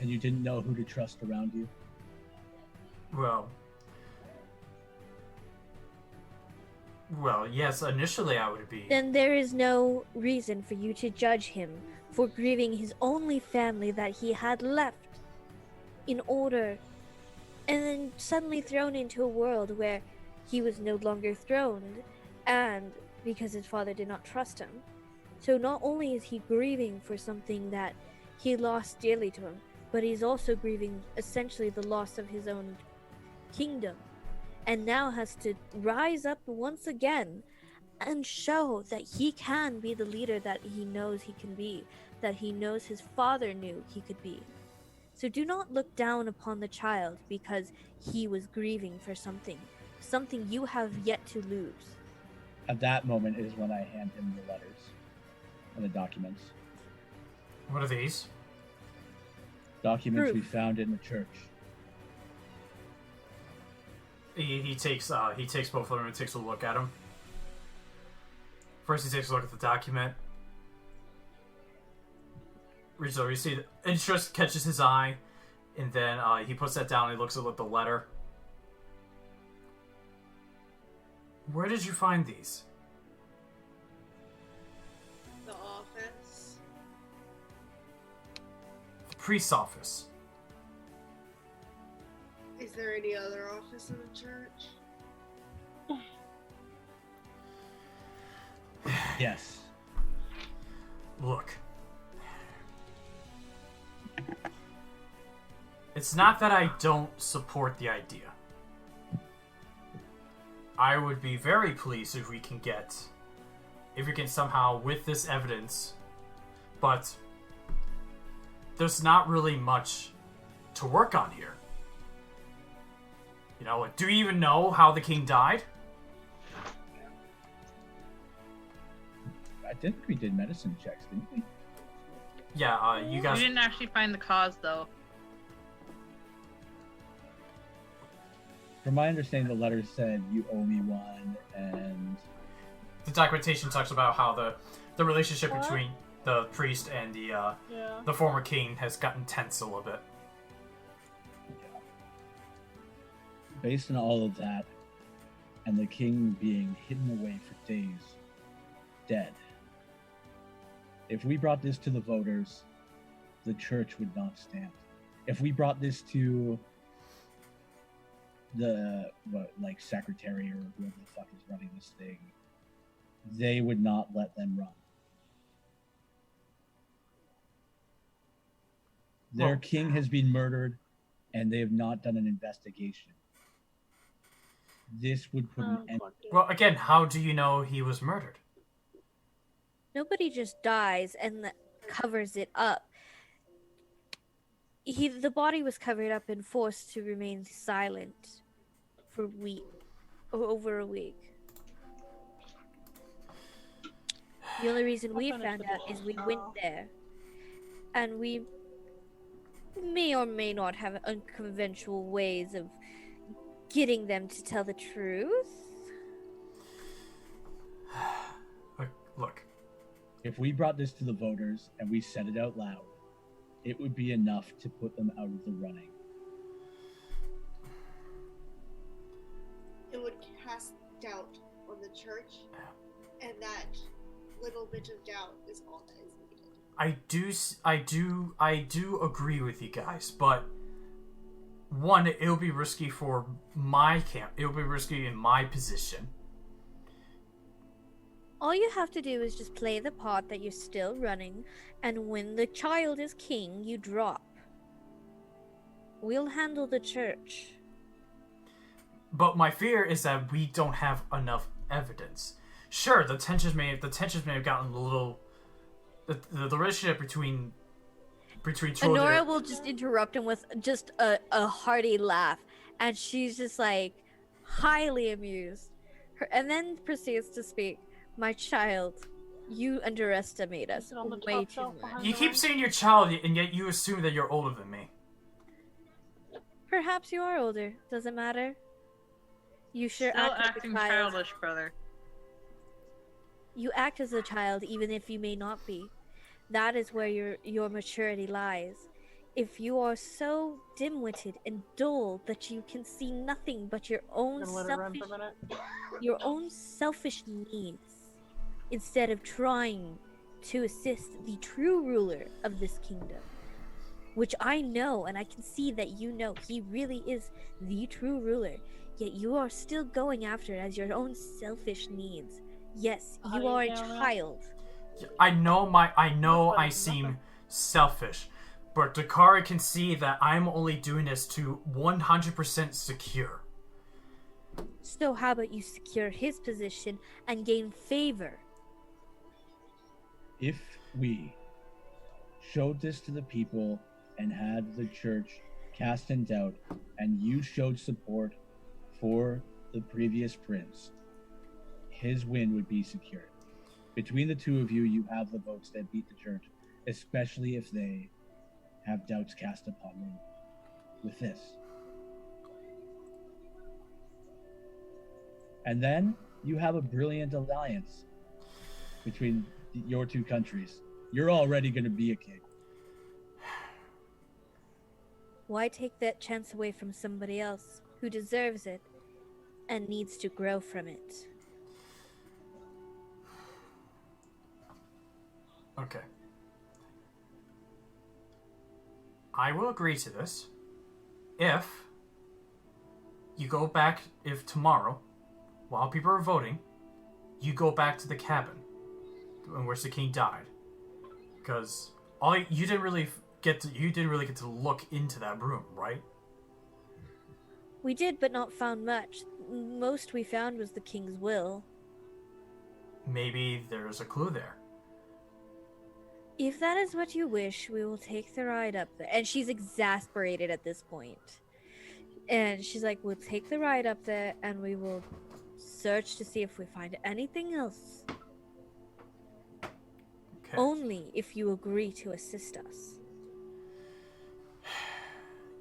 And you didn't know who to trust around you? Well, yes, initially I would be. Then there is no reason for you to judge him for grieving his only family that he had left in order, and then suddenly thrown into a world where he was no longer throned, and because his father did not trust him. So not only is he grieving for something that he lost dearly to him, but he's also grieving essentially the loss of his own kingdom, and now has to rise up once again and show that he can be the leader that he knows he can be, that he knows his father knew he could be. So do not look down upon the child because he was grieving for something you have yet to lose. At that moment is when I hand him the letters and the documents. What are these? Documents Proof. we found in the church. He takes both of them and takes a look at them. First, he takes a look at the document. So you see, the interest catches his eye, and then he puts that down and he looks at the letter. Where did you find these? The office. The priest's office. Is there any other office in the church? Yes. Look. It's not that I don't support the idea. I would be very pleased if we can somehow, with this evidence, but there's not really much to work on here. You know, do you even know how the king died? I think we did medicine checks, didn't we? Yeah, you guys... We didn't actually find the cause, though. From my understanding, the letter said, "You owe me one," and... The documentation talks about how the relationship What? between the priest and the former king has gotten tense a little bit. Based on all of that, and the king being hidden away for days, dead, if we brought this to the voters, the church would not stand. If we brought this to the secretary or whoever the fuck is running this thing, they would not let them run. Their king has been murdered, and they have not done an investigation. This would put an end. Well, again, how do you know he was murdered? Nobody just dies and covers it up. The body was covered up and forced to remain silent for over a week. The only reason we found out is we went there, and we may or may not have unconventional ways of getting them to tell the truth. Look. If we brought this to the voters and we said it out loud, it would be enough to put them out of the running. It would cast doubt on the church, and that little bit of doubt is all that is needed. I do agree with you guys, but one, it'll be risky for my camp. It'll be risky in my position. All you have to do is just play the part that you're still running, and when the child is king, you drop. We'll handle the church. But my fear is that we don't have enough evidence. Sure, the tensions may have gotten a little. The relationship between two of Honora their, will just interrupt him with just a hearty laugh, and she's just like highly amused. And then proceeds to speak. My child, you underestimate us Is it on the way top too shelf much. behind You keep saying you're child, and yet you assume that you're older than me. Perhaps you are older. Doesn't matter. You sure Still act like a acting child. childish, brother. You act as a child even if you may not be. That is where your maturity lies. If you are so dim-witted and dull that you can see nothing but your own Gonna let it run for a minute. selfish needs, instead of trying to assist the true ruler of this kingdom, which I know and I can see that you know he really is the true ruler, yet you are still going after it as your own selfish needs. Yes, How you do you are a know that? child. I know I Nothing. seem selfish, but Takari can see that I'm only doing this to 100% secure. So how about you secure his position and gain favor? If we showed this to the people and had the church cast in doubt, and you showed support for the previous prince, his win would be secured. Between the two of you, you have the votes that beat the church, especially if they have doubts cast upon them with this. And then you have a brilliant alliance between your two countries. You're already going to be a king. Why take that chance away from somebody else who deserves it and needs to grow from it? Okay. I will agree to this if you go back, if tomorrow, while people are voting, you go back to the cabin in which the king died, because you didn't really get to look into that room, right? We did, but not found much. Most we found was the king's will. Maybe there's a clue there. If that is what you wish, we will take the ride up there. And she's exasperated at this point. And she's like, we'll take the ride up there and we will search to see if we find anything else. Okay. Only if you agree to assist us.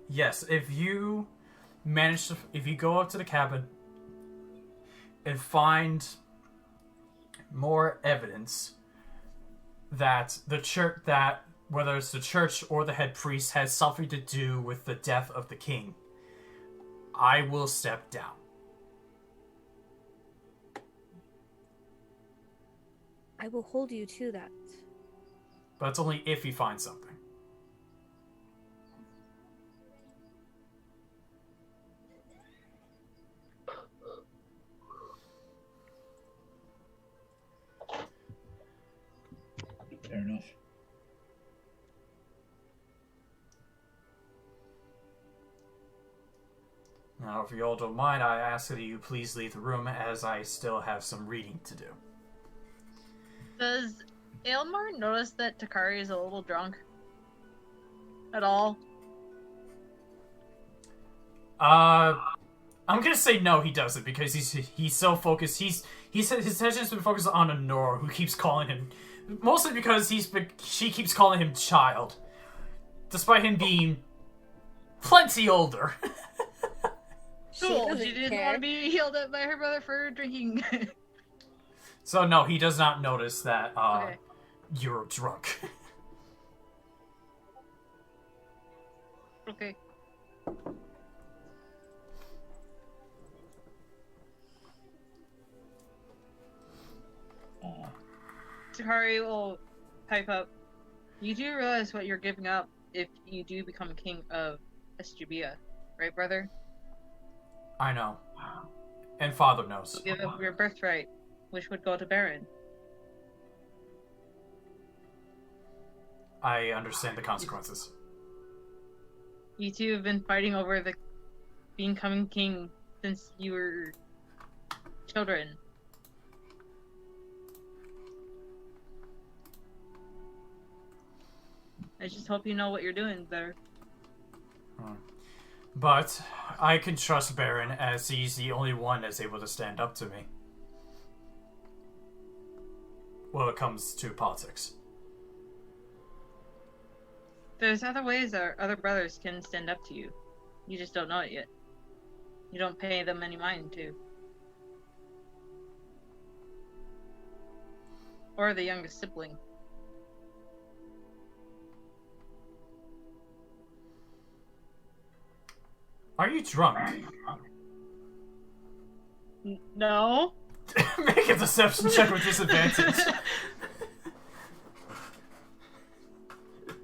Yes, if you go up to the cabin and find more evidence that whether it's the church or the head priest has something to do with the death of the king, I will step down. I will hold you to that. But it's only if you find something. Fair enough. Now, if you all don't mind, I ask that you please leave the room, as I still have some reading to do. Does Aylmar notice that Takari is a little drunk? At all? I'm gonna say no, he doesn't, because he's so focused. His attention's been focused on Onora, who keeps calling him, mostly because she keeps calling him child, despite him being plenty older. Cool. She didn't want to be yelled at by her brother for drinking. So no, he does not notice that Okay. you're drunk. Okay. Takari will pipe up. You do realize what you're giving up if you do become king of Eshiubia, right, brother? I know. And father knows. You give up your birthright, which would go to Baron. I understand the consequences. You two have been fighting over the becoming king since you were children. I just hope you know what you're doing there. But I can trust Baron, as he's the only one that's able to stand up to me when it comes to politics. There's other ways our other brothers can stand up to you. You just don't know it yet. You don't pay them any mind to. Or the youngest sibling. Are you drunk? No. Make a deception check with disadvantage.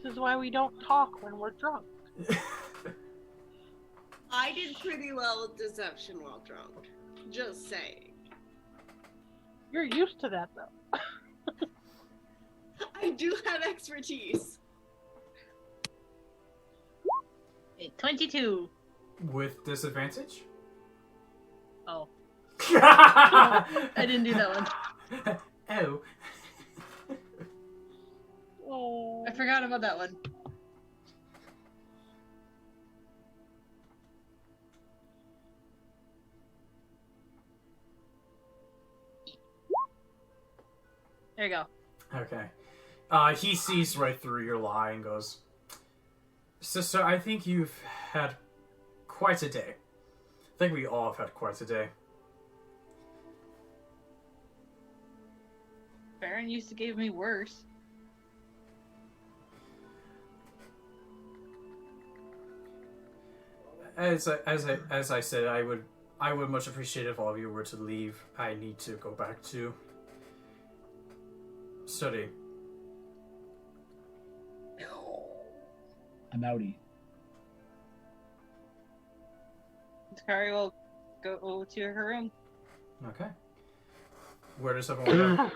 This is why we don't talk when we're drunk. I did pretty well with deception while drunk. Just saying. You're used to that, though. I do have expertise. 22. With disadvantage? Oh. I didn't do that one. Oh. Oh. I forgot about that one. There you go. Okay. He sees right through your lie and goes, Sister, I think you've had quite a day. I think we all have had quite a day. Baron used to give me worse. As I said, I would much appreciate if all of you were to leave. I need to go back to study. I'm outie. Takari will go to her room. Okay. Where does everyone go?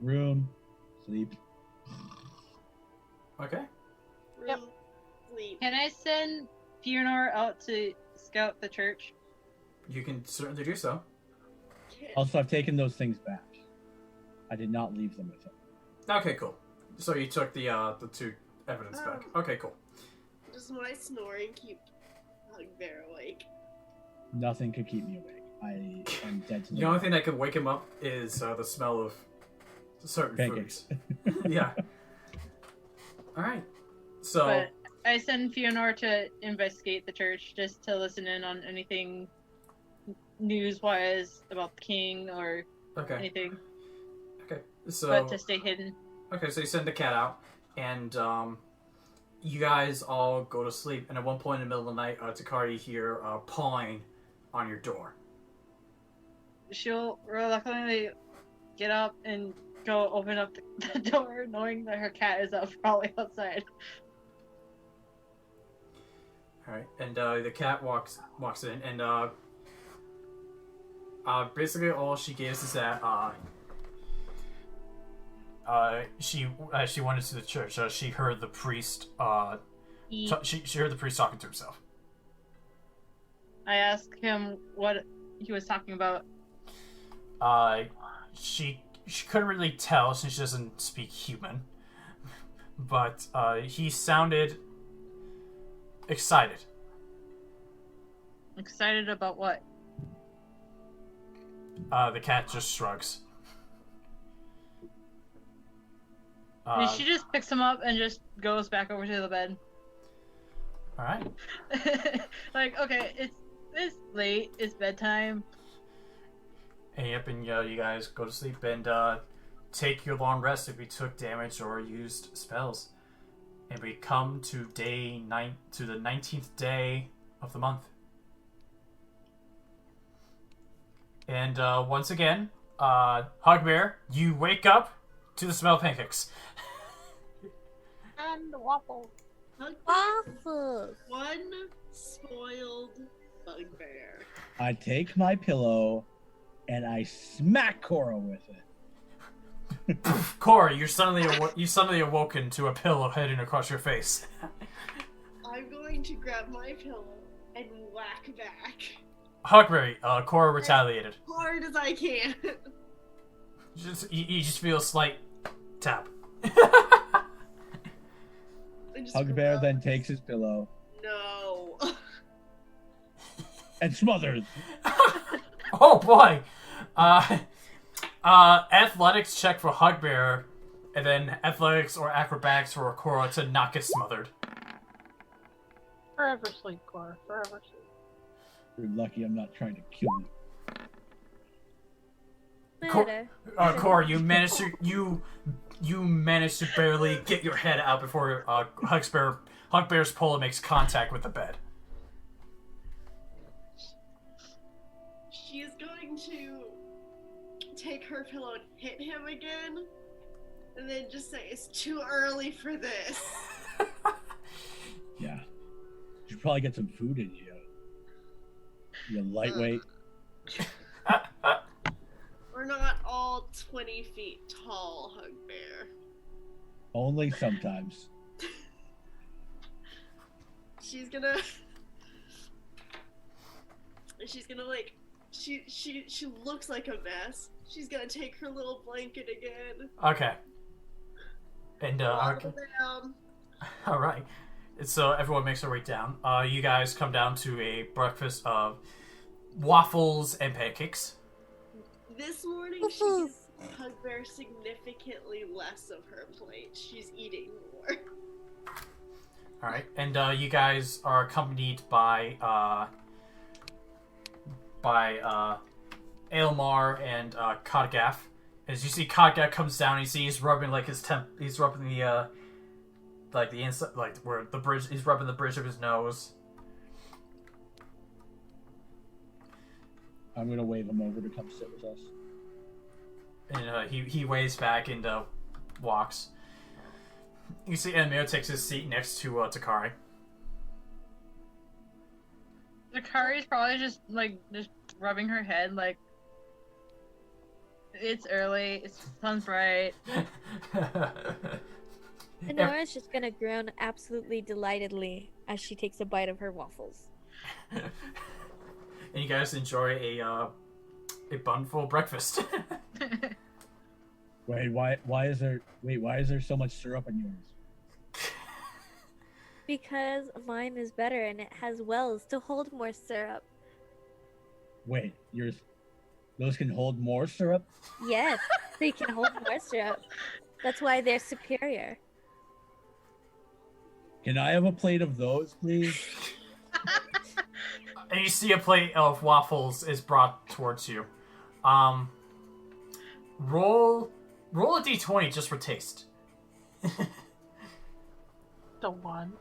Room. Sleep. Okay. Room, sleep. Can I send Fionor out to scout the church? You can certainly do so. Also, I've taken those things back. I did not leave them with him. Okay, cool. So you took the two evidence back. Okay, cool. Does my snoring keep Hugbear awake? Nothing could keep me awake. I am dead to The only thing that could wake him up is the smell of certain pancakes. foods. Yeah. All right. So. But I send Fionor to investigate the church, just to listen in on anything news-wise about the king or Okay. anything. Okay. So. But to stay hidden. Okay, so you send the cat out, and you guys all go to sleep. And at one point in the middle of the night, Takari hear pawing on your door. She'll reluctantly get up and go open up the door, knowing that her cat is up, probably outside. All right, and the cat walks in, and basically all she gives is that she went into the church. She heard the priest. She heard the priest talking to himself. I asked him what he was talking about. She couldn't really tell since she doesn't speak human, but he sounded excited. Excited about what? The cat just shrugs. She just picks him up and just goes back over to the bed. All right. Like, okay, it's late. It's bedtime. And yep, and you guys go to sleep and take your long rest if you took damage or used spells. And we come to the 19th day of the month. And once again, Hugbear, you wake up to the smell of pancakes. And waffles. Waffles. One spoiled bugbear. I take my pillow and I smack Corra with it. Corra, you're suddenly awoken to a pillow heading across your face. I'm going to grab my pillow and whack back. Hugbear, Corra retaliated. As hard as I can. You just feel a slight tap. Hugbear then takes his pillow No. and smothers. Oh boy! Athletics check for Hugbear, and then athletics or acrobatics for Corra to not get smothered. Forever sleep, Cora. Forever sleep. You're lucky I'm not trying to kill you. Corra, you managed to barely get your head out before Hugbear's polo makes contact with the bed. She's going to take her pillow and hit him again, and then just say, "It's too early for this." Yeah. You should probably get some food in you. You're lightweight. We're not all 20 feet tall, Hugbear. Only sometimes. She's gonna like, she looks like a mess. She's gonna take her little blanket again. Okay. And okay. Down. All right. So everyone makes their way down. You guys come down to a breakfast of waffles and pancakes. This morning she gives Hugbear significantly less of her plate. She's eating more. All right, and you guys are accompanied by Aelmar and Kodgath. As you see, Kodgath comes down, and you see he's rubbing like he's rubbing the like the inside, like where the bridge. He's rubbing the bridge of his nose. I'm gonna wave him over to come sit with us. And he waves back and walks. You see Emir takes his seat next to Takari. Takari's probably just rubbing her head like, it's early, it's sun's bright. Onora's just gonna groan absolutely delightedly as she takes a bite of her waffles. And you guys enjoy a bunful breakfast. Why is there so much syrup in yours? Because mine is better and it has wells to hold more syrup. Wait, those can hold more syrup? Yes, they can hold more syrup. That's why they're superior. Can I have a plate of those, please? And you see a plate of waffles is brought towards you. Roll a d20 just for taste. The one.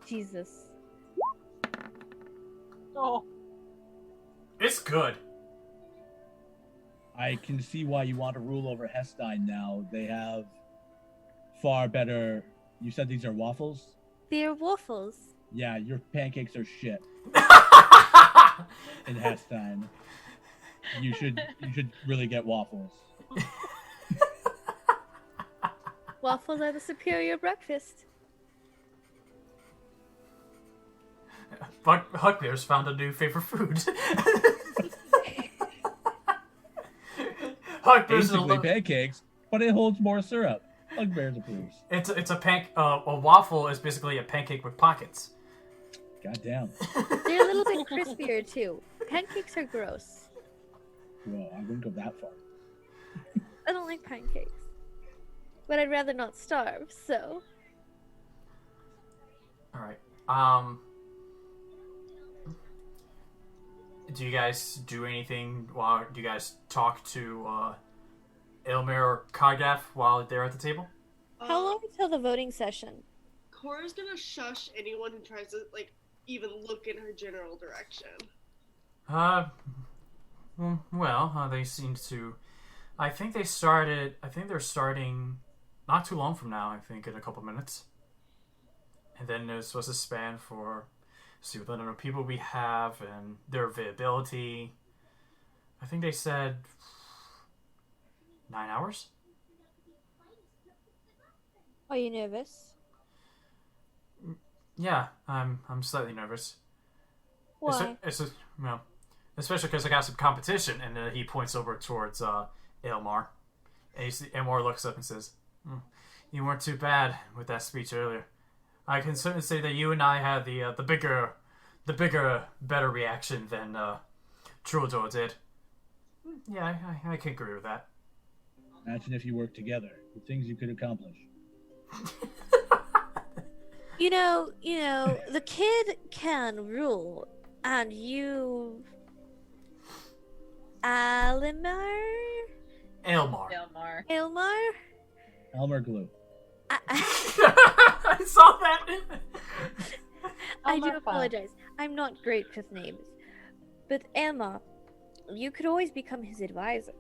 Jesus. Oh. It's good. I can see why you want to rule over Hestein now. They have far better... You said these are waffles? They're waffles. Yeah, your pancakes are shit. In Hestein. You should really get waffles. Waffles are the superior breakfast. But Hugbear's found a new favorite food. Hugbear's Basically pancakes, but it holds more syrup. Hugbear's approves. It's a waffle is basically a pancake with pockets. Goddamn. They're a little bit crispier too. Pancakes are gross. Well, I wouldn't go that far. I don't like pancakes. But I'd rather not starve, so. Alright. Do you guys do anything while do you guys talk to Aelmir or Kodgath while they're at the table? How long until the voting session? Cora's gonna shush anyone who tries to, even look in her general direction. They seem to... I think they're starting not too long from now, I think, in a couple minutes. And then they're supposed to span for... See what number of people we have and their availability. I think they said 9 hours? Are you nervous? Yeah, I'm slightly nervous. Why? Well, especially because I got some competition, and he points over towards Aylmar. And Aylmar looks up and says, "You weren't too bad with that speech earlier. I can certainly say that you and I had the bigger, better reaction than Trudor did. Yeah, I can agree with that." Imagine if you worked together. The things you could accomplish. You know, the kid can rule, and you... Aylmar? Aylmar. Aylmar? Elmer Glue. I saw that. I do Aylmar apologize. I'm not great with names. But Aylmar, you could always become his advisor.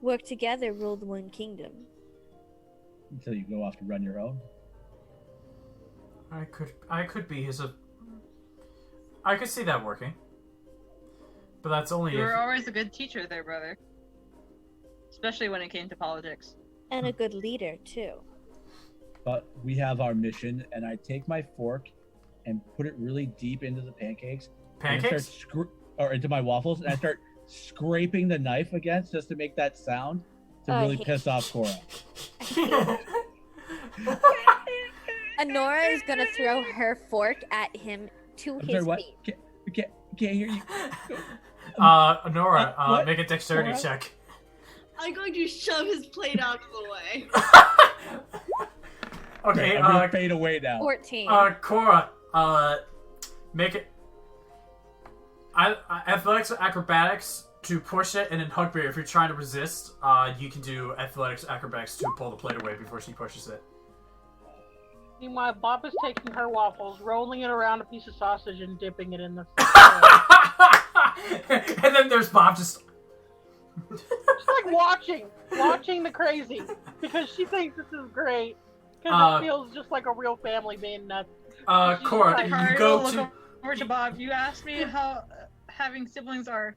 Work together, rule the one kingdom. Until you go off to run your own. I could be his. I could see that working. But that's only You if... were always a good teacher there, brother. Especially when it came to politics. And a good leader, too. But we have our mission, and I take my fork and put it really deep into the pancakes. Pancakes? Or into my waffles, and I start scraping the knife against just to make that sound to I really hate piss off Corra. Onora is gonna throw her fork at him to I'm his sorry, what? feet. Can't hear you. Onora, what? make a dexterity Corra? check. I'm going to shove his plate out of the way. Okay, I'm gonna fade away now. 14. Corra, make it... athletics or acrobatics to push it, and then Hugbear, if you're trying to resist, you can do athletics acrobatics to pull the plate away before she pushes it. Meanwhile, Bob is taking her waffles, rolling it around a piece of sausage, and dipping it in the. And then there's Bob just... Just like watching the crazy, because she thinks this is great. Because it feels just like a real family being nuts. Corra, Takari you go will to... look over to Bob. You asked me how having siblings are.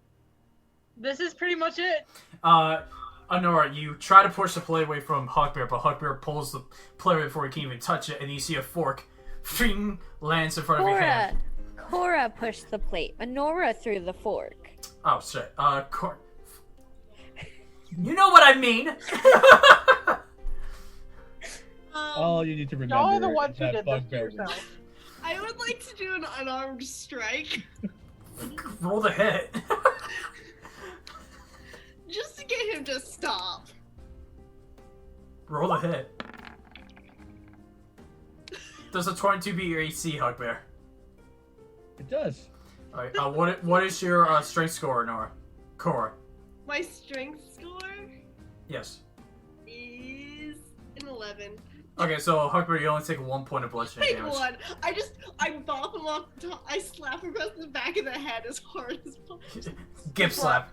This is pretty much it. Onora, you try to push the plate away from Hugbear, but Hugbear pulls the plate away before he can even touch it, and you see a fork lands in front of your hand. Corra pushed the plate. Onora threw the fork. Oh, shit. You know what I mean! All you need to remember Y'all are the ones is who that did this to bugbear was- yourself. I would like to do an unarmed strike, Roll the hit. just to get him to stop. Roll the hit. Does a 22 beat your AC, Hugbear? It does. Alright, what is your strength score, Onora? Corra? My strength score Yes. is an 11. Okay, so Hugbear, you only take 1 point of bludgeoning Take damage. one. I bop him off the top. I slap him across the back of the head as hard as possible. Gip slap.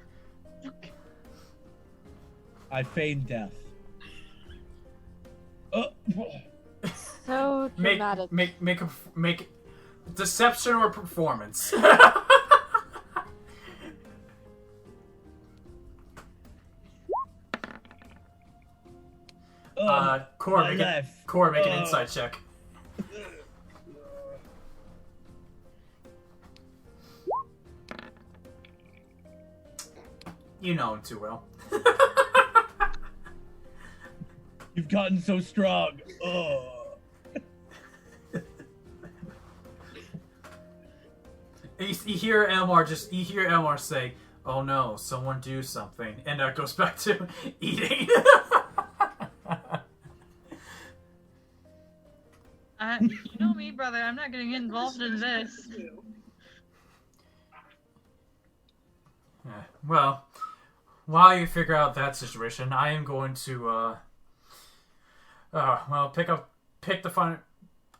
I feign death. So dramatic. Make deception or performance. Corra, make an insight check. You know him too well. You've gotten so strong. You hear Elmar say, "Oh no, someone do something," and goes back to eating. You know me, brother. I'm not getting involved in this. Well, while you figure out that situation, I am going to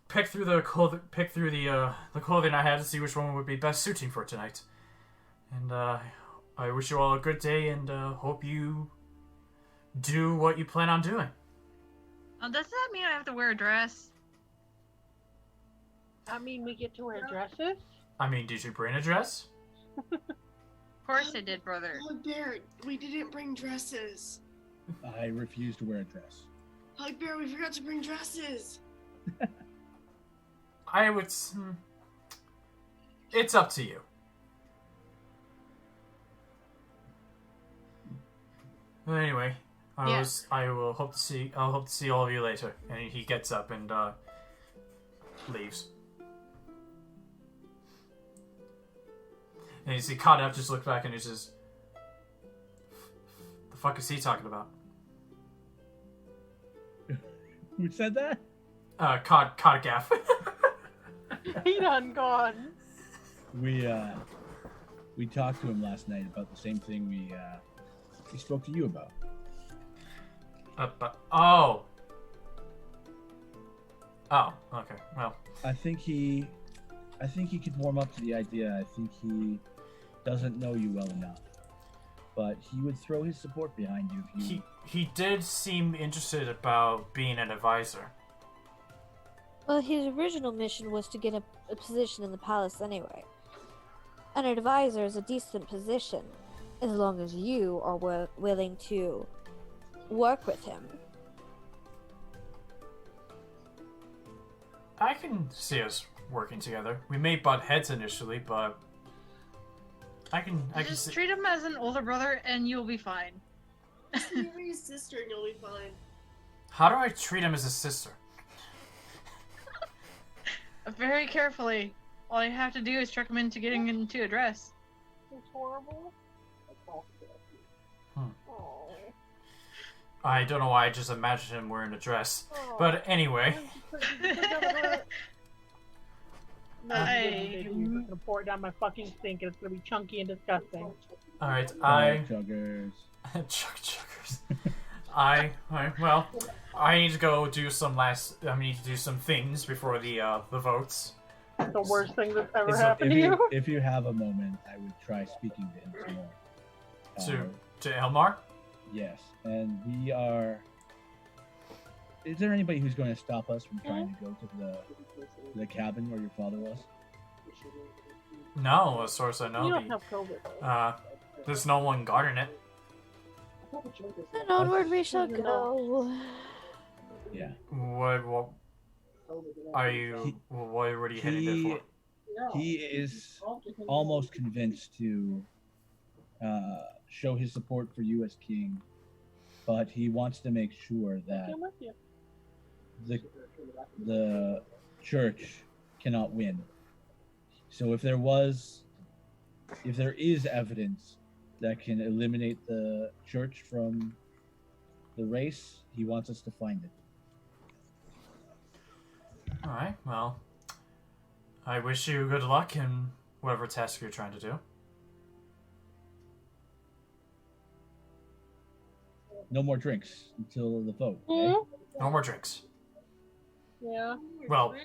pick through the clothing I had to see which one would be best suiting for tonight. And I wish you all a good day, and hope you do what you plan on doing. Does that mean I have to wear a dress? I mean, we get to wear dresses? I mean, did you bring a dress? Of course I did, brother. Hugbear, we didn't bring dresses. I refuse to wear a dress. Hugbear, we forgot to bring dresses. I would. It's up to you. But anyway, I will hope to see. I'll hope to see all of you later. And he gets up and leaves. And he caught up, just looked back, and he says, "The fuck is he talking about?" Who said that? Caught gaff. He done gone. We talked to him last night about the same thing we spoke to you about. Oh, okay. Well, I think he could warm up to the idea. I think he doesn't know you well enough, but he would throw his support behind you if you. He did seem interested about being an advisor. Well, his original mission was to get a position in the palace anyway. An advisor is a decent position, as long as you are willing to work with him. I can see us working together. We may butt heads initially, but I can Just see... treat him as an older brother and you'll be fine. You're his sister and you'll be fine. How do I treat him as a sister? Very carefully. All you have to do is trick him into getting into a dress. It's horrible. I don't know why I just imagined him wearing a dress. But anyway. I'm gonna pour it down my fucking sink and it's gonna be chunky and disgusting. Alright, Chuggers. Chuggers. Well, I need to go do some things before the votes. The worst thing that's ever If happened to you. If you have a moment, I would try speaking to him some more. To Elmar? Yes, and we are. Is there anybody who's going to stop us from trying to go to the cabin where your father was? No, as far as I You know. don't have COVID. There's no one guarding it. And onward we shall go. Yeah. What are you? What are you heading there for? He is almost convinced to show his support for you as king, but he wants to make sure that the church cannot win. So if there is evidence that can eliminate the church from the race, he wants us to find it. Alright, well, I wish you good luck in whatever task you're trying to do. No more drinks until the vote. Okay? Mm-hmm. No more drinks. Yeah. Well,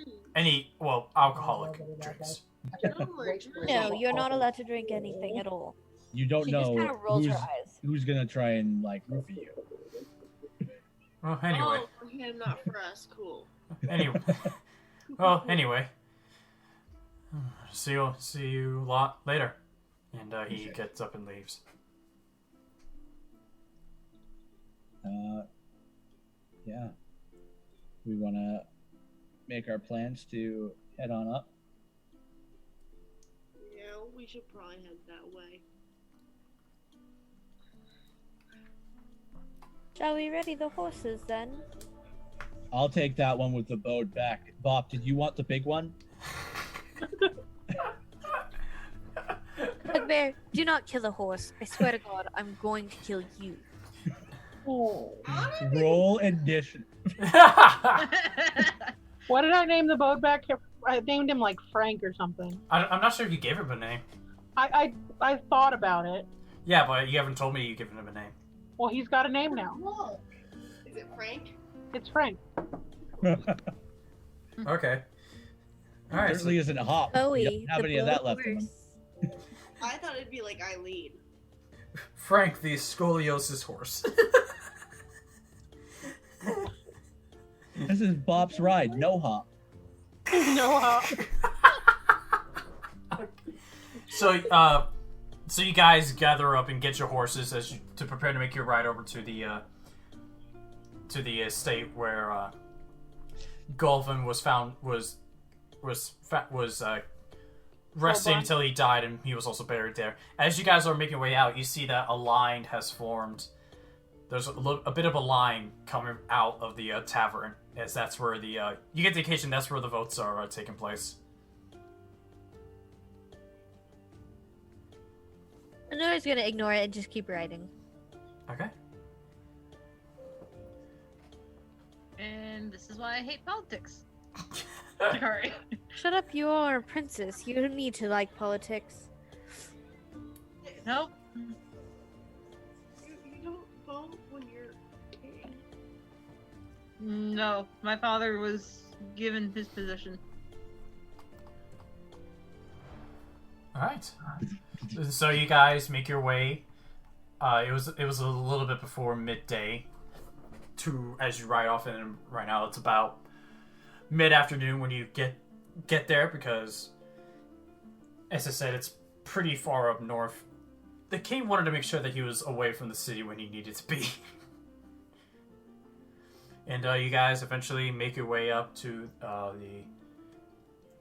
alcoholic drinks. No, you're not allowed to drink anything at all. You don't She just know kind of rolls her eyes. who's gonna try and roofie you. Well, anyway. Oh, for him, not for us. Cool. Anyway. Anyway. See you a lot later. And he gets up and leaves. Yeah. We want to make our plans to head on up. Yeah, we should probably head that way. Shall we ready the horses then? I'll take that one with the bow back. Bob, did you want the big one? Hugbear, do not kill a horse. I swear to God, I'm going to kill you. Roll initiative. What did I name the boat back here? I named him like Frank or something. I'm not sure if you gave him a name. I thought about it. Yeah, but you haven't told me you've given him a name. Well, he's got a name now. Is it Frank? It's Frank. Okay. Alright. Certainly isn't hop. Bowie, You don't have the any of that boat left in him. horse. I thought it'd be like Eileen. Frank, the scoliosis horse. This is Bob's ride. No hop. No, So you guys gather up and get your horses to prepare to make your ride over to the estate where Golvin was resting until he died, and he was also buried there. As you guys are making your way out, you see that a line has formed. There's a bit of a line coming out of the tavern, as that's where the you get the indication that's where the votes are taking place. Anora's gonna ignore it and just keep writing. Okay. And this is why I hate politics. Takari. Shut up, you are a princess. You don't need to like politics. Nope. You don't vote when you're king. No, my father was given his position. All right. So you guys make your way. It was a little bit before midday. As you ride off, and right now it's about mid-afternoon when you get there, because, as I said, it's pretty far up north. The king wanted to make sure that he was away from the city when he needed to be. And you guys eventually make your way up to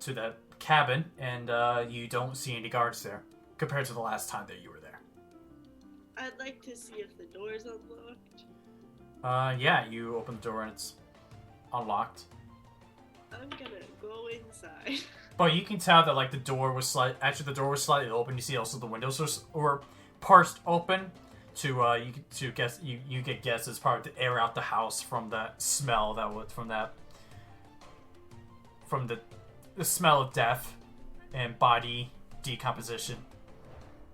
that cabin, and you don't see any guards there compared to the last time that you were there. I'd like to see if the door's unlocked. Yeah, you open the door and it's unlocked. I'm gonna go inside. But you can tell that, like, the door was slightly open. You see also the windows were parsed open to you get guesses probably to air out the house from that smell from the smell of death and body decomposition.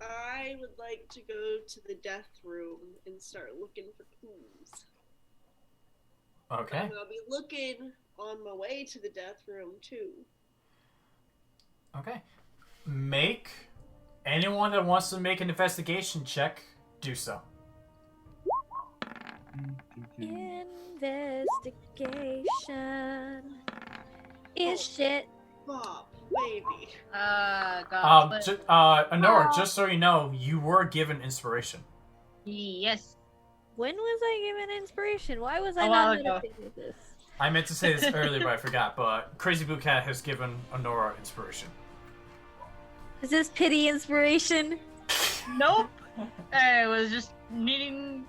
I would like to go to the death room and start looking for clues. Okay. And I'll be looking on my way to the death room too. Okay. Anyone that wants to make an investigation check, do so. Investigation is shit. Bob, baby. God. Onora, just so you know, you were given inspiration. Yes. When was I given inspiration? Why was I A while not ago. noticing this? I meant to say this earlier, but I forgot. But CrazyBlueKat has given Onora inspiration. Is this pity inspiration? Nope. I was just wanting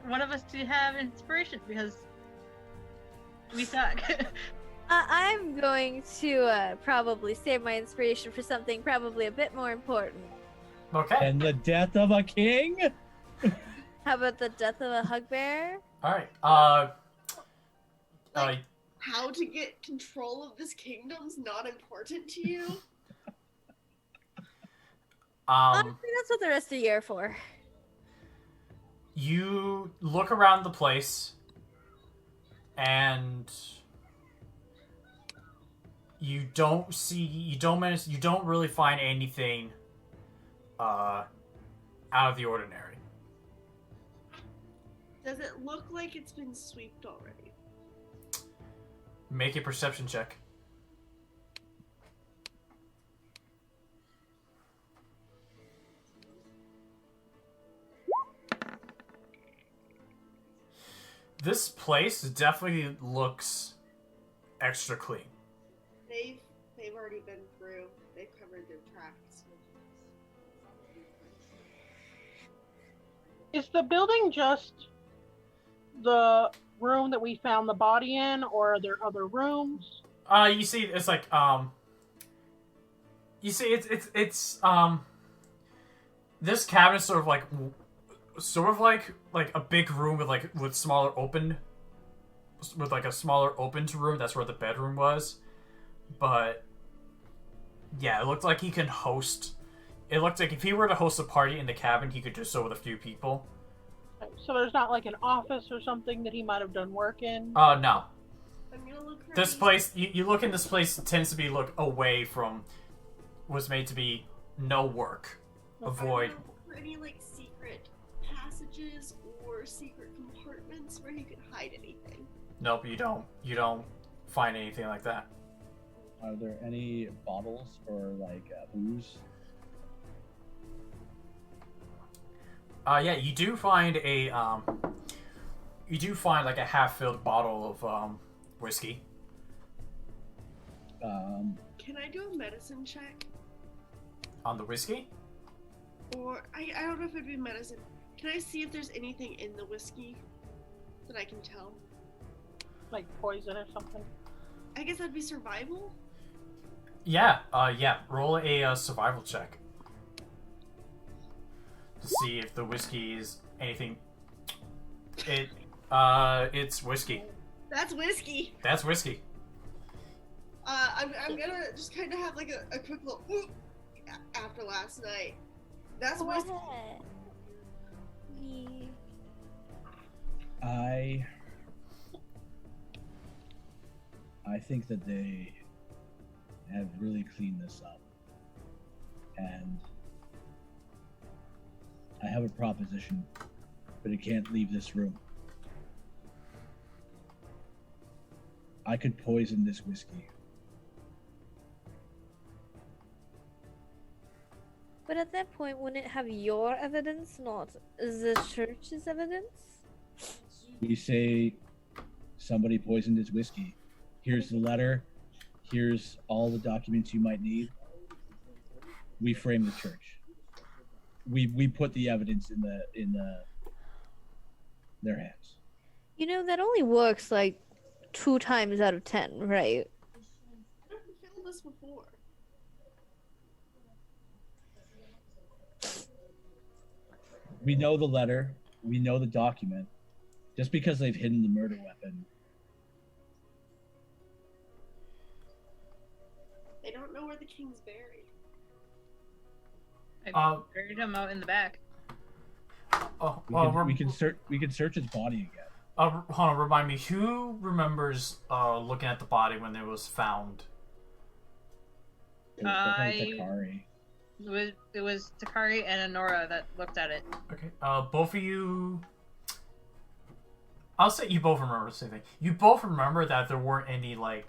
one of us to have inspiration because we suck. I'm going to probably save my inspiration for something probably a bit more important. Okay. And the death of a king? How about the death of a Hugbear? All right. How to get control of this kingdom's not important to you? Honestly, that's what the rest of the year are for. You look around the place, and you don't really find anything out of the ordinary. Does it look like it's been swept already? Make a perception check. This place definitely looks extra clean. They've already been through. They've covered their tracks. Is the building just the room that we found the body in, or are there other rooms? You see, it's like, you see, it's this cabin is sort of like a big room with a smaller opened room. That's where the bedroom was. But yeah, it looked like he can host. It looked like if he were to host a party in the cabin, he could do so with a few people. So there's not like an office or something that he might have done work in? No. I'm gonna look for This place, you look in this place, it tends to be away from, was made to be no work. Avoid. For any like secret passages or secret compartments where he could hide anything. Nope, you don't find anything like that. Are there any bottles or like booze? Yeah, you do find like a half-filled bottle of whiskey. Can I do a medicine check? On the whiskey? Or, I don't know if it'd be medicine. Can I see if there's anything in the whiskey that I can tell? Like poison or something. I guess that'd be survival? Yeah, roll a survival check. To see if the whiskey is anything. It's whiskey. That's whiskey! That's whiskey. I'm gonna just kind of have like a quick little after last night. That's whiskey. I think that they have really cleaned this up. And I have a proposition, but it can't leave this room. I could poison this whiskey. But at that point, wouldn't it have your evidence, not the church's evidence? We say somebody poisoned his whiskey. Here's the letter. Here's all the documents you might need. We frame the church. We put the evidence in their hands. You know, that only works like 2 times out of 10, right? I've failed this before. We know the letter. We know the document. Just because they've hidden the murder weapon. They don't know where the king's buried. I buried him out in the back. We can search his body again. Hold on, remind me, who remembers looking at the body when it was found? It was definitely Takari. It was Takari and Onora that looked at it. Okay, both of you... I'll say you both remember the same thing. You both remember that there weren't any, like,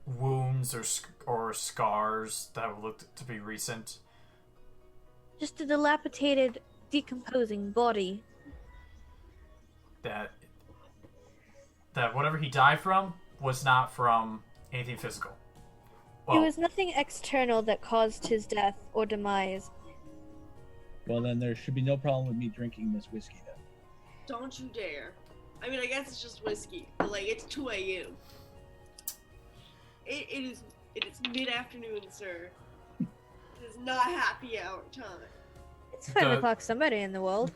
wounds or scars that looked to be recent. Just a dilapidated, decomposing body. That whatever he died from was not from anything physical. Well, It was nothing external that caused his death or demise. Well, then there should be no problem with me drinking this whiskey then. Don't you dare. I mean, I guess it's just whiskey, but like, it's 2 a.m. It is mid-afternoon, sir. It is not happy hour time. It's 5 o'clock somebody in the world.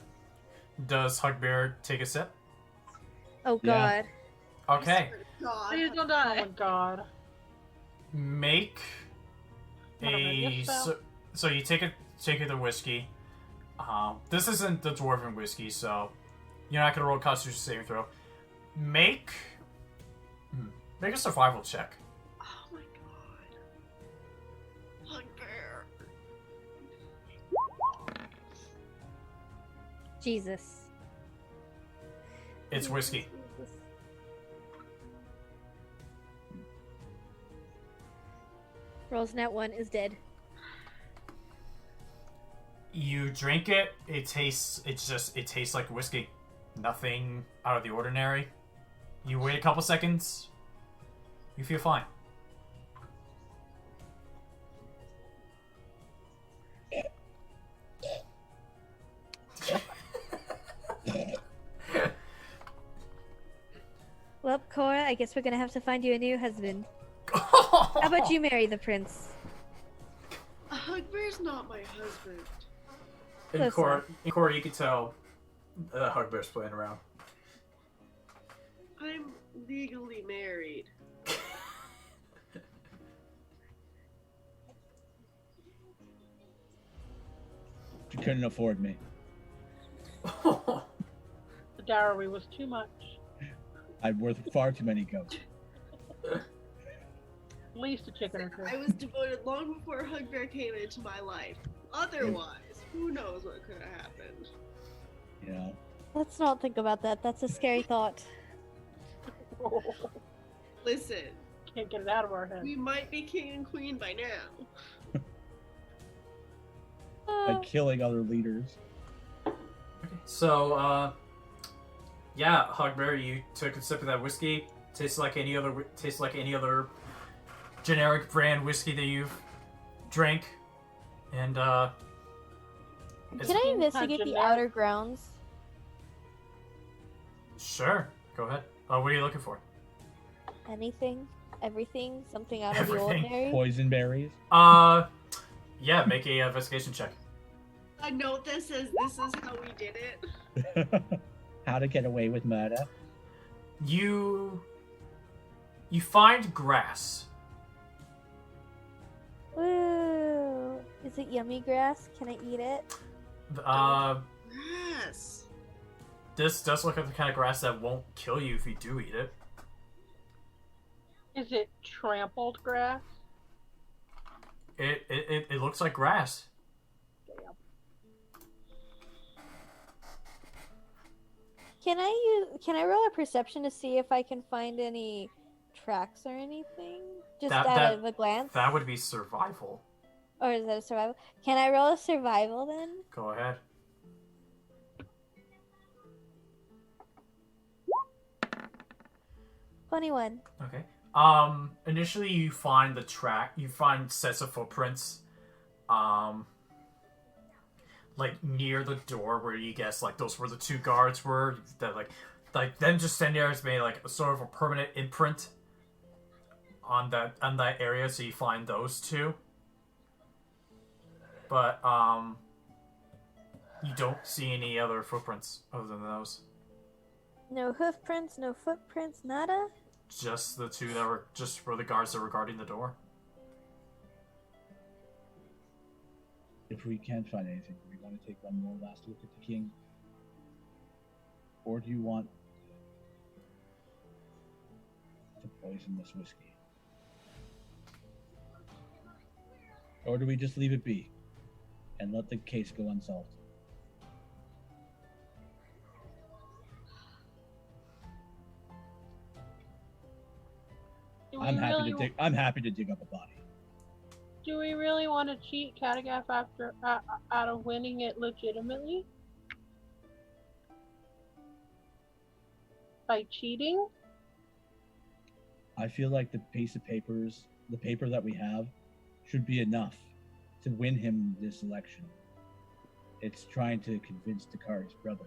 Does Hugbear take a sip? Oh Yeah. god. Okay. God. Please don't Oh die. my god. Make Wanna a make yourself? so you take the whiskey. This isn't the dwarven whiskey, so you're not gonna roll a Constitution saving throw. Make a survival check. Oh my god. Hugbear. Jesus. It's whiskey. Rolls nat 1 is dead. You drink it. It tastes like whiskey. Nothing out of the ordinary. You wait a couple seconds. You feel fine. Well, Corra, I guess we're gonna have to find you a new husband. How about you marry the prince? Hugbear's not my husband. In Corra, you can tell Hugbear's playing around. I'm legally married. You couldn't afford me. The dowry was too much. I'm worth far too many goats. At least a chicken or two. I was devoted long before Hugbear came into my life. Otherwise, who knows what could have happened. You know? Let's not think about that. That's a scary thought. Listen, Can't get it out of our head. we might be king and queen by now. By killing other leaders. So, yeah, Hugbear, you took a sip of that whiskey. Tastes like any other generic brand whiskey that you've drank, and it's- Can I investigate the generic. outer grounds? Sure, go ahead. What are you looking for? Anything? Everything? Something out of the Everything. ordinary? Poison berries. Yeah, make a investigation check. A note that says this is how we did it. How to get away with murder. You find grass. Woo! Is it yummy grass? Can I eat it? Yes. This does look like the kind of grass that won't kill you if you do eat it. Is it trampled grass? It looks like grass. Damn. Can I roll a perception to see if I can find any tracks or anything? Just out of a glance? That would be survival. Or is that a survival? Can I roll a survival then? Go ahead. $21. Okay. Initially you find the track, you find sets of footprints, like near the door where you guess like those where the two guards were, that like them just standing there has made like a sort of a permanent imprint on that area, so you find those two. But, you don't see any other footprints other than those. No hoof prints, no footprints, nada? Just the two that were just for the guards that were guarding the door. If we can't find anything, do we want to take one more last look at the king? Or do you want to poison this whiskey? Or do we just leave it be and let the case go unsolved? I'm happy to dig up a body. Do we really want to cheat Katagath after out of winning it legitimately? By cheating? I feel like the piece of papers, the paper that we have, should be enough to win him this election. It's trying to convince Takari's brother.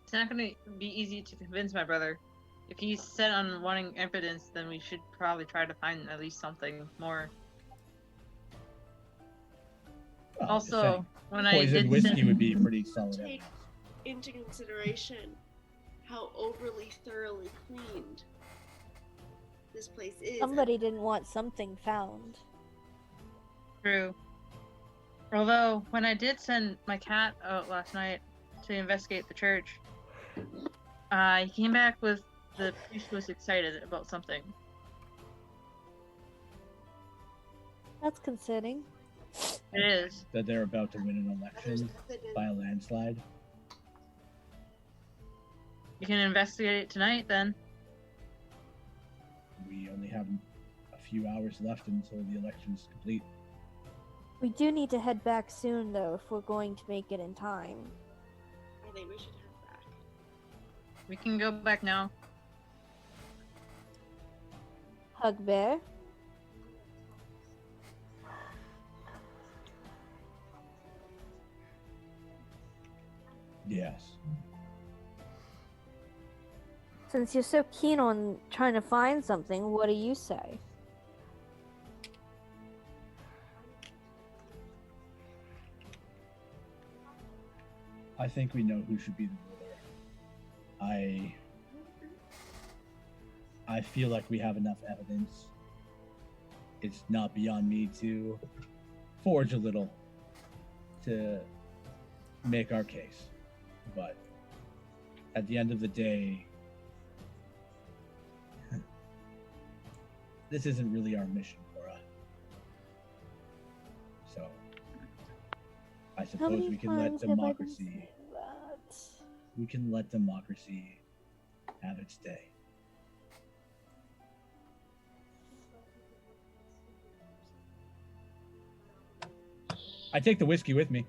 It's not going to be easy to convince my brother. If he's set on wanting evidence, then we should probably try to find at least something more. Well, Also, when I poison did whiskey send... would be pretty solid Take evidence. into consideration how overly thoroughly cleaned this place is. Somebody didn't want something found. True. Although, when I did send my cat out last night to investigate the church, he came back with the priest was excited about something. That's concerning. It is. That they're about to win an election by a landslide. You can investigate it tonight, then. We only have a few hours left until the election's complete. We do need to head back soon, though, if we're going to make it in time. I think we should head back. We can go back now. Hugbear? Yes. Since you're so keen on trying to find something, what do you say? I think we know who should be the ruler. I feel like we have enough evidence. It's not beyond me to forge a little to make our case. But at the end of the day, this isn't really our mission, Corra. So I How suppose many we can let times have I been democracy saying that? we can let democracy have its day. I take the whiskey with me.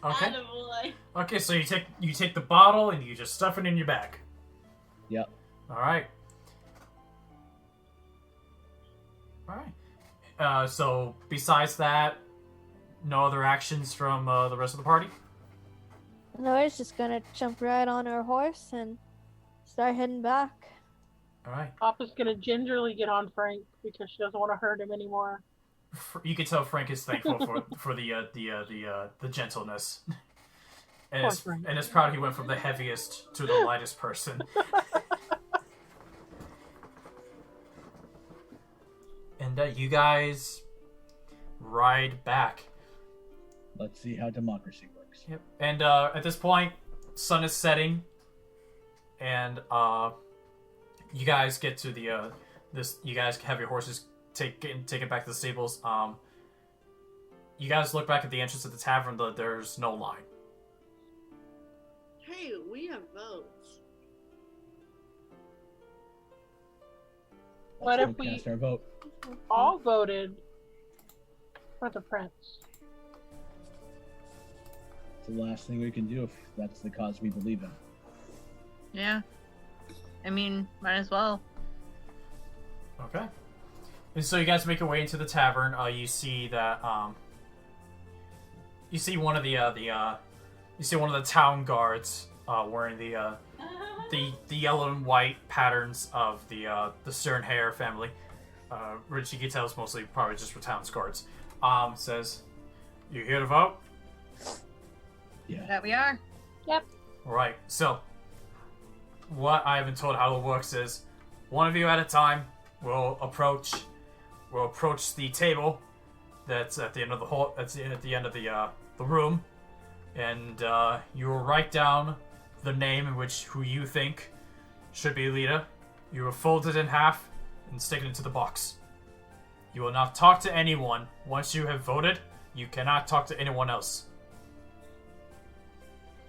Okay. Attaboy. Okay, so you take the bottle and you just stuff it in your bag. Yep. All right. So besides that, no other actions from the rest of the party? Nora's just gonna jump right on her horse and start heading back. All right. Papa's gonna gingerly get on Frank because she doesn't want to hurt him anymore. You can tell Frank is thankful for the gentleness, and is proud he went from the heaviest to the lightest person. And you guys ride back. Let's see how democracy works. Yep. And at this point, sun is setting, and you guys get to the You guys have your horses take it back to the stables. You guys look back at the entrance of the tavern. There's no line. Hey, we have votes. What Let's if go we cast our vote? all voted for the prince? It's the last thing we can do if that's the cause we believe in. Yeah. I mean, might as well. Okay. And so you guys make your way into the tavern. You see that you see one of the town guards wearing the yellow and white patterns of the Stern Hair family. Which you can tell is mostly probably just for town guards. Says, "You here to vote?" Yeah. That we are. Yep. All right. So, what I have been told how it works is, one of you at a time will approach the table that's at the end of the hall. That's at the end of the room, and you will write down the name in which who you think should be leader. You will fold it in half and stick it into the box. You will not talk to anyone. Once you have voted, you cannot talk to anyone else.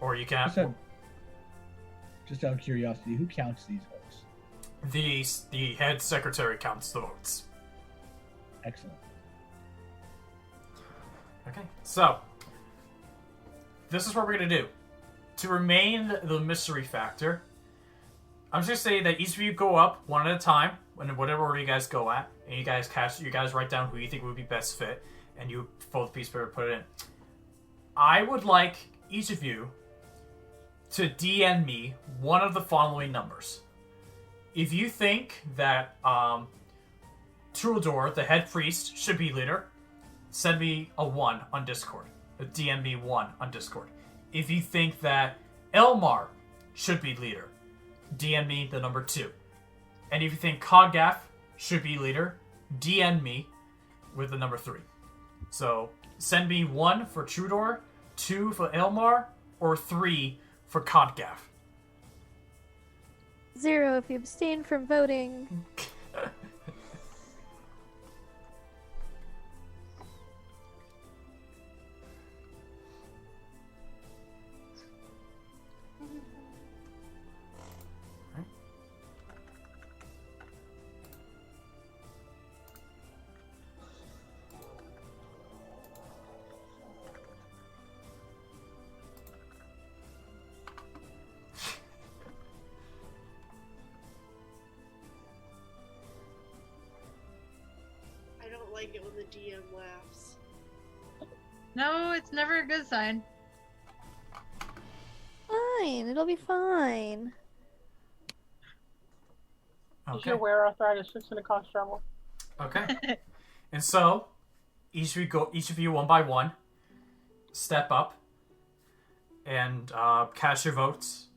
Or you can't. Just out of curiosity, who counts these votes? The head secretary counts the votes. Excellent. Okay, so this is what we're gonna do. To remain the mystery factor, I'm just gonna say that each of you go up one at a time, in whatever order you guys go at, and you guys write down who you think would be best fit, and you fold the piece of paper, put it in. I would like each of you to DM me one of the following numbers. If you think that Truldor, the head priest, should be leader, send me a 1 on Discord. A DM me 1 on Discord. If you think that Elmar should be leader, DM me the number 2. And if you think Codgaff should be leader, DM me with the number 3. So send me 1 for Trudor, 2 for Elmar, or 3 for Codgaff. 0 if you abstain from voting. I don't like it when the DM laughs. No, it's never a good sign. Fine, it'll be fine. You Okay. should wear arthritis. It's gonna cause trouble. Okay. And so, each of you one by one, step up and cast your votes.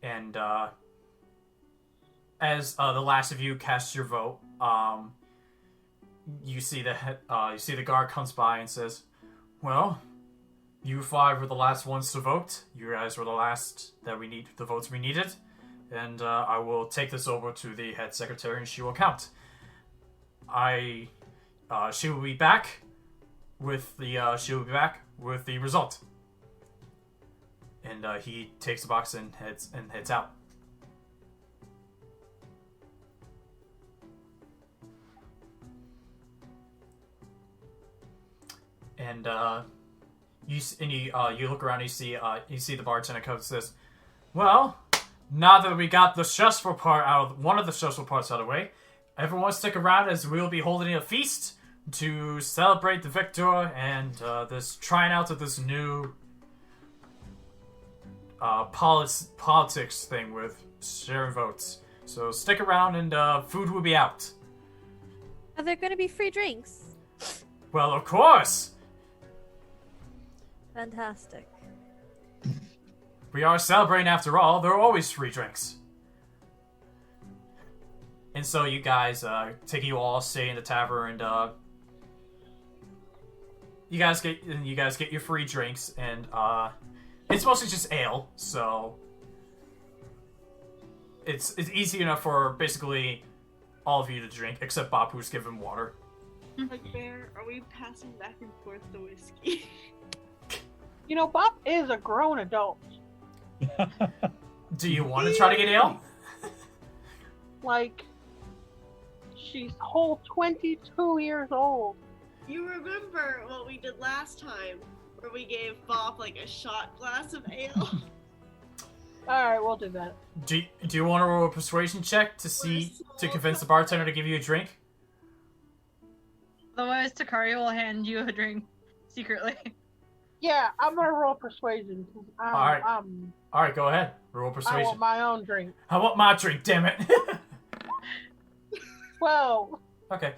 And as the last of you cast your vote, you see the guard comes by and says, "Well, you 5 were the last ones to vote. You guys were the last that the votes we needed, and I will take this over to the head secretary, and she will count. She will be back with the result." And he takes the box and heads out. And you look around. You see the bartender comes and says, "Well, now that we got the stressful part one of the stressful parts out of the way, everyone stick around as we'll be holding a feast to celebrate the victor and this trying out of this new politics thing with sharing votes. So stick around and food will be out." Are there going to be free drinks? Well, of course! Fantastic. We are celebrating after all. There are always free drinks. And so you guys, you all stay in the tavern and you guys get your free drinks and it's mostly just ale, so it's easy enough for basically all of you to drink, except Bob, who's given water. Hugbear, are we passing back and forth the whiskey? You know, Bob is a grown adult. Do you want to try to get ale? Like, she's whole 22 years old. You remember what we did last time, where we gave Bob like a shot glass of ale? Alright, we'll do that. Do you want to roll a persuasion check to convince the bartender to give you a drink? Otherwise, Takari will hand you a drink secretly. Yeah, I'm gonna roll persuasion. Alright, go ahead. Roll I persuasion. want my own drink. I want my drink, damn it! 12. Okay,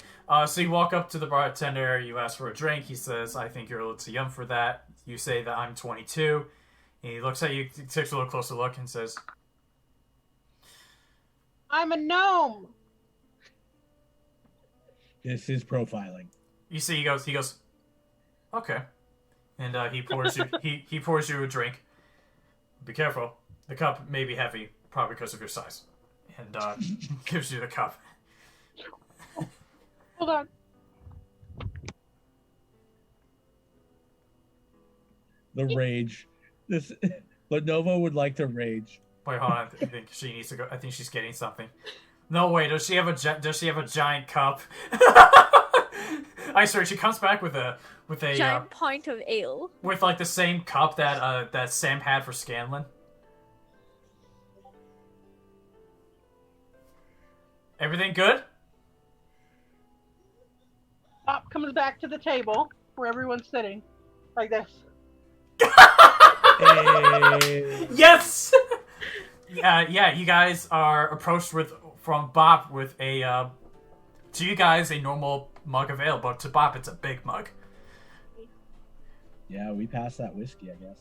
so you walk up to the bartender, you ask for a drink, he says, "I think you're a little too young for that." You say that I'm 22, and he looks at you, takes a little closer look, and says, I'm a gnome. This is profiling. you see, he goes, "Okay." And he pours you he pours you a drink. Be careful. The cup may be heavy, probably because of your size. And gives you the cup. Hold on. The rage. Lynova would like to rage. Wait, hold on. I think she needs to go. I think she's getting something. No, wait. Does she have a giant cup? I swear, she comes back with a Giant pint of ale. with like the same cup that Sam had for Scanlan. Everything good? Bob comes back to the table where everyone's sitting. Like this. Hey. Yes. Yeah. You guys are approached from Bob with to you guys a normal mug of ale, but to Bob it's a big mug. Yeah, we passed that whiskey, I guess.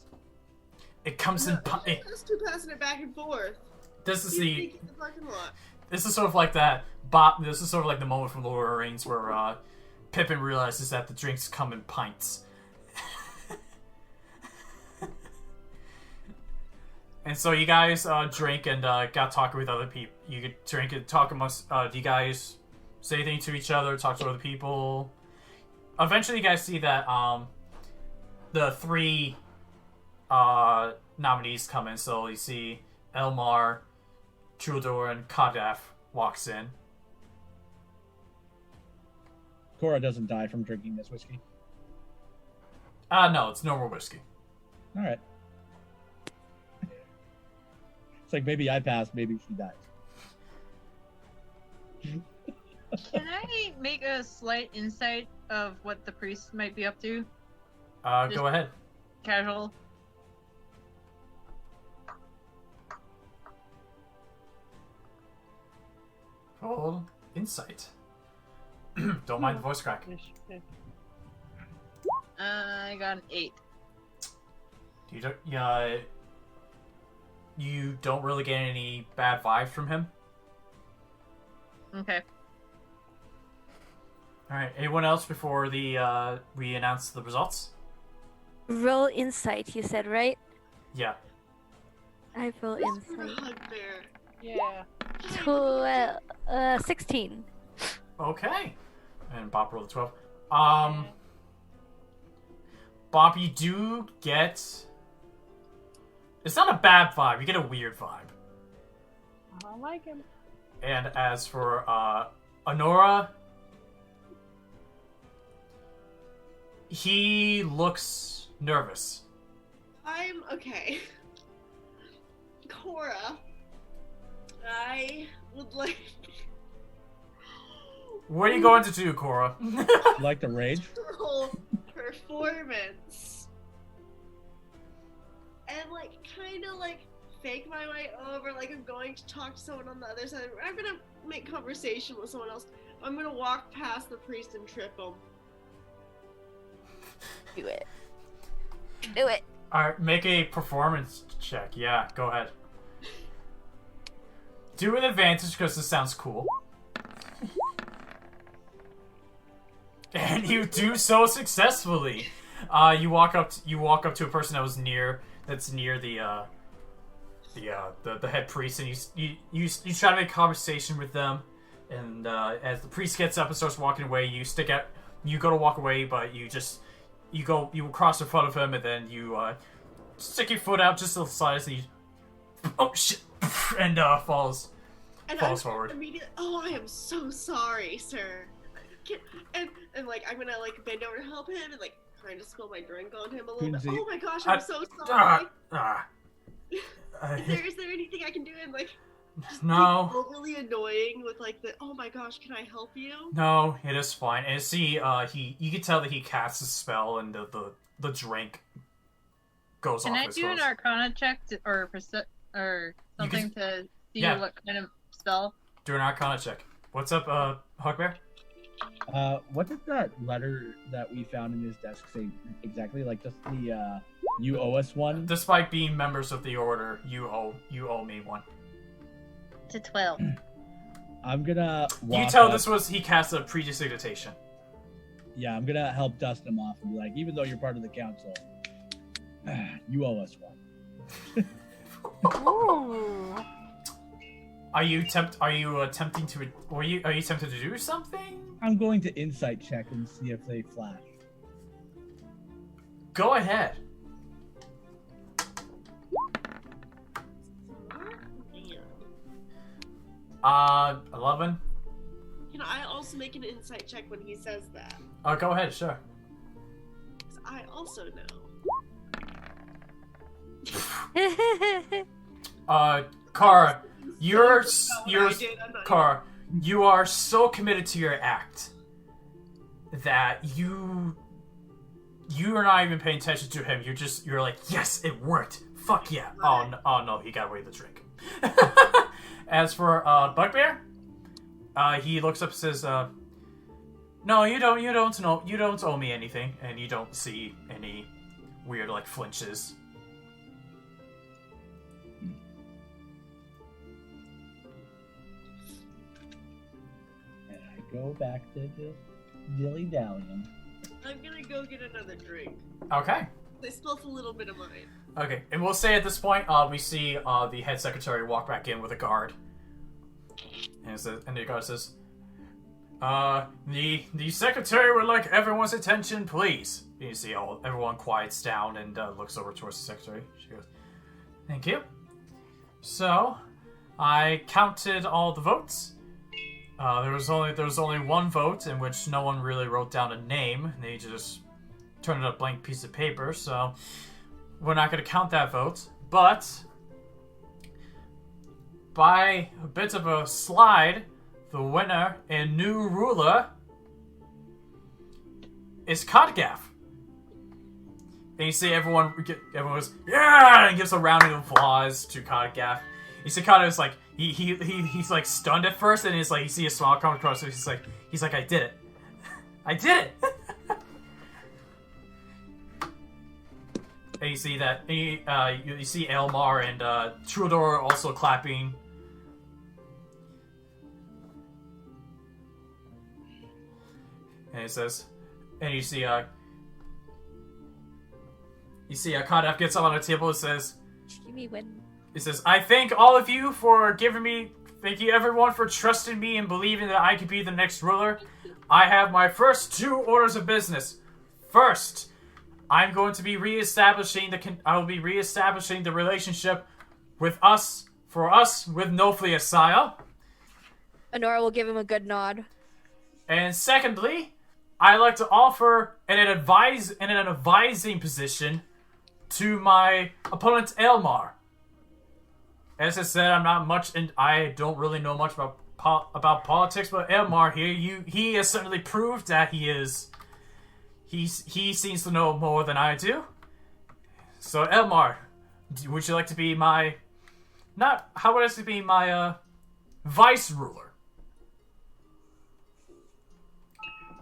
It comes in. Just two passing it back and forth. This is The parking lot. This is sort of like that. Bob. This is sort of like the moment from Lord of the Rings where Pippin realizes that the drinks come in pints. And so you guys drink and got talking with other people. You could drink and talk amongst. Do you guys say anything to each other? Talk to other people. Eventually, you guys see that the three nominees come in. So you see Elmar, Trudor, and Kadaf walks in. Corra doesn't die from drinking this whiskey. No, it's normal whiskey. All right. It's like maybe I passed, maybe she dies. Can I make a slight insight of what the priest might be up to? Go ahead. Casual. Roll insight. Don't mind the voice crack. I got an 8. You don't really get any bad vibes from him. Okay. All right. Anyone else before we announce the results? Roll insight, you said, right? Yeah. I roll insight. Hugbear. Yeah. 16. Okay. And Bob rolled a 12. Bob, you do get. It's not a bad vibe. You get a weird vibe. I don't like him. And as for Onora, he looks nervous. I'm okay. Corra, I would like. What are you going to do, Corra? Like the rage? Roll performance. And like kind of like fake my way over, like I'm going to talk to someone on the other side. I'm gonna make conversation with someone else. I'm gonna walk past the priest and trip him. Do it. Do it. Alright, make a performance check. Yeah, go ahead. Do an advantage because this sounds cool. And you do so successfully. You walk up to a person that was near the head priest, and you try to make conversation with them. And as the priest gets up and starts walking away, you go to walk away, but you cross in front of him, and then you stick your foot out just to the side, and you oh shit, and falls forward. Immediately, oh, I am so sorry, sir. And like I'm gonna like bend over to help him and like kind of spill my drink on him a little bit. Oh my gosh, I'm so sorry. Is there anything I can do? And like just no. Like, overly annoying with like the oh my gosh, can I help you? No, it is fine. And see, you can tell that he casts a spell, and the drink goes Can off I his do an clothes. Arcana check or something to see yeah. what kind of spell? Do an Arcana check. What's up, Hugbear? What did that letter that we found in his desk say exactly? Like just the you owe us one. Despite being members of the order, you owe me one. It's a 12. I'm gonna. You tell he cast a prestidigitation. Yeah, I'm gonna help dust him off and be like, even though you're part of the council, you owe us one. Ooh. Are you attempting to do something? I'm going to insight check and see if they flash. Go ahead. Man. 11. Can I also make an insight check when he says that? Go ahead, sure. 'Cause I also know. Corra, you're I did, I'm not Corra, you are so committed to your act that you are not even paying attention to him. You're like, yes, it worked. Fuck yeah. Right. Oh no, he got away with the drink. As for Bugbear, he looks up and says, "No, you don't owe me anything," and you don't see any weird like flinches. And I go back to just dilly-dallying. I'm gonna go get another drink. Okay. I spilt a little bit of mine. Okay, and we'll say at this point, we see the head secretary walk back in with a guard, and the guard says, "The secretary would like everyone's attention, please." And you see everyone quiets down and looks over towards the secretary. She goes, "Thank you." So, I counted all the votes. There was only one vote in which no one really wrote down a name. They just turned in a blank piece of paper. So. We're not going to count that vote, but by a bit of a slide, the winner and new ruler is Kotgaff. And you see everyone goes, yeah, and gives a round of applause to Kotgaff. You see Kotgaff's like, he's like stunned at first, and it's like, you see a smile come across, so he's like, I did it. I did it! And you see that you see Elmar and Trudor also clapping. And it says, and you see Kotgaff gets up on a table and says, Give me one. It says, I thank all of you for thank you everyone for trusting me and believing that I could be the next ruler. I have my first 2 orders of business. First, I'm going to be reestablishing the relationship with us with Nofliasaya. Onora will give him a good nod. And secondly, I'd like to offer an advising position to my opponent Elmar. As I said, I don't really know much about politics, but Elmar here, he has certainly proved that he seems to know more than I do. So Elmar, would you like to be my vice ruler?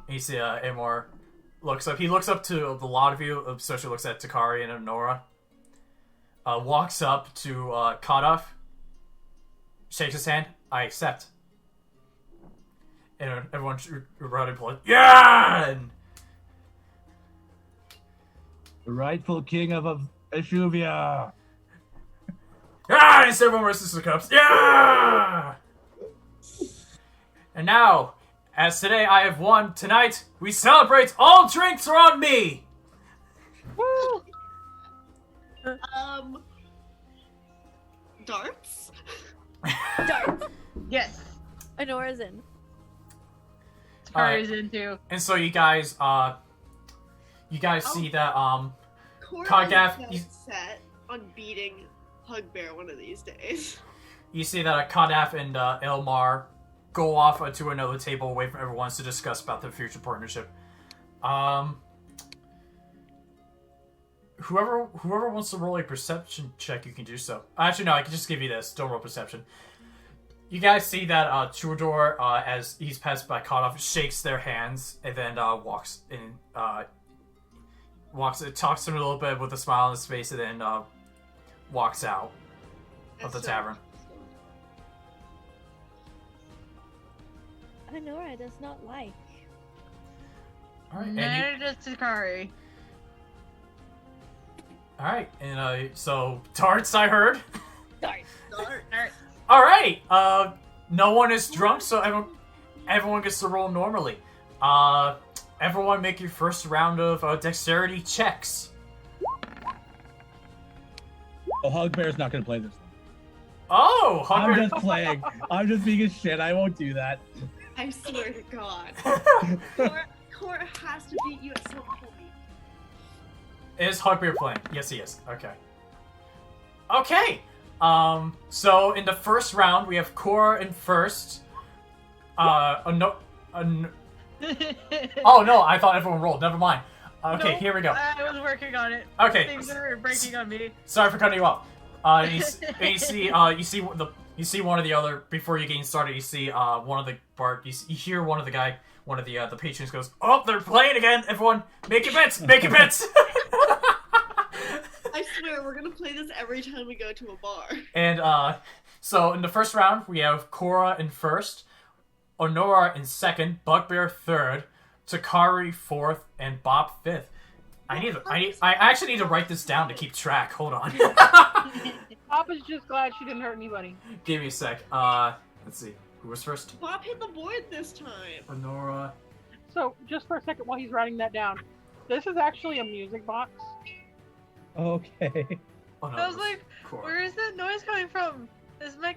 And you see Elmar looks up. He looks up to the lot of you, especially looks at Takari and Onora. Walks up to Cutoff, shakes his hand. I accept. And everyone around him like, yeah! And The rightful king of Eshiubia. yeah! And everyone raises the cups. Yeah! And now, as today I have won, tonight we celebrate. All drinks are on me. Woo! Darts? Darts. Yes. Onora's in. Takari's in too. And so you guys see that Corra Kagath- is set on beating Hugbear one of these days. you see that Kadaf and Elmar go off to another table away from everyone to discuss about their future partnership. Whoever wants to roll a perception check, you can do so. Actually, no, I can just give you this. Don't roll perception. You guys see that Tudor, as he's passed by Kadaf, shakes their hands and then talks to him a little bit with a smile on his face, and then walks out of the tavern. Onora does not like. All right, Neither does Takari. all right, and so tarts, I heard. Darts. Darts. All right, no one is drunk, so everyone gets to roll normally. Everyone make your first round of dexterity checks. Oh, Hugbear's not gonna play this one. Oh, I'm Hugbear. just playing. I'm just being a shit. I won't do that. I swear to God. Corra has to beat you at some point. Is Hugbear playing? Yes, he is. Okay. Okay. So in the first round, we have Corra in first. Oh no, I thought everyone rolled. Never mind. Okay, No, here we go. I was working on it. Okay. Things are breaking on me. Sorry for cutting you off. You see one of the other, before you get started, you see one of the you hear one of the patrons goes, "Oh, they're playing again! Everyone, make your bets! Make your bets!" I swear, we're gonna play this every time we go to a bar. And so in the first round, we have Corra in first, Onora in second, Bugbear third, Takari fourth, and Bob fifth. I actually need to write this down to keep track. Hold on. Papa's just glad she didn't hurt anybody. Give me a sec. Let's see. Who was first? Bob hit the board this time. Onora. So, just for a second while he's writing that down, this is actually a music box. Okay. Oh, no, I was it like, Corra. where is that noise coming from? Is Mick,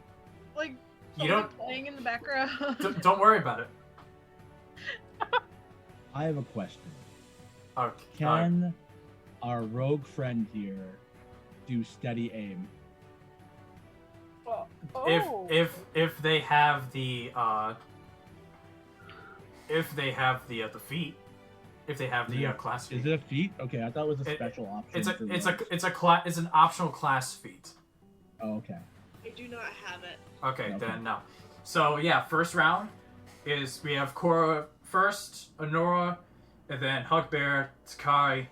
like, You someone don't- playing in the background? Don't worry about it. I have a question. Okay. Can our rogue friend here do steady aim? Oh. If they have the feat, if they have the class feat. Is it a feat? Okay, I thought it was a It- special option. It's an optional class feat. Oh, okay. I do not have it. Okay, Okay. then no. So yeah, first round is we have Corra first, Onora, and then Hugbear, Takari,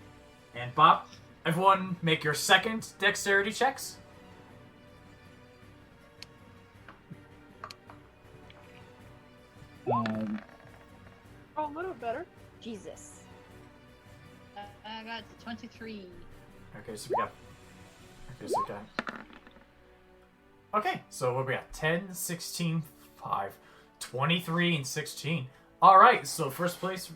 and Bob. Everyone make your second dexterity checks. Oh, a little better. Jesus. I got 23. Okay, so we got. Okay, so what we got? 10, 16, 5, 23, and 16. Alright, so first place,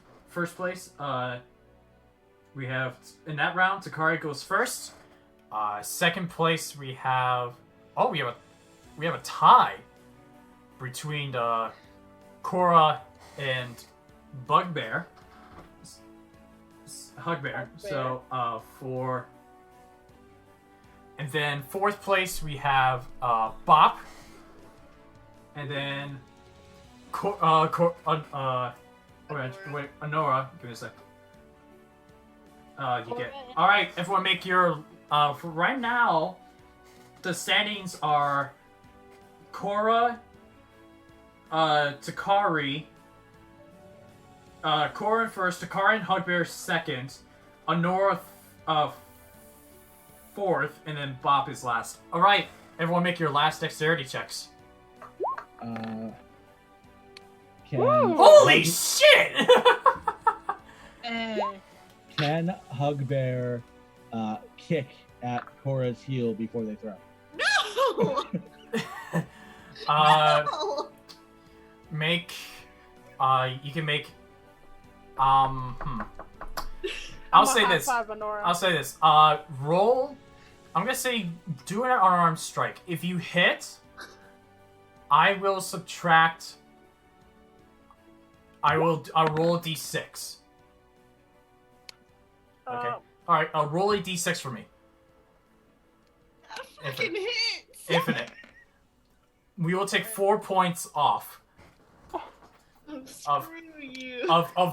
we have, in that round, Takari goes first. Second place, we have a tie between Corra and Bugbear. Hugbear. So, for... And then 4th place, we have Bop. And then... wait, Onora. Give me a sec. You get... Alright, everyone make your... for right now, the standings are... Corra, Takari, Corra in first, Takari and Hugbear second, Onora 4th, and then Bop is last. Alright, everyone make your last dexterity checks. Holy shit! Can Hugbear kick at Corra's heel before they throw? No! Make, you can make, I'll say this. Roll, I'm gonna say do an unarmed strike. If you hit, I will subtract, I'll roll a d6. Okay. Alright, roll a d6 for me. Fucking hits! Infinite. We will take 4 points off of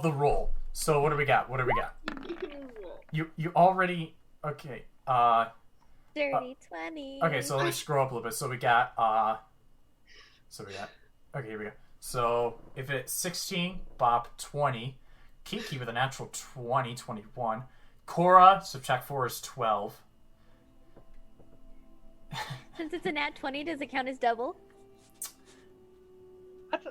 the roll. So what do we got? You already okay. Dirty 20. Okay, so let me scroll up a little bit. So we got okay, here we go. So if it's 16, Bop 20, Kiki with a natural 20, 21. Corra, subtract 4 is 12. Since it's a nat 20, does it count as double?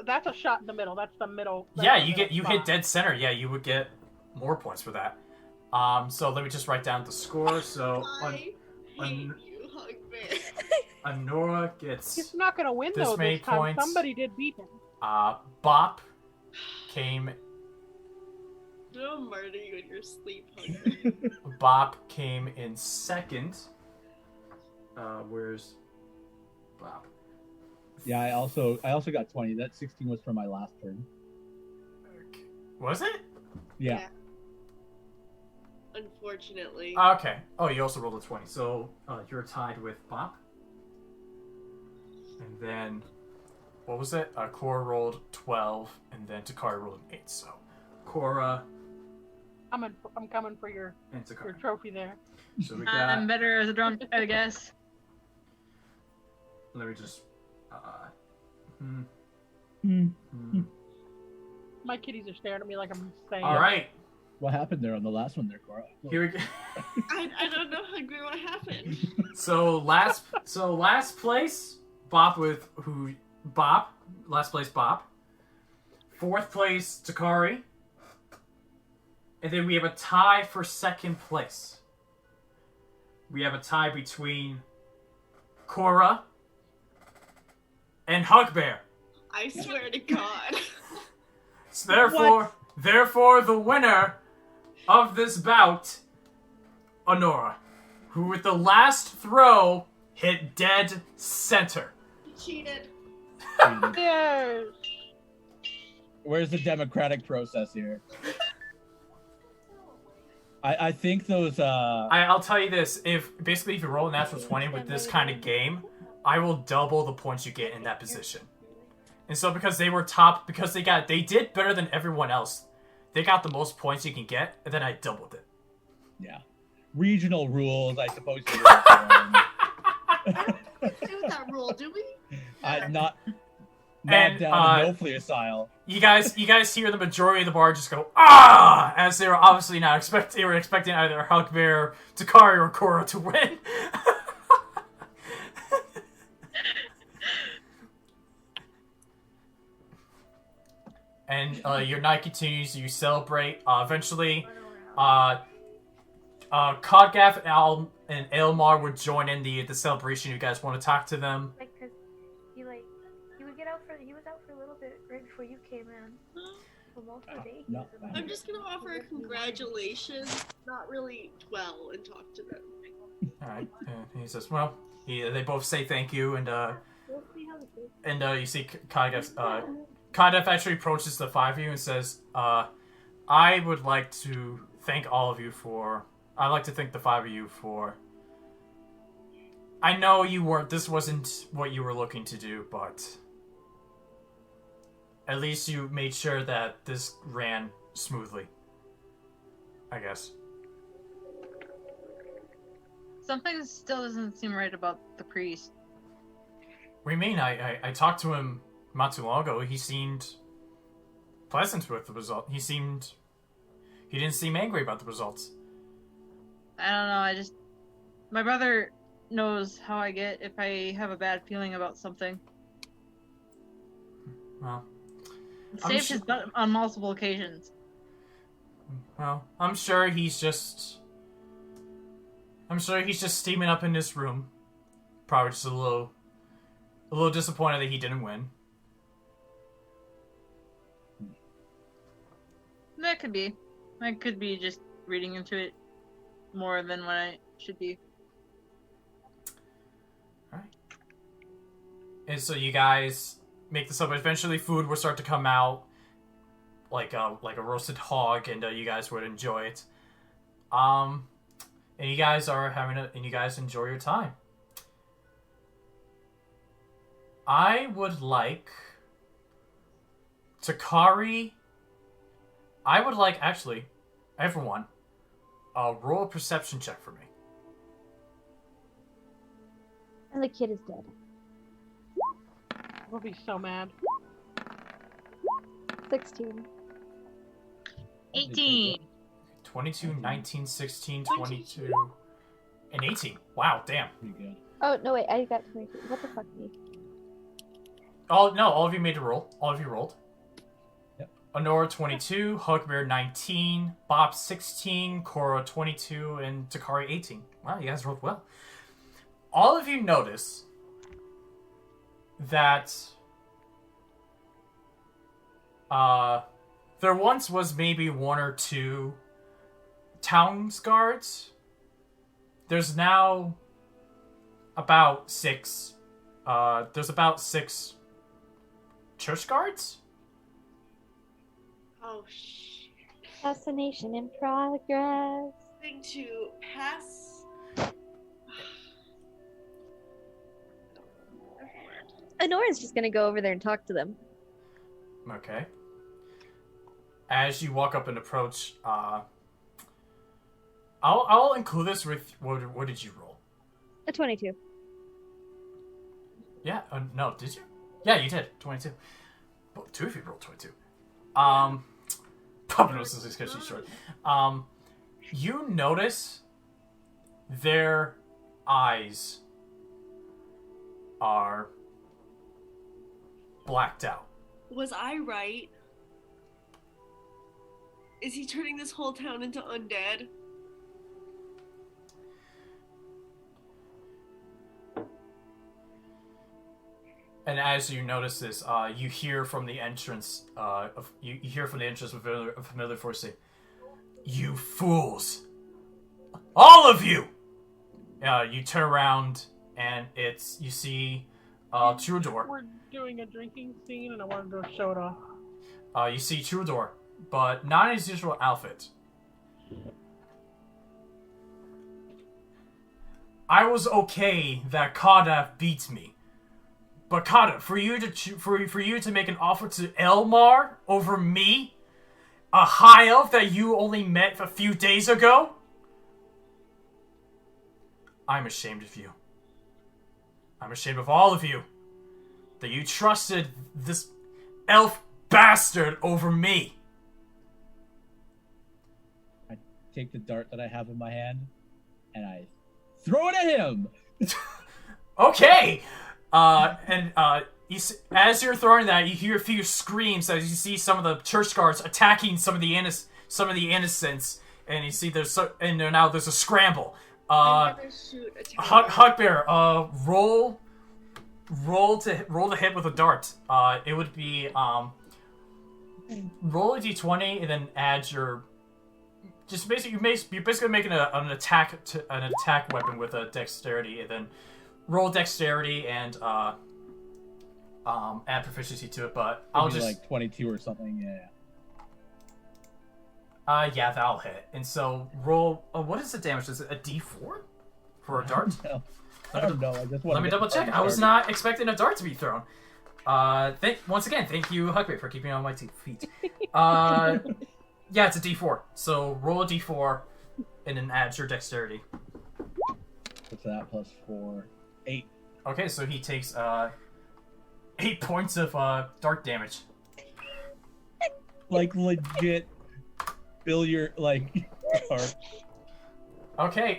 That's a shot in the middle. That's the middle. Yeah, you hit dead center. Yeah, you would get more points for that. So let me just write down the score. So I hate you, Hugbear. Onora gets He's not gonna win this though many this time. points. Somebody did beat him. Bop came. Don't murder you in your sleep, Hugbear. Bop came in second. Where's Bop? Yeah, I also got 20. That 16 was from my last turn. Okay. Was it? Yeah. Unfortunately. Okay. Oh, you also rolled a 20. So you're tied with Bop. And then, what was it? Corra rolled 12, and then Takari rolled an 8. So Corra I'm coming for your and Takari. trophy there. So we got. I'm better as a drunk, I guess. Let me just. My kitties are staring at me like I'm insane. All right. What happened there on the last one there, Corra? Here we go. I don't know, Hugbear, what happened? So last place, Bop with who? Bop. Last place, Bop. 4th place, Takari. And then we have a tie for 2nd place. We have a tie between Corra and Hugbear. I swear to God. So therefore, the winner of this bout, Onora, who with the last throw hit dead center. You cheated. Yes. Where's the democratic process here? I think those I'll tell you this: if you roll a natural 20 with this kind of game, I will double the points you get in that position. And so because they were top, because they did better than everyone else, they got the most points you can get, and then I doubled it. Yeah, regional rules, I suppose. Do that rule, do we? Not And, down to no fleocile. You guys hear the majority of the bar just go ah, as they were obviously not expecting. They were expecting either Hugbear, Takari, or Corra to win. And your night continues. You celebrate. Eventually, Codgaff and Aelmar would join in the celebration. You guys want to talk to them? Like, cause he was out for a little bit right before you came in. For most of the day. No. I'm just gonna offer a congratulations, not really dwell, and talk to them. All right. And he says, "Well," they both say thank you, and you see Codgaff. Codgaff actually approaches the 5 of you and says, "I would like to thank all of you for... I'd like to thank the 5 of you for... I know you weren't... This wasn't what you were looking to do, but... At least you made sure that this ran smoothly. I guess. Something still doesn't seem right about the priest. What do you mean? I talked to him not too long ago. He seemed pleasant with the result. He didn't seem angry about the results. I don't know, my brother knows how I get if I have a bad feeling about something. Well... It's saved his butt on multiple occasions. Well, I'm sure he's just steaming up in this room. Probably just a little disappointed that he didn't win. That could be. I could be just reading into it more than what I should be. Alright. And so you guys make this up. Eventually food will start to come out. Like a roasted hog, and you guys would enjoy it. And you guys enjoy your time. I would like Takari. I would like, actually, everyone, roll a perception check for me. And the kid is dead. We'll be so mad. 16. 18. 22, 19, 16, 22, and 18. Wow, damn. Pretty good. Oh, no, wait, I got 22. What the fuck, me? All of you made a roll. All of you rolled. Yep. Onora 22, Hugbear 19, Bob 16, Corra 22, and Takari 18. Wow, you guys rolled well. All of you notice that there once was maybe 1 or 2 town's guards. There's now about 6. There's about 6 church guards. Oh shit. Assassination in progress. Thing to pass. Honora's just gonna go over there and talk to them. Okay. As you walk up and approach, I'll include this with what did you roll? A 22. Yeah. No, did you? Yeah, you did. 22. Well, 2 of you rolled 22. Probably knows this is because she's short. You notice their eyes are blacked out. Was I right? Is he turning this whole town into undead? And as you notice this, you hear from the entrance. You hear from the entrance of a familiar voice say, "You fools, all of you!" You turn around and you see Troubadour. We're doing a drinking scene, and I wanted to show it off. You see Troubadour, but not in his usual outfit. I was okay that Kada beat me. But Kada, for you to make an offer to Elmar over me, a high elf that you only met a few days ago, I'm ashamed of you. I'm ashamed of all of you. That you trusted this elf bastard over me. I take the dart that I have in my hand, and I throw it at him! Okay! As you're throwing that, you hear a few screams as you see some of the church guards attacking some of the innocents, and you see there's a scramble. I'd rather shoot a town. Hugbear, roll to hit with a dart. It would be roll a d20 and then add your. Just basically, you're basically making an attack weapon with a dexterity, and then roll dexterity and add proficiency to it. But I'll just like 22 or something. Yeah. Yeah, that'll hit. And so roll. What is the damage? Is it a D4 for a dart? No. I don't know. I just want Let me double check. I was not expecting a dart to be thrown. Once again, thank you, Hugbear, for keeping me on my feet. Yeah, it's a D4. So roll a D4 and then add your dexterity. What's that? Plus 4. 8. Okay, so he takes 8 points of dart damage. Like legit billiard dart. Okay,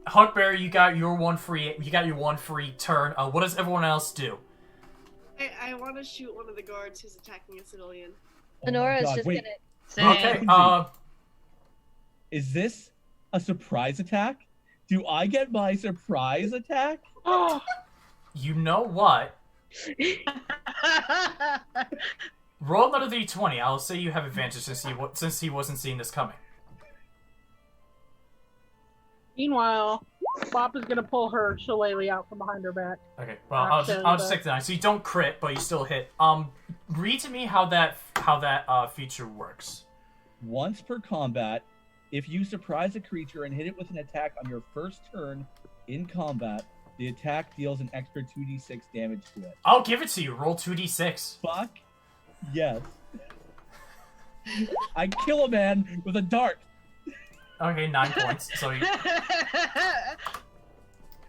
Hugbear, you got your one free turn. What does everyone else do? I want to shoot one of the guards who's attacking a civilian. Oh my Onora's God, just wait. gonna. Okay, Is this a surprise attack? Do I get my surprise attack? Oh, you know what? Roll another D20. I'll say you have advantage since he wasn't seeing this coming. meanwhile, Bop is gonna pull her shillelagh out from behind her back. Okay, well, I'll just take the 9. So you don't crit, but you still hit. Read to me how that feature works. Once per combat, if you surprise a creature and hit it with an attack on your first turn in combat, the attack deals an extra 2d6 damage to it. I'll give it to you. Roll 2d6. Fuck yes. I kill a man with a dart. Okay, 9 points. So you...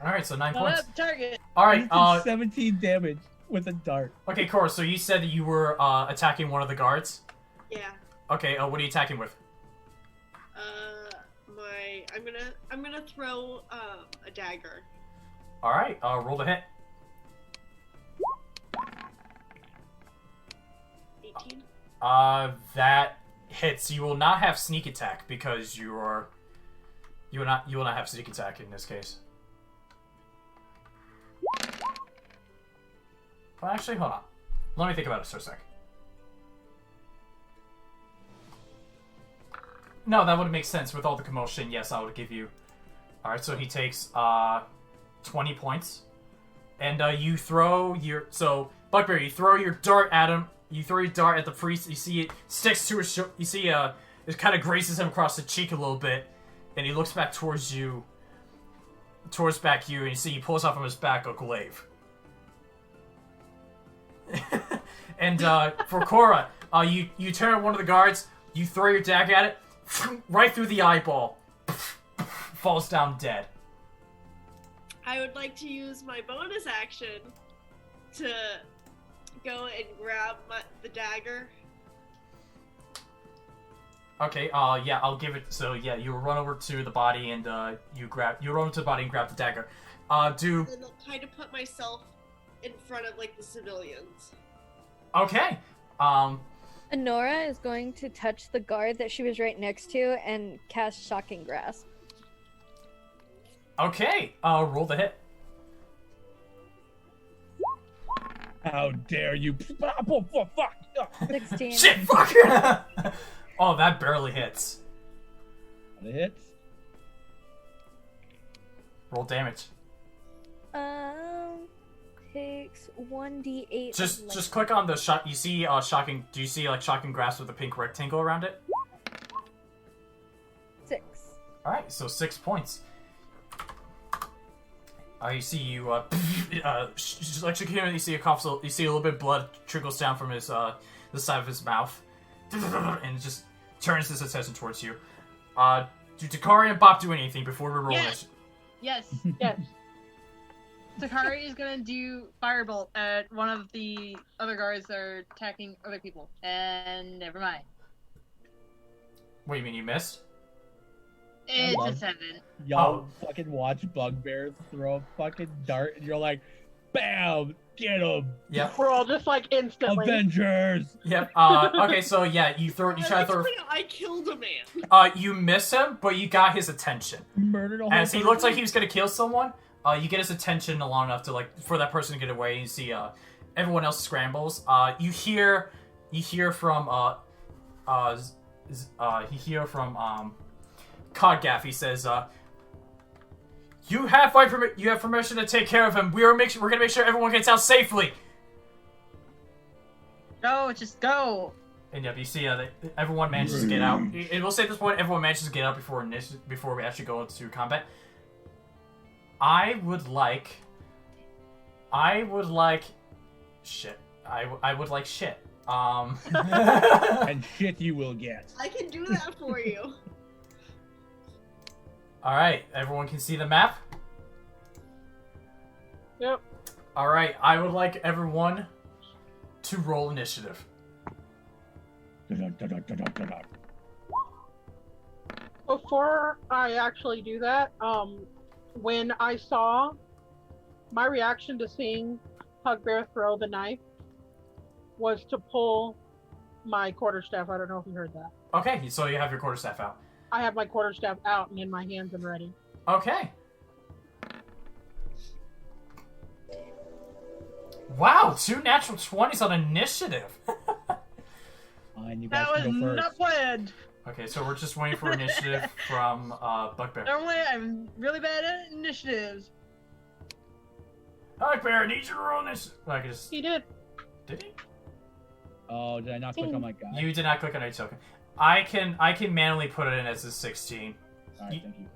Alright, so 9 points. Up, target. Alright, I did 17 damage with a dart. okay, Corra, so you said that you were attacking one of the guards? Yeah. Okay, what are you attacking with? I'm gonna throw a dagger. Alright, roll the hit. 18. That hits. You will not have sneak attack because you will not have sneak attack in this case. Well, actually, hold on. Let me think about it for a sec. No, that would make sense with all the commotion. Yes, I would give you. Alright, so he takes 20 points. And you throw your... So, Bugbear, you throw your dart at him. You throw your dart at the priest. You see it sticks to his... You see it kind of grazes him across the cheek a little bit. And he looks back towards you. Towards back you. And you see he pulls off from his back a glaive. And for Corra, you turn at one of the guards. You throw your dagger at it. Right through the eyeball. Falls down dead. I would like to use my bonus action to go and grab the dagger. Okay, yeah, I'll give it. So yeah, you run over to the body and you run over to the body and grab the dagger. And then I'll kind of put myself in front of like the civilians. Okay. Onora is going to touch the guard that she was right next to and cast Shocking Grasp. Okay. Roll the hit. How dare you? Oh, fuck. 16. Shit! Fuck! Oh, that barely hits. That hits. Roll damage. Takes 1d8. Just click on the shot. You see shocking. Do you see like shocking grasp with a pink rectangle around it? 6. All right, so 6 points. You see you just electric him. You see a cough. You see a little bit of blood trickles down from his the side of his mouth, and just turns his attention towards you. Do Takari and Bop do anything before we roll this? Yes. Yes. Takari is gonna do firebolt at one of the other guards that are attacking other people. And never mind. What do you mean you missed? It's a 7. Y'all fucking watch bugbears throw a fucking dart and you're like, BAM! Get him! Yep. We're all just like instantly. Avengers! Yep. Okay, so yeah, you try to throw. I killed a man. You miss him, but you got his attention. Murdered a whole As he person. looks like he was gonna kill someone, you get his attention long enough to for that person to get away. You see, everyone else scrambles. You hear from Codgaff. He says, "You have permission to take care of him. We're gonna make sure everyone gets out safely." Go, just go. And yeah, you see everyone manages to get out. And we'll say at this point, everyone manages to get out before we actually go into combat. I would like shit. I would like shit. And shit you will get. I can do that for you. Alright, everyone can see the map? Yep. Alright, I would like everyone to roll initiative. Before I actually do that, when I saw my reaction to seeing Hugbear throw the knife was to pull my quarterstaff. I don't know if you heard that. Okay, so you have your quarterstaff out. I have my quarterstaff out and in my hands and ready. Okay. Wow, 2 natural 20s on initiative. Fine, you guys That was can go not first. planned. Okay, so we're just waiting for initiative from Bugbear. Normally, I'm really bad at initiatives. Bugbear, I need you to roll initiative. I can just... He did. Did he? Oh, did I not click on my guy? You did not click on a token. I can manually put it in as a 16. Alright, thank you.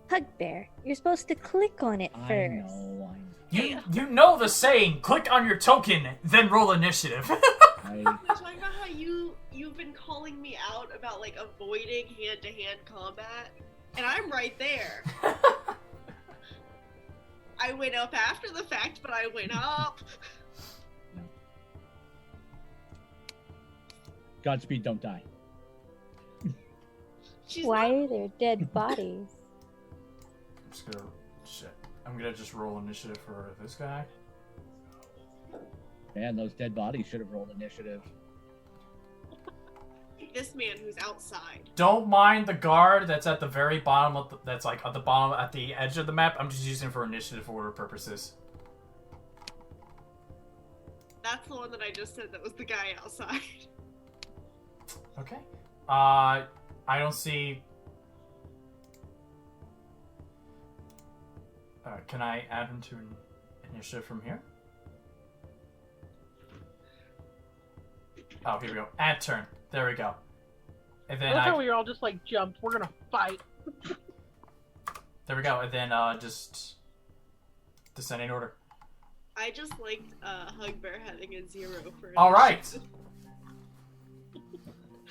Hugbear, you're supposed to click on it I first. know. You know the saying, click on your token, then roll initiative. We're talking about how you've been calling me out about like avoiding hand-to-hand combat, and I'm right there. I went up after the fact, but I went up. Godspeed, don't die. Why are there dead bodies? I'm gonna just roll initiative for this guy. Man, those dead bodies should have rolled initiative. This man who's outside. Don't mind the guard that's at the very bottom of that's like at the bottom at the edge of the map. I'm just using it for initiative order purposes. That's the one that I just said that was the guy outside. Okay. I don't see. Can I add him to an initiative from here? Oh, here we go. Add turn. There we go. And then That's how we all just like jumped. We're gonna fight. There we go. And then just descending order. I just liked Hugbear having a 0 for All right.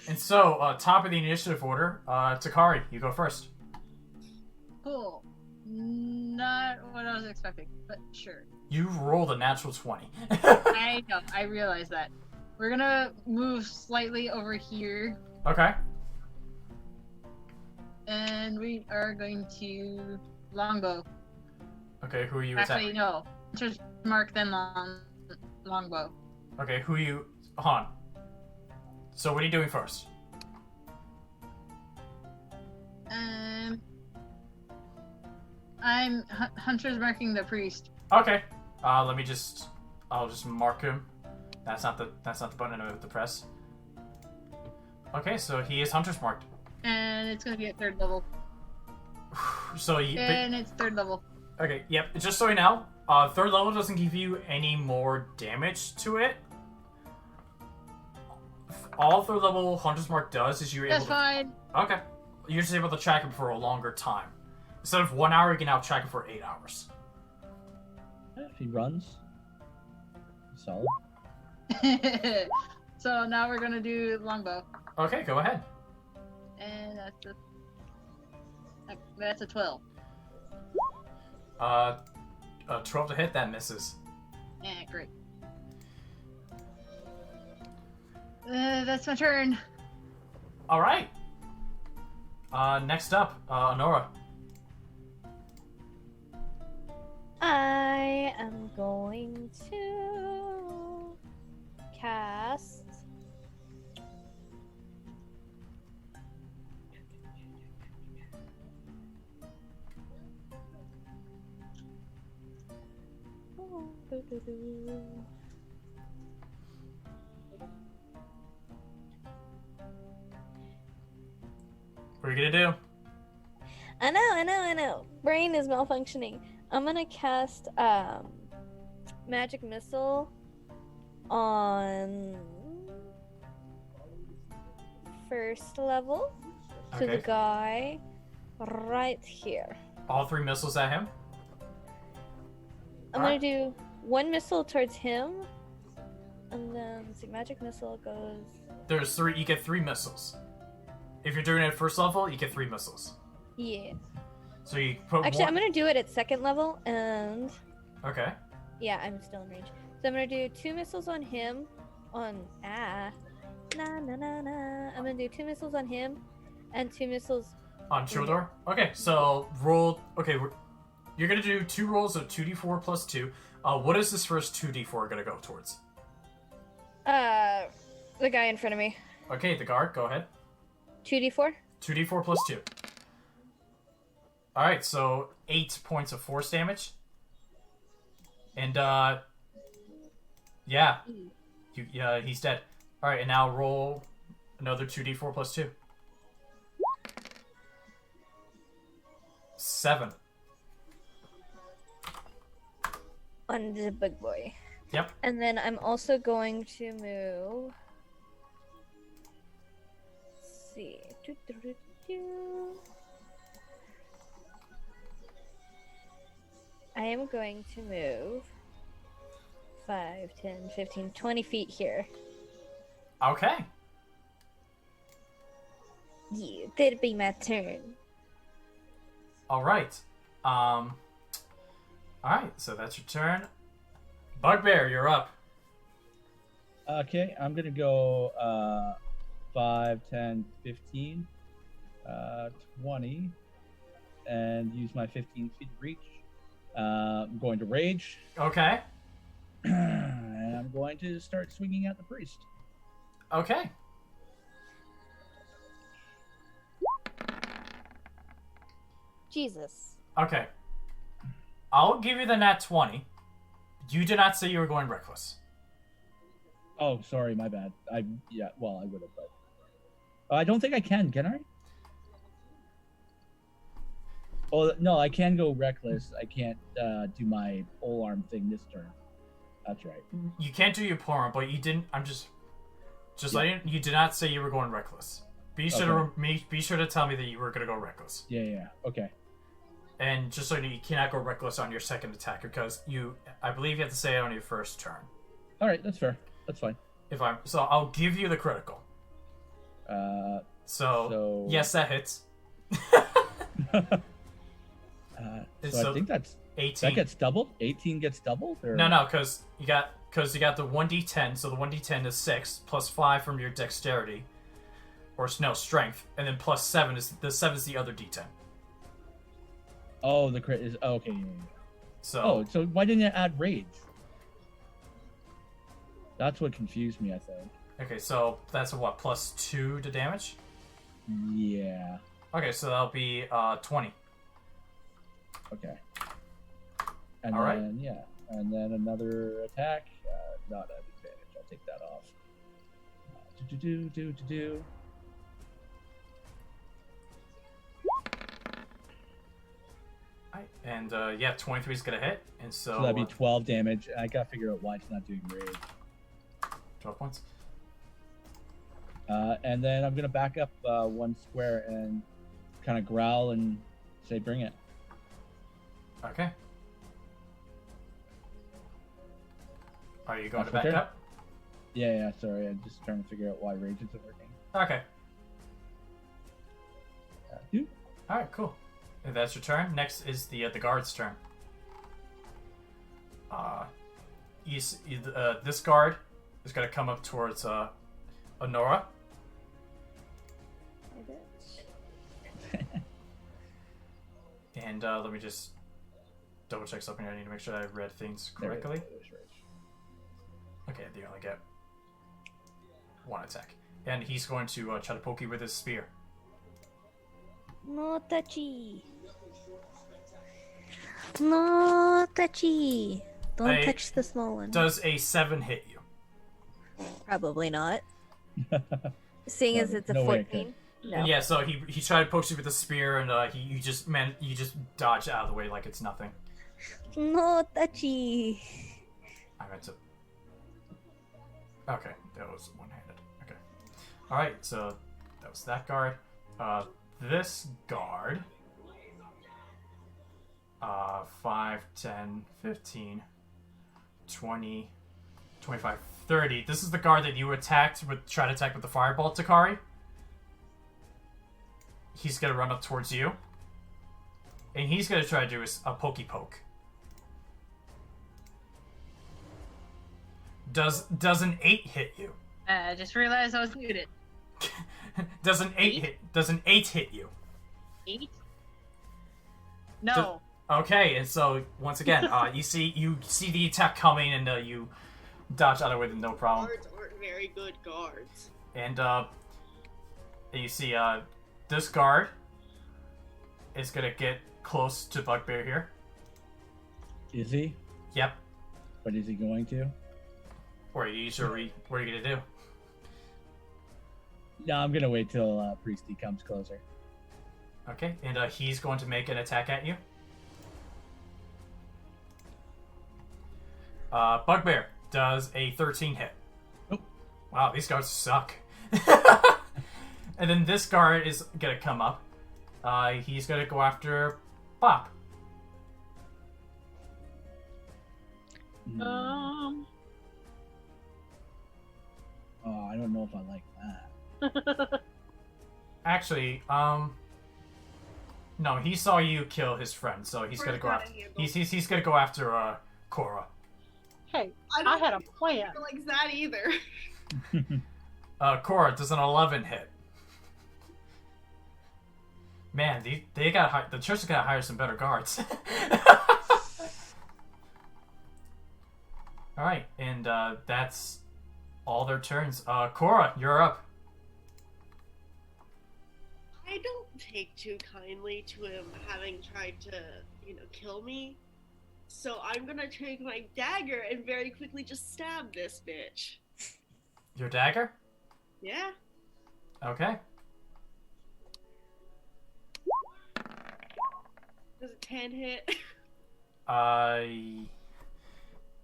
And so, top of the initiative order, Takari, you go first. Cool. Not what I was expecting, but sure. You rolled a natural 20. I know, I realize that. We're gonna move slightly over here, Okay. and we are going to longbow. Okay, who are you Actually, attacking? no. Just mark then longbow. Okay, who are you... Han. So what are you doing first? I'm Hunter's marking the priest. Okay. I'll just mark him. That's not the button I have to press. Okay, so he is Hunter's marked. And it's gonna be at 3rd level. So you... And it's 3rd level. Okay, yep. Just so you know, 3rd level doesn't give you any more damage to it. All 3rd level Hunter's Mark does is you're able to... That's fine. Okay. You're just able to track him for a longer time. Instead of 1 hour, you can now track him for 8 hours. If he runs, solid. So now we're gonna do longbow. Okay, go ahead. And that's a 12. 12 to hit, that misses. Yeah, great. That's my turn. Alright. Next up, Onora. I am going to cast What are you gonna do? I know. Brain is malfunctioning. I'm gonna cast magic missile on first level to the Okay. guy right here. All 3 missiles at him. I'm Alright. gonna do 1 missile towards him, and then the magic missile goes. There's 3. You get 3 missiles. If you're doing it at first level, you get 3 missiles. Yeah. So you put Actually, one... I'm gonna do it at second level, and Okay. yeah, I'm still in range. So I'm gonna do 2 missiles on him. Na na na na. I'm gonna do 2 missiles on him, and 2 missiles. On Childor? Okay, so roll... Okay, you're gonna do 2 rolls of 2d4 plus 2. What is this first 2d4 gonna go towards? The guy in front of me. Okay, the guard, go ahead. 2d4. 2d4 plus 2. Alright, so 8 points of force damage. And, yeah. He's dead. Alright, and now roll another 2d4 plus 2. 7. On the big boy. Yep. And then I'm also going to move. Let's see. I am going to move 5, 10, 15, 20 feet here. Okay. Yeah, that'll be my turn. Alright. Alright, so that's your turn. Bugbear, you're up. Okay, I'm gonna go 5, 10, 15, 20, and use my 15 feet reach. I'm going to rage, Okay. and I'm going to start swinging at the priest. Okay. Jesus. Okay. I'll give you the nat 20. You did not say you were going reckless. Oh, sorry, my bad. I would have, but I don't think I can I? Oh no, I can go reckless. I can't do my pole arm thing this turn. That's right. You can't do your polearm, but you didn't. I'm just letting you did not say you were going reckless. Be sure to tell me that you were going to go reckless. Yeah. Okay. And just so you cannot go reckless on your second attack because I believe you have to say it on your first turn. All right, that's fair. That's fine. So I'll give you the critical. So yes, that hits. So I think that's 18. that gets doubled. 18 gets doubled. Or... No, because you got the 1d10. So the 1d10 is 6 plus 5 from your dexterity, or no strength, and then plus 7 is the other d10. Oh, the crit is okay. Yeah. So So why didn't it add rage? That's what confused me, I think. okay, so that's a what, plus 2 to damage? Yeah. Okay, so that'll be 20. Okay. And All right. then and then another attack. Not at advantage. I'll take that off. Do. Alright, and 23 is gonna hit, and So that'd be 12 damage. I gotta figure out why it's not doing rage. 12 points. And then I'm gonna back up 1 square and kind of growl and say, "Bring it." Okay. Are you going to back Okay. up? Yeah. Sorry, I'm just trying to figure out why rage isn't working. Okay. Dude. All right, cool. And that's your turn. Next is the guard's turn. This guard is gonna come up towards Onora. And let me just double check something. I need to make sure I read things correctly. Okay, they only get 1 attack, and he's going to try to poke you with his spear. No touchy. No touchy. Don't touch the small one. Does a 7 hit you? Probably not. Seeing as it's a No way it 14. No. Yeah, so he tried to poke you with a spear, and you just dodged out of the way like it's nothing. No touchy. I meant to. Okay, that was one-handed. Okay. All right, so That was that guard. This guard. 5, 10, 15, 20, 25, 30. This is the guard that you tried to attack with the fireball, Takari. He's gonna run up towards you. And he's gonna try to do a pokey poke. Does an 8 hit you? I just realized I was muted. Does an 8 hit you? 8? No. Okay, and so once again, you see the attack coming, and you dodge out of it with no problem. Guards aren't very good guards. And you see this guard is gonna get close to Bugbear here. Is he? Yep. But is he going to? What are you gonna do? No, I'm gonna wait till Priesty comes closer. Okay, and he's going to make an attack at you. Bugbear does a 13 hit. Nope. Wow, these guards suck. And then this guard is gonna come up. He's gonna go after Bop. Oh, I don't know if I like that. Actually, no, he saw you kill his friend, so he's gonna go after. He's gonna go after Corra. Hey, don't I had a think plan. he likes that either. Corra does an 11 hit. Man, they got the church has got to hire some better guards. All right, and that's all their turns. Corra, you're up. I don't take too kindly to him having tried to, kill me. So I'm gonna take my dagger and very quickly just stab this bitch. Your dagger? Yeah. Okay. Does a 10 hit?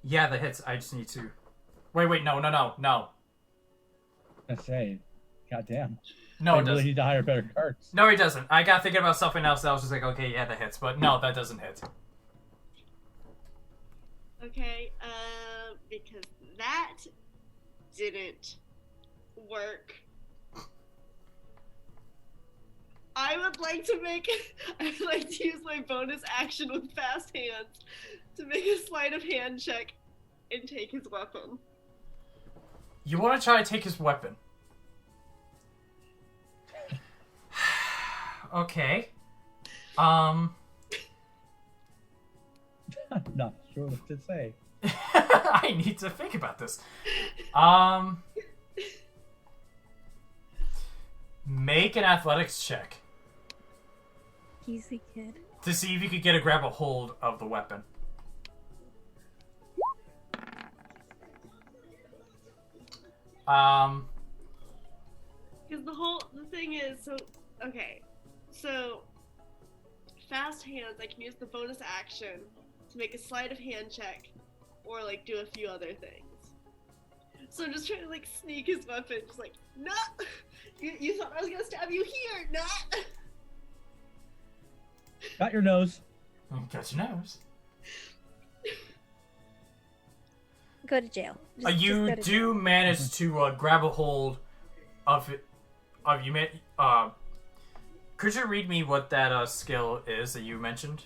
Yeah, that hits. I just need to. Wait, no. I say, goddamn. No, I it really doesn't. need to hire better cards. No, he doesn't. I got thinking about something else. I was just like, okay, yeah, that hits, but no, that doesn't hit. Okay, because that didn't work. I would like to use my bonus action with fast hands to make a sleight of hand check and take his weapon. You want to try to take his weapon? Okay. I'm not sure what to say. I need to think about this. Make an athletics check Easy kid. to see if you could grab a hold of the weapon. Because the thing is, so fast hands, I can use the bonus action to make a sleight of hand check or do a few other things. So I'm just trying to sneak his weapon, just no! You thought I was gonna stab you here, not! Got your nose. Got your nose. Go to jail. You go to do jail. manage to grab a hold of it. Could you read me what that skill is that you mentioned?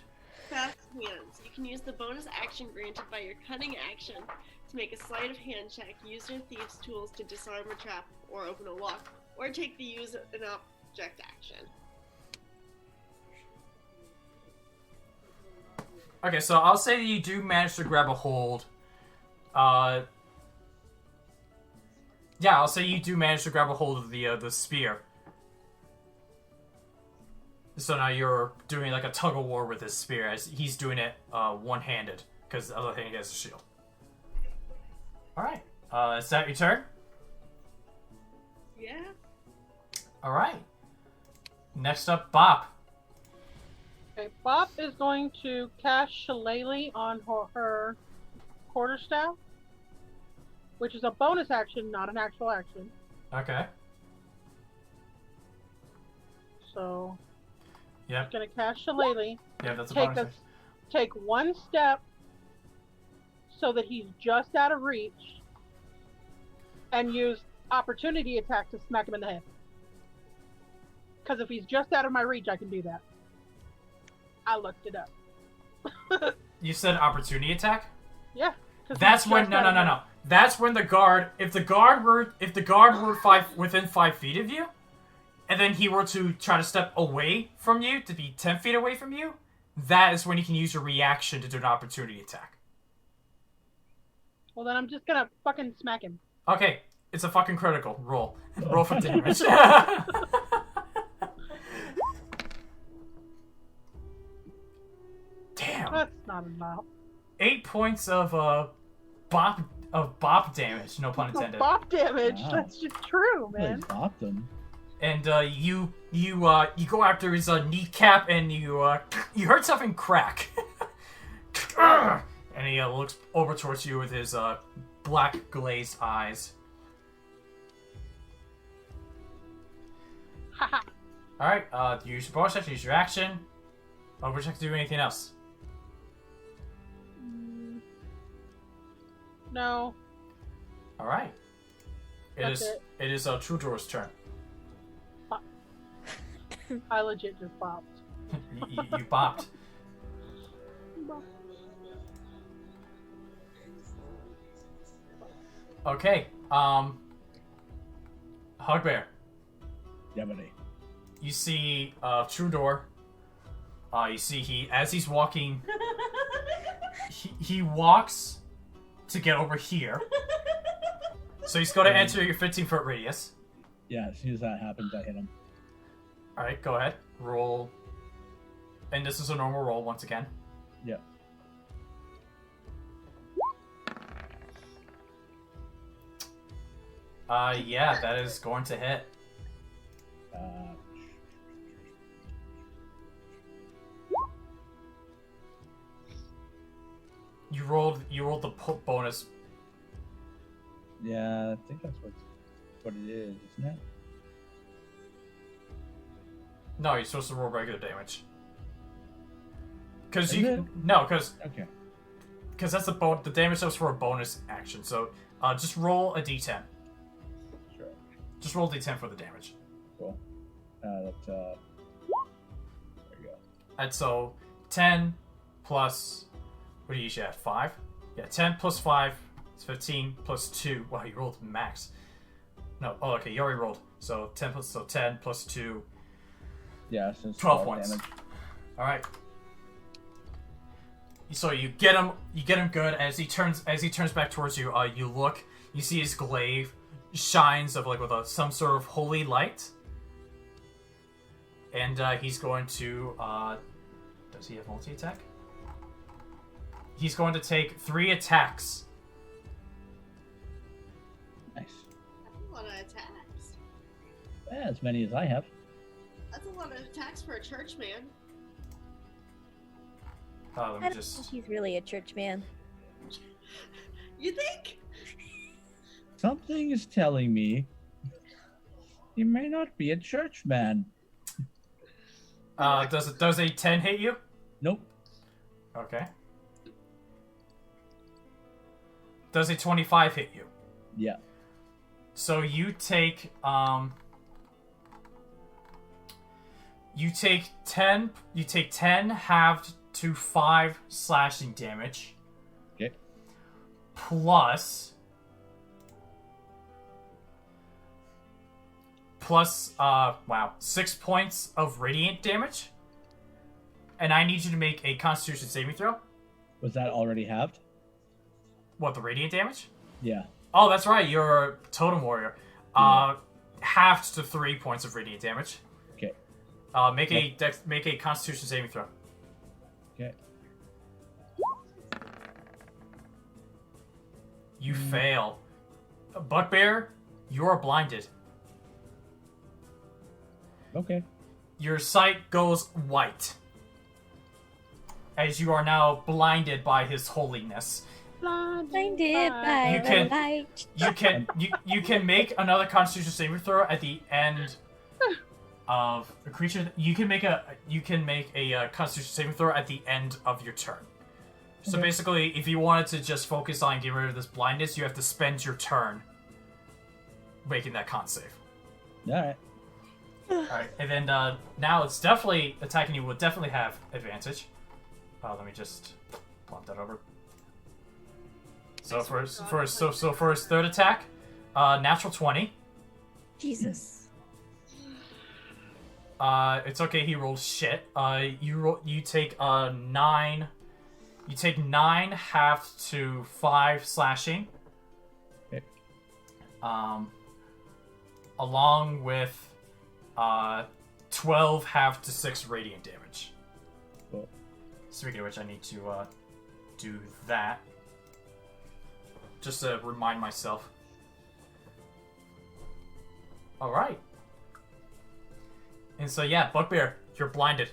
Fast hands. You can use the bonus action granted by your cunning action to make a sleight of hand check, use your thieves' tools to disarm a trap or open a lock, or take the use an object action. Okay, so I'll say that you do manage to grab a hold. Yeah, I'll say you do manage to grab a hold of the spear. So now you're doing a tug of war with his spear, as he's doing it one-handed, because the other thing he has a shield. Alright, is that your turn? Yeah. Alright. Next up, Bop. Okay, Bop is going to cast Shillelagh on her quarterstaff, which is a bonus action, not an actual action. Okay. So Yep. gonna cast Shillelagh. Yeah, that's a Take bonus. take one step so that he's just out of reach, and use opportunity attack to smack him in the head. Because if he's just out of my reach, I can do that. I looked it up. You said opportunity attack? Yeah. 'cause That's he's when just no. out of my- That's when the guard within 5 feet of you, and then he were to try to step away from you to be 10 feet away from you, that is when you can use your reaction to do an opportunity attack. Well, then I'm just gonna fucking smack him. Okay, it's a fucking critical roll. Roll for damage. Damn. That's not enough. 8 points of bop damage. No pun intended. Bop damage. Wow. That's just true, Really man. bopped him. And you go after his kneecap, and you heard something crack. And he looks over towards you with his black glazed eyes. Haha. All right, use your bonus action, use your action. Would you like to do anything else? No. All right. That's it. It is Trudor's turn. I legit just bopped. You bopped. Okay. Hugbear. Yeah, buddy. You see Trudor. You see as he's walking, he walks to get over here. So he's going to enter your 15-foot radius. Yeah, as soon as that happens, I hit him. All right, go ahead. Roll. And this is a normal roll once again. Yep. Yeah, that is going to hit. You rolled the bonus. Yeah, I think that's what it is, isn't it? No, you're supposed to roll regular damage. Because Is you it? no, because Okay. that's the damage that was for a bonus action. So just roll a d10. Sure. Just roll a d10 for the damage. Cool. There we go. And so 10 plus what do you usually add? 5? Yeah, 10 plus 5 is 15 plus 2. Wow, you rolled max. No, oh okay, you already rolled. So 10 plus 2. Yeah, so it's 12 points. damage. All right. So you get him good. As he turns back towards you, you look. You see his glaive shines with some sort of holy light. And he's going to. Does he have multi-attack? He's going to take 3 attacks. Nice. That's a lot of attacks. Yeah, as many as I have. That's a lot of attacks for a church man. Let I me don't just. think he's really a church man. You think? Something is telling me he may not be a churchman. Does a 10 hit you? Nope. Okay. Does a 25 hit you? Yeah. So you take 10 halved to 5 slashing damage. Okay. Plus 6 points of radiant damage. And I need you to make a Constitution saving throw. Was that already halved? What, the radiant damage? Yeah. Oh, that's right. You're a totem warrior. Yeah. Halved to 3 points of radiant damage. Okay. Make a Constitution saving throw. Okay. You fail. Buckbear, you are blinded. Okay. Your sight goes white as you are now blinded by his holiness. Blinded by You the can- light. You can make another Constitution saving throw at the end of a creature. You can make a Constitution saving throw at the end of your turn. So basically, if you wanted to just focus on getting rid of this blindness, you have to spend your turn making that con save. Alright. Alright, and then now it's definitely attacking you will definitely have advantage. Let me just plop that over. So for his third attack, natural 20. Jesus. It's okay. He rolled shit. You take 9. You take 9 half to 5 slashing. Okay. Along with 12 half to 6 radiant damage. Cool. Speaking of which, I need to do that. Just to remind myself. Alright. And so yeah, Bugbear, you're blinded.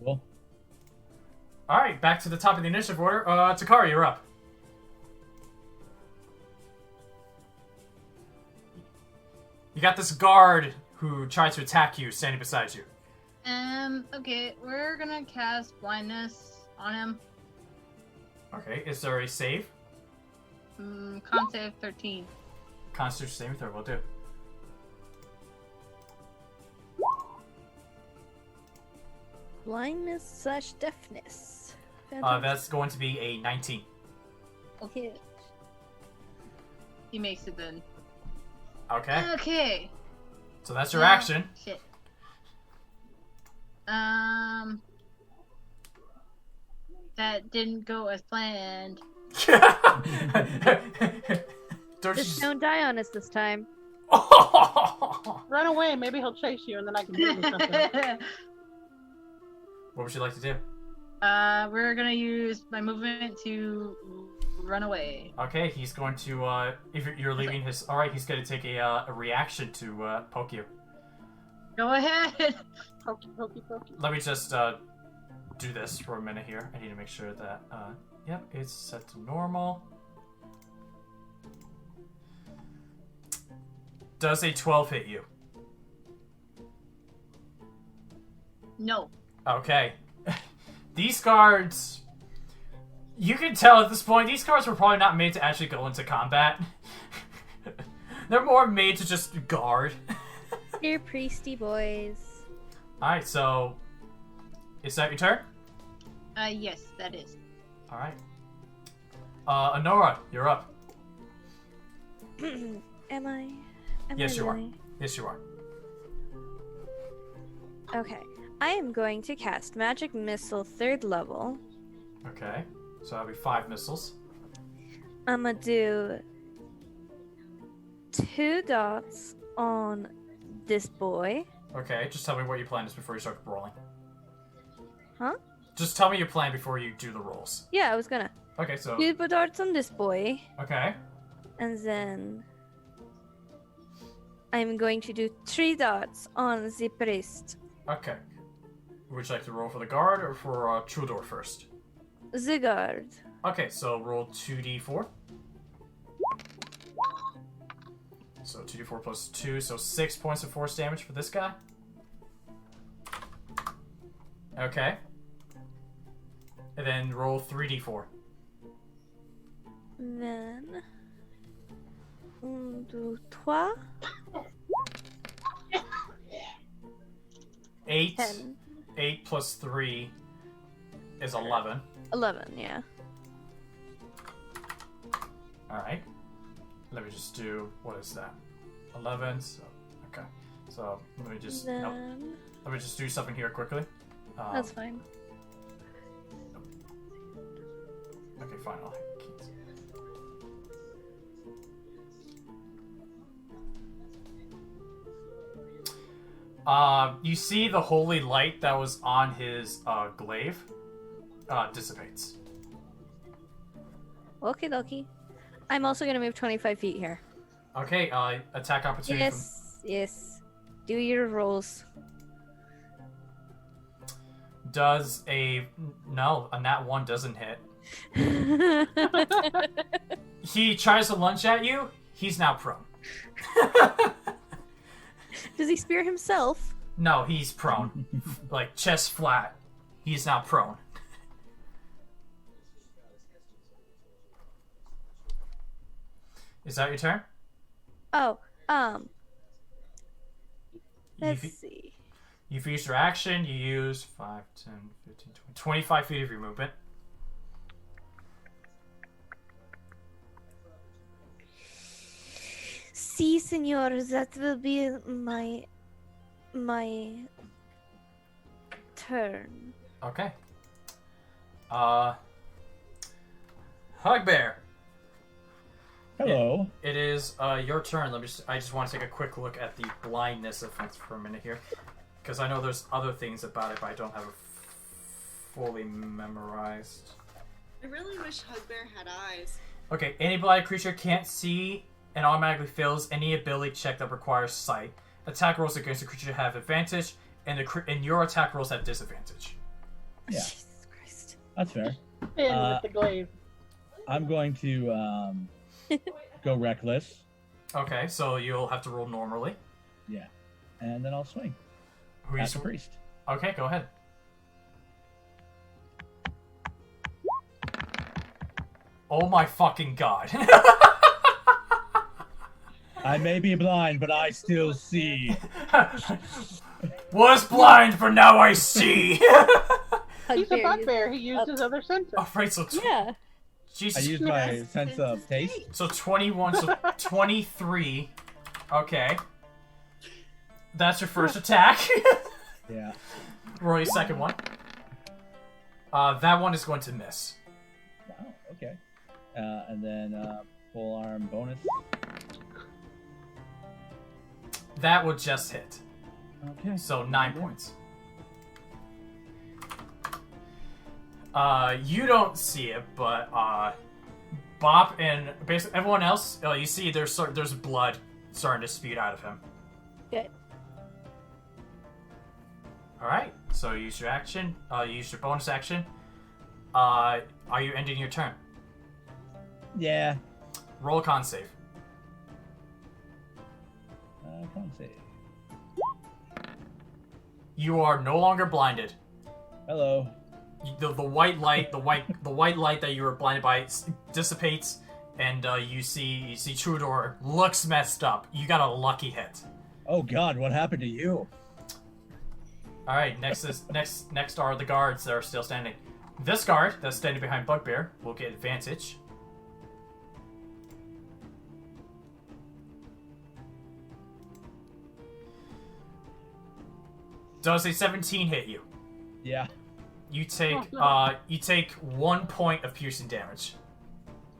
Cool. Alright, back to the top of the initiative order. Takari, you're up. You got this guard who tried to attack you standing beside you. Okay, we're gonna cast blindness on him. Okay, is there a save? Con save 13. Constitution saving throw will do. Blindness / deafness. That's going to be a 19. Okay. He makes it then. Okay. Okay. So that's your action. Shit. That didn't go as planned. Just don't die on us this time. Run away. Maybe he'll chase you, and then I can do something. What would you like to do? We're gonna use my movement to run away. Okay, he's going to, if you're leaving his... Alright, he's going to take a reaction to poke you. Go ahead! Pokey, pokey, pokey. Let me just do this for a minute here. I need to make sure that, yep, it's set to normal. Does a 12 hit you? No. Okay. These guards... You can tell at this point, these guards were probably not made to actually go into combat. They're more made to just guard. Dear priesty boys. Alright, so... Is that your turn? Yes, that is. Alright. Onora, you're up. Am I? Yes, you are. really? Yes, you are. Okay. I am going to cast Magic Missile 3rd level. Okay. So that'll be 5 missiles. I'm gonna do 2 dots on this boy. Okay, just tell me what your plan is before you start rolling. Huh? Just tell me your plan before you do the rolls. Yeah, I was gonna. Okay, so... 2 dots on this boy. Okay. And then I'm going to do 3 dots on the priest. Okay. Would you like to roll for the guard or for Trudor first? The guard. Okay, so roll 2d4. So 2d4 plus 2, so 6 points of force damage for this guy. Okay. And then roll 3d4. Then 1, 2, 3. 8. 10. 8 plus 3 is 11. 11, yeah. Alright. Let me just do... What is that? 11. So, okay. So, let me just... Then... Nope. Let me just do something here quickly. That's fine. Okay, fine. I'll keep it. You see the holy light that was on his glaive dissipates. Okie dokie. I'm also gonna move 25 feet here. Okay, attack opportunity. Yes, yes. Do your rolls. Does a... No, a nat 1 doesn't hit. He tries to lunge at you. He's now prone. Does he spear himself? No, he's prone. Like, chest flat. He's now prone. Is that your turn? Oh, You've- let's see. You've used your action. You use 5, 10, 15, 20, 25 feet of your movement. Si, senor, that will be my turn. Okay. Hugbear. Hello. It is your turn. I just want to take a quick look at the blindness effects for a minute here, because I know there's other things about it, but I don't have it fully memorized. I really wish Hugbear had eyes. Okay, any blind creature can't see and automatically fails any ability check that requires sight. Attack rolls against the creature have advantage, and your attack rolls have disadvantage. Yeah. Jesus Christ. That's fair. In with the glaive. I'm going to go reckless. Okay, so you'll have to roll normally. Yeah. And then I'll swing. Who At the priest. Okay, go ahead. Oh my fucking god. I may be blind, but I still see. Was blind, but now I see. He's a Hugbear, bugbear. He used his other senses. Oh, right, so Yeah. Jesus. I use my sense of taste. So 21, so 23. Okay. That's your first attack. Yeah. Roll your second one. That one is going to miss. Wow. Okay. And then full arm bonus. That will just hit. Okay. So 9 points. You don't see it, but Bop and basically everyone else, you see there's blood starting to spew out of him. Good. All right. So you use your action. You use your bonus action. Are you ending your turn? Yeah. Roll a con save. Can't say. You are no longer blinded. Hello. The white light, the white light that you were blinded by dissipates, and you see Trudor looks messed up. You got a lucky hit. Oh God, what happened to you? All right, next are the guards that are still standing. This guard that's standing behind Bugbear will get advantage. Does a 17 hit you? Yeah. You take 1 point of piercing damage.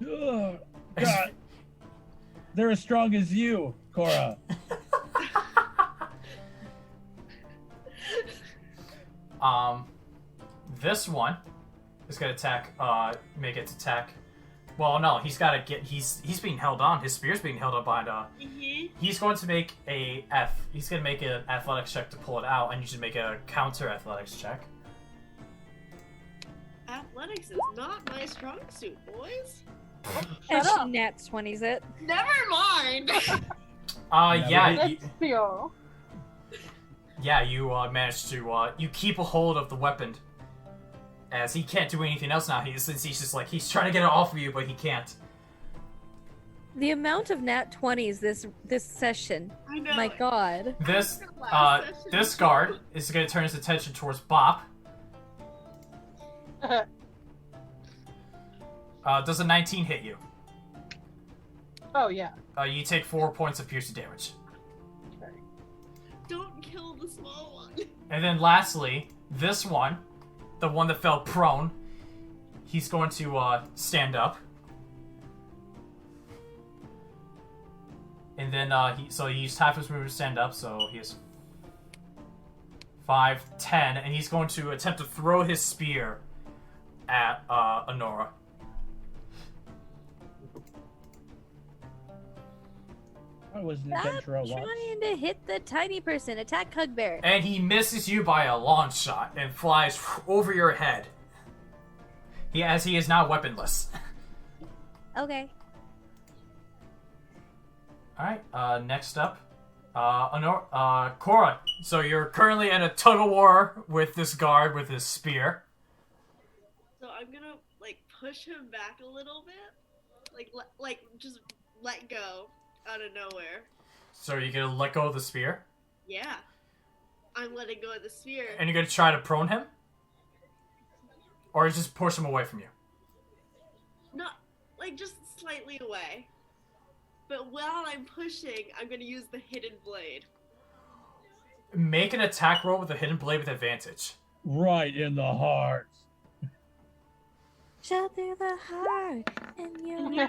Ugh, God. They're as strong as you, Corra. This one is gonna attack. Make its attack. Well, no, he's gotta get. He's being held on. His spear's being held on by. He's going to make He's gonna make an athletics check to pull it out, and you should make a counter athletics check. Athletics is not my strong suit, boys. And Shut she up. nat 20s it. Never mind. Yeah, Let's feel. you managed to you keep a hold of the weapon, as he can't do anything else now. Since he's just like he's trying to get it off of you, but he can't. The amount of nat 20s this session. I know. My God. This Last session. this guard is gonna turn his attention towards Bop. Does a 19 hit you? Oh yeah. You take 4 points of piercing damage. Don't kill the small one. And then lastly, this one, the one that fell prone, he's going to stand up. And then he used half his movement to stand up, so he has 5, 10, and he's going to attempt to throw his spear at Onora. I was an Stop adventurer once. trying to hit the tiny person. Attack Hugbear. And he misses you by a long shot and flies over your head. He is now weaponless. Okay. Alright, next up, Corra, so you're currently in a tug of war with this guard with his spear. So I'm gonna like push him back a little bit, like just let go out of nowhere. So you're gonna let go of the spear? Yeah, I'm letting go of the spear. And you're gonna try to prone him? Or just push him away from you? Not like just slightly away. But while I'm pushing, I'm gonna use the hidden blade. Make an attack roll with a hidden blade with advantage. Right in the heart. Shot through the heart, and you.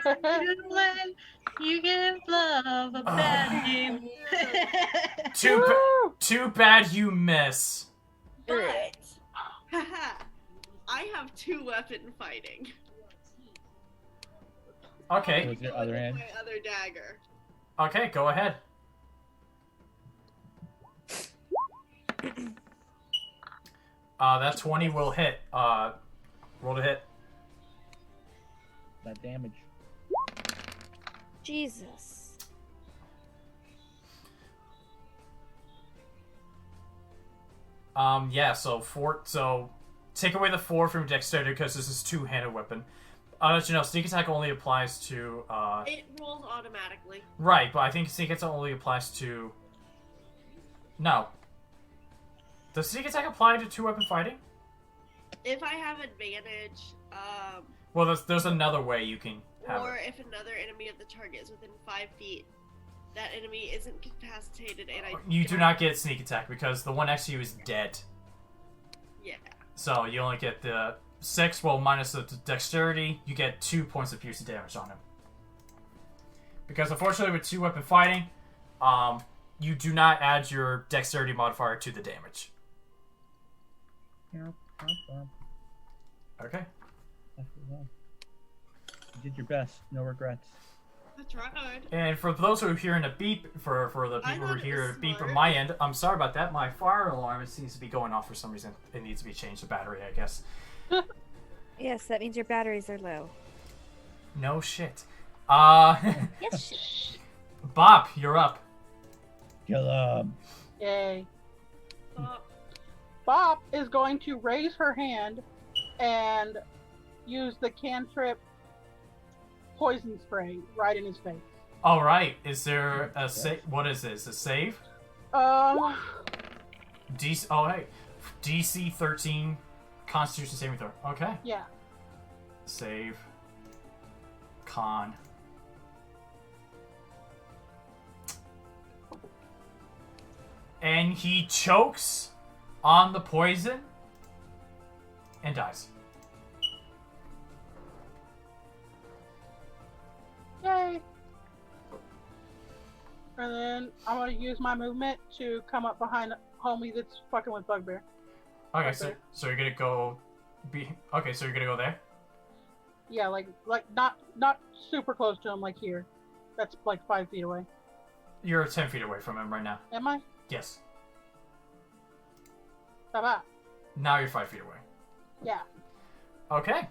You give love a bad name. Too bad you miss. But, haha, I have 2-weapon fighting. Okay. With your other hand. My other dagger. Okay, go ahead. That 20 will hit. Roll to hit. That damage. Jesus. Yeah, so take away the 4 from dexterity because this is two-handed weapon. I'll let you know, sneak attack only applies to, It rolls automatically. Right, but I think sneak attack only applies to... No. Does sneak attack apply to two-weapon fighting? If I have advantage, Well, there's another way you can have or it. if another enemy of the target is within 5 feet, that enemy isn't incapacitated and I... You do not get sneak attack because the one next to you is dead. Yeah. So you only get the 6, well, minus the dexterity, you get 2 points of piercing damage on him. Because unfortunately with two-weapon fighting, you do not add your dexterity modifier to the damage. Okay. You did your best. No regrets. I tried. And for those who are hearing a beep, for the I people who thought it hear a was beep smart. on my end, I'm sorry about that. My fire alarm seems to be going off for some reason. It needs to be changed to battery, I guess. Yes, that means your batteries are low. No shit. Yes. Bop, you're up. Kill him. Yay. Oh, Bob is going to raise her hand and use the cantrip poison spray right in his face. All right. Is there a save? What is this? A save? DC. Oh, hey. DC 13 Constitution saving throw. Okay. Yeah. Save. Con. And he chokes on the poison and dies. Yay. And then I'm going to use my movement to come up behind homie that's fucking with Bugbear. Okay, Okay. so you're gonna go okay, so you're gonna go there? Yeah, like not super close to him, like here. That's like 5 feet away. You're 10 feet away from him right now. Am I? Yes. Bye-bye. Now you're 5 feet away. Yeah. Okay.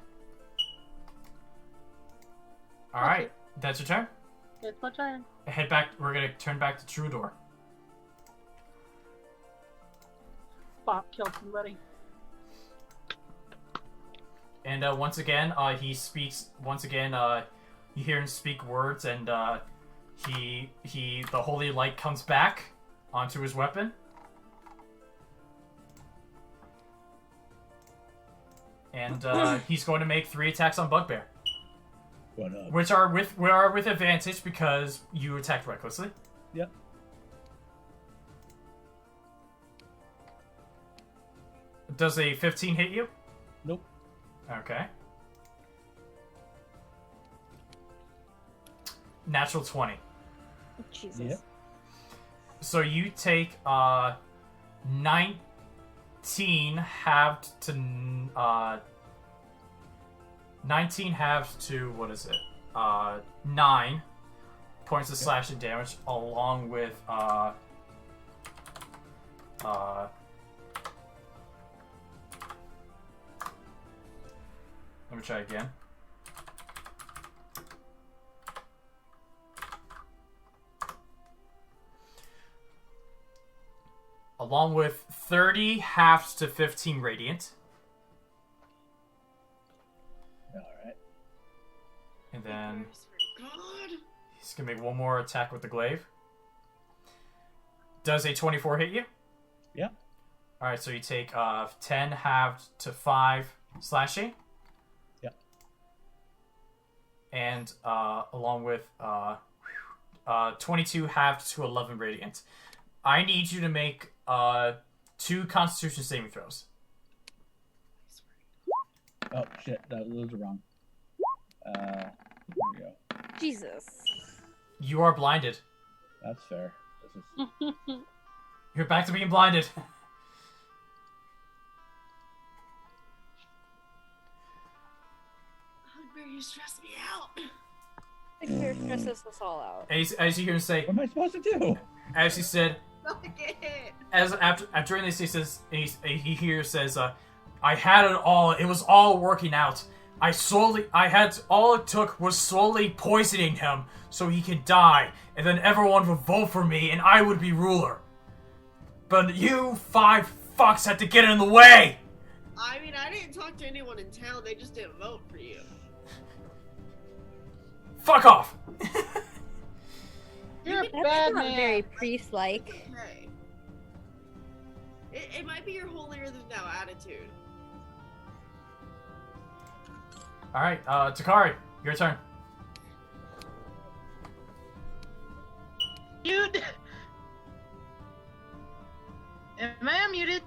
Alright, that's your turn. It's my turn. Head back, we're gonna turn back to Troubadour. Bob killed somebody. And once again, he speaks. Once again, you hear him speak words, and the holy light comes back onto his weapon. And he's going to make 3 attacks on Bugbear, What up? which are with advantage because you attacked recklessly. Yep. Does a 15 hit you? Nope. Okay. Natural 20. Jesus. Yep. So you take 19 halved to 19 halved to what is it? 9 points of slashing damage, along with let me try again. along with 30 halved to 15 radiant. Alright. And then God. he's gonna make one more attack with the glaive. Does a 24 hit you? Yeah. Alright, so you take 10 halved to 5 slashing. Yeah. And along with 22 halved to 11 radiant. I need you to make 2 Constitution saving throws. Oh shit, those are wrong. Here we go. Jesus. You are blinded. That's fair. This is You're back to being blinded. Hugbear, you stress me out. The fear stresses us all out. As you hear him say, what am I supposed to do? as he said, Not again. as after during this he says, he here says, I had it all. It was all working out. All it took was slowly poisoning him so he could die, and then everyone would vote for me, and I would be ruler. But you 5 fucks had to get in the way. I mean, I didn't talk to anyone in town. They just didn't vote for you. Fuck off. You're a That's bad not man. very priest-like. Okay. It might be your holier than thou attitude. All right, Takari, your turn. Dude! Am I unmuted?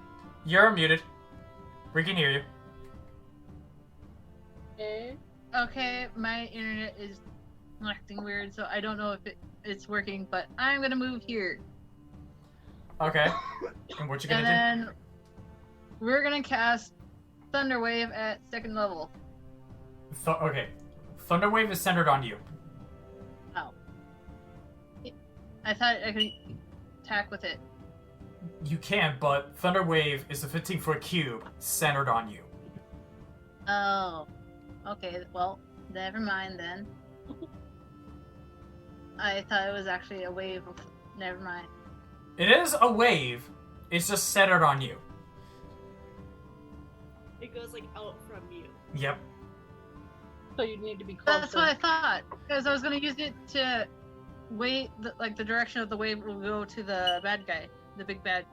You're muted. We can hear you. Okay. Okay, my internet is acting weird, so I don't know if it's working, but I'm gonna move here. Okay. And what you gonna And then we're gonna cast Thunderwave at 2nd level. do? Okay. Thunderwave is centered on you. Oh. I thought I could attack with it. You can, but Thunderwave is a 15-foot cube centered on you. Oh. Okay, well, never mind then. I thought it was actually a wave of... Never mind. It is a wave. It's just centered on you. It goes like out from you. Yep. So you need to be closer. That's what I thought, because I was gonna use it to wait, the direction of the wave will go to the bad guy, the big bad.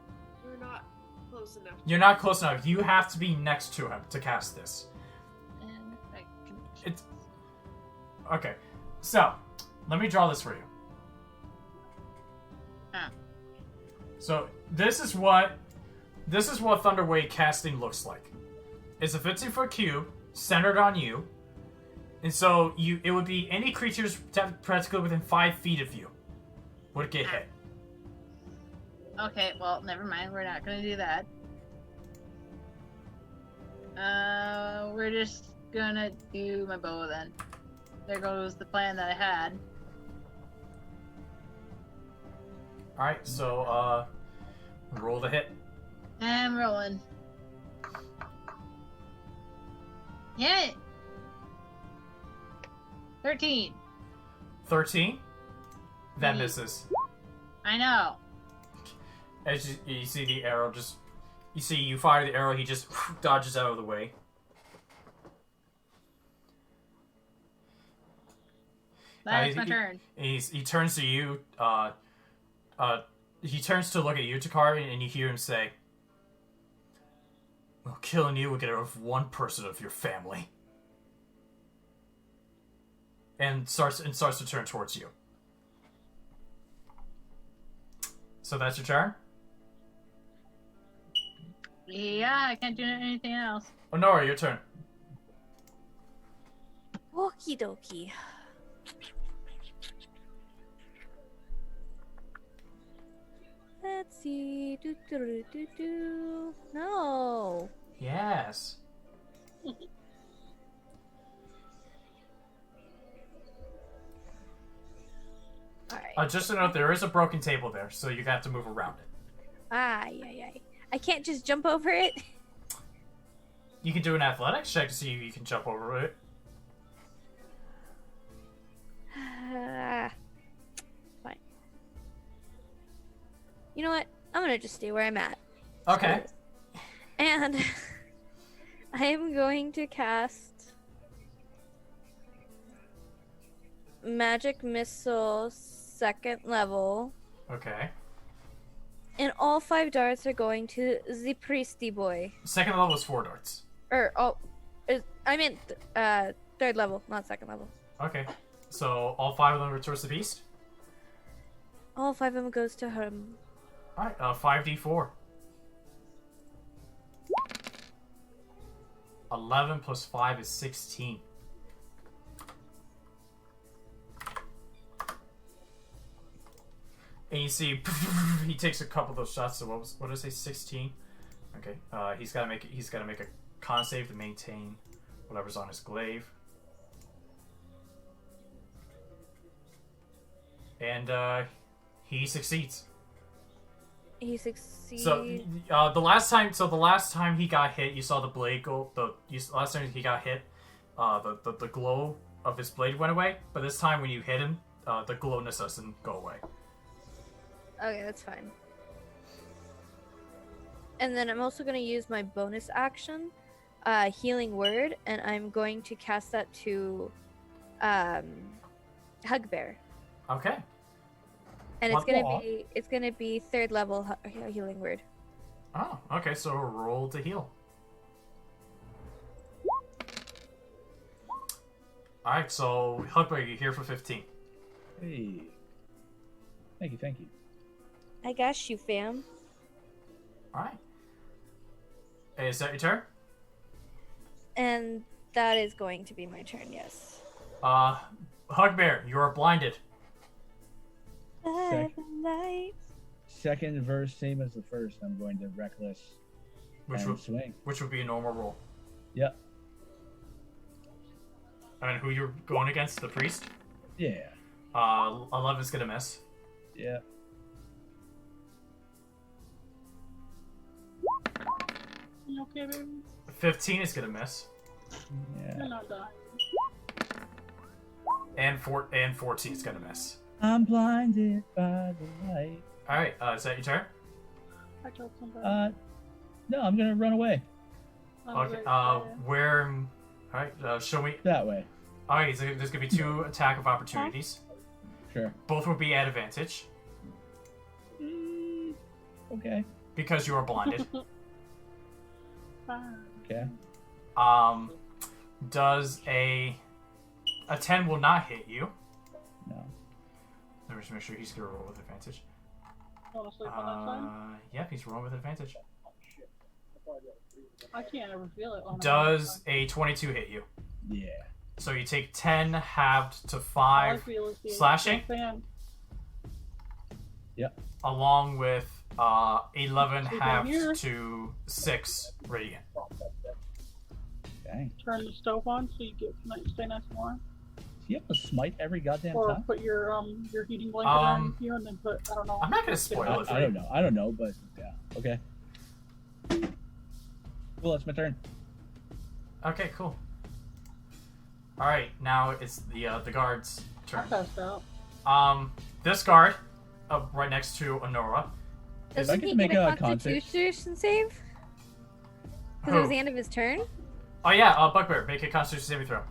You're not close enough. You're not close enough. You have to be next to him to cast this. And I can... It's... Okay. So, let me draw this for you. Ah. So, this is what Thunderwave casting looks like. It's a 15-foot cube centered on you. And so it would be any creatures practically within 5 feet of you would get hit. Okay, well, never mind. We're not gonna do that. We're just gonna do my bow then. There goes the plan that I had. Alright, so, roll the hit. I'm rolling. Hit! 13. 13. That Mhm. misses. I know. As you see the arrow you fire the arrow, he just dodges out of the way. That's my turn. He turns to you, he turns to look at you, Takari, and you hear him say, well, killing you will get rid of one person of your family. And starts to turn towards you. So that's your turn? Yeah, I can't do anything else. Onora, your turn. Okie dokie. Let's see. No. Yes. Alright. Just to note, there is a broken table there, so you have to move around it. Ay. I can't just jump over it. You can do an athletics check to see if you can jump over it. Fine. You know what? I'm gonna just stay where I'm at. Okay. And I am going to cast Magic Missile 2nd level. Okay. And all 5 darts are going to the Priesty boy. 2nd level is 4 darts. I meant 3rd level, not 2nd level. Okay. So all 5 of them are towards the beast? All 5 of them goes to him. Alright, 5d4. 11 plus 5 is 16. And you see, he takes a couple of those shots. So what did I say? 16. Okay. He's got to make a con save to maintain whatever's on his glaive. And he succeeds. He succeeds. So the last time he got hit, you saw the blade go. Last time he got hit, the glow of his blade went away. But this time when you hit him, the glowness doesn't go away. Okay, that's fine. And then I'm also going to use my bonus action, Healing Word, and I'm going to cast that to Hugbear. Okay. And it's gonna be 3rd level Healing Word. Oh, okay. So roll to heal. All right. So Hugbear, you're here for 15. Hey. Thank you. I got you, fam. All right. Hey, is that your turn? And that is going to be my turn, yes. Hugbear, you are blinded. Second verse, same as the first. I'm going to reckless swing. Which would be a normal roll. Yep. And who you're going against? The priest? Yeah. 11's gonna miss. Yeah. You okay, baby? 15 is gonna miss. Yeah. You're not dying. And 14 is gonna miss. I'm blinded by the light. Alright, is that your turn? I killed somebody. No, I'm gonna run away. Okay, where... Alright, show me... That way. Alright, so there's gonna be 2 attack of opportunities. Sure. Both will be at advantage. Okay. Because you are blinded. Okay. Does a 10 will not hit you. No. Let me just make sure he's gonna roll with advantage. Want to sleep on that side? Yep, he's rolling with advantage. I can't ever feel it. On Does a 22 hit you? Yeah. So you take 10 halved to All I 5 feel is the slashing, fan. Yep. along with 11 So halved here- to 6 radiant. Dang. Turn the stove on so you get stay nice and warm. Do you have to smite every goddamn Or time? put your heating blanket on you and then put, I don't know. I'm not gonna spoil it for I you. don't know. I don't know, but yeah. Okay. Well, that's my turn. Okay, cool. All right, now it's the guard's I turn. passed out. This guard, right next to Onora. If I Doesn't get he to make get a a constitution- Constitution save? Because it was the end of his turn? Oh yeah, Bugbear, make a Constitution saving throw.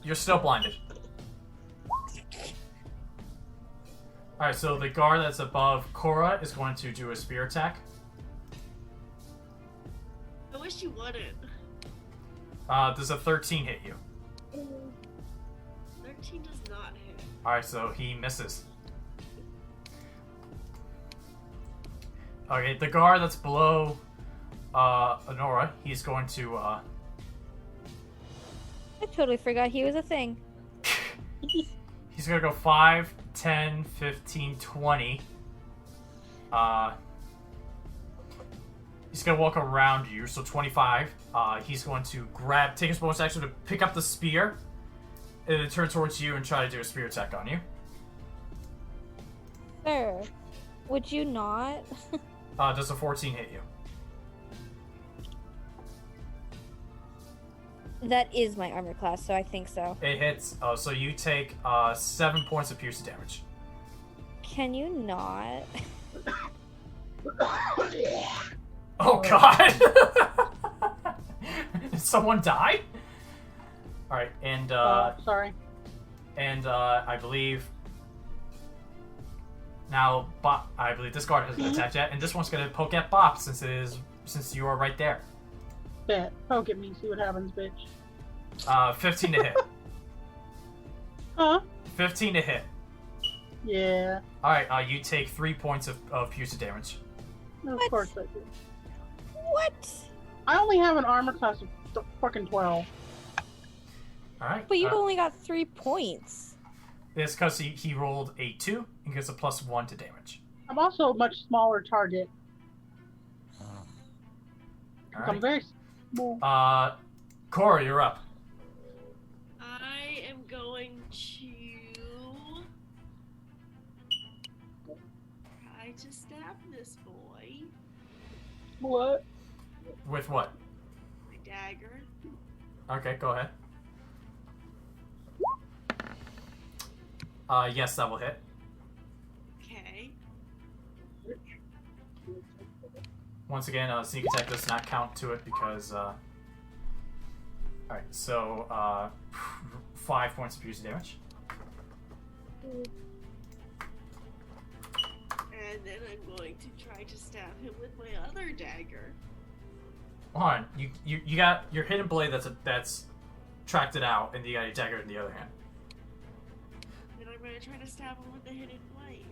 You're still blinded. Alright, so the guard that's above Corra is going to do a spear attack. I wish you wouldn't. Does a 13 hit you? 13 does not hit. Alright, so he misses. Okay, the guard that's below Onora, he's going to I totally forgot he was a thing. he's gonna go 5, 10, 15, 20. He's gonna walk around you, so 25. He's going to take his bonus action to pick up the spear, and then turn towards you and try to do a spear attack on you. Sir, would you not? Does a 14 hit you? That is my armor class, so I think so. It hits. So you take 7 points of piercing damage. Can you not? Oh god! Did someone die? Alright, and sorry. and I believe now I believe this guard hasn't attacked yet, and this one's gonna poke at Bop since you are right there. Bet. Poke at me, see what happens, bitch. 15 to hit. Huh? 15 to hit. Yeah. Alright, you take 3 points of piercing damage. Of What? course I do. What? I only have an armor class of fucking 12. Alright. But you've only got 3 points. It's because he rolled a 2 and gets a +1 to damage. I'm also a much smaller target. Alright. I'm very small. Corra, you're up. I am going to try to stab this boy. What? With what? My dagger. Okay, go ahead. Yes, that will hit. Okay. Once again, sneak attack does not count to it because, Alright, so, 5 points of piercing damage. And then I'm going to try to stab him with my other dagger. Hold on, you got your hidden blade that's tracked it out, and you got your dagger in the other hand. Then I'm going to try to stab him with the hidden blade.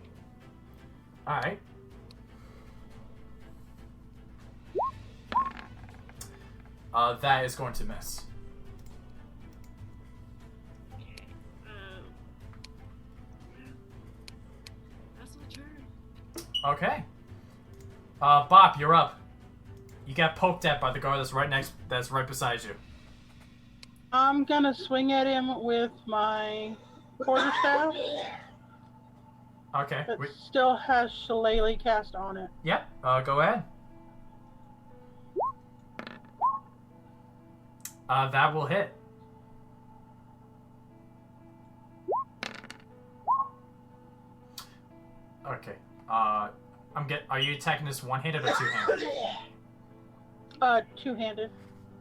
Alright. That is going to miss. Okay. That's my turn. Okay. Bop, you're up. You got poked at by the guard that's right beside you. I'm gonna swing at him with my quarterstaff Okay. that still has Shillelagh cast on it. Yep. Go ahead. That will hit. Okay. Are you attacking this one-handed or two-handed? Two-handed.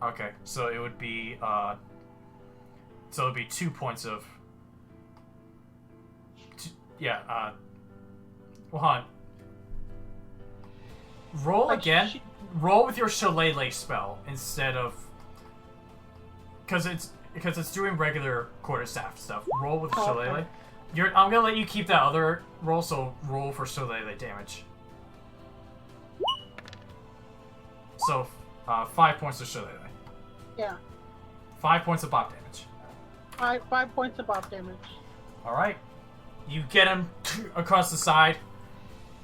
Okay, so it would be 2 points of. Hold on. Roll Like again. Roll with your Shillelagh spell instead of. Because it's doing regular quarterstaff stuff. Roll with Shillelagh. Okay. I'm gonna let you keep that other roll, so roll for Shillelagh damage. So, 5 points of Shillelagh. Yeah. 5 points of bop damage. 5 points of bop damage. Alright. You get him across the side.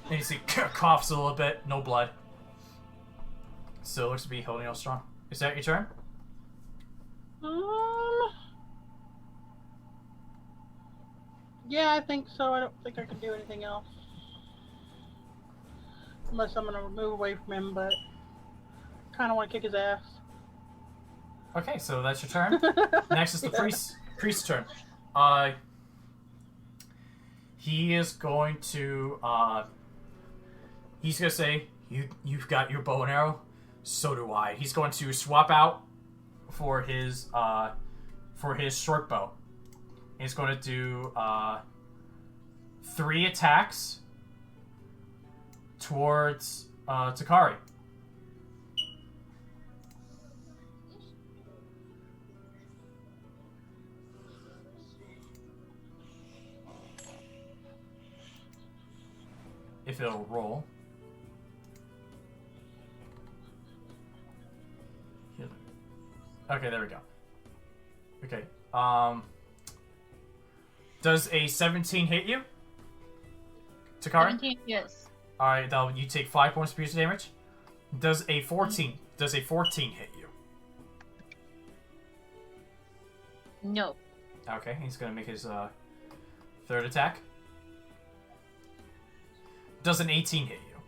And you see coughs a little bit. No blood. Still looks to be holding out strong. Is that your turn? Yeah, I think so. I don't think I can do anything else. Unless I'm gonna move away from him, but kinda wanna kick his ass. Okay, so that's your turn. Next is the priest's turn. He is going to he's gonna say, you've got your bow and arrow? So do I. He's going to swap out for his short bow. He's going to do 3 attacks towards Takari. If it'll roll. Okay, there we go. Okay, does a 17 hit you? Takari? 17, yes. Alright, you take 5 points of piercing damage. Does a 14 hit you? No. Okay, he's gonna make his third attack. Does an 18 hit you?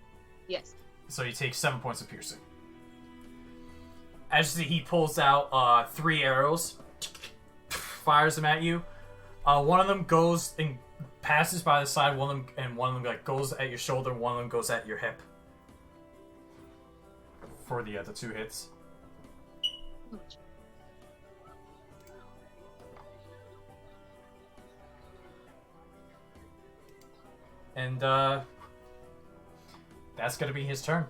Yes. So you take 7 points of piercing. As he pulls out 3 arrows, fires them at you. One of them goes and passes by the side, one of them like goes at your shoulder, and one of them goes at your hip. For the 2 hits. And that's gonna be his turn.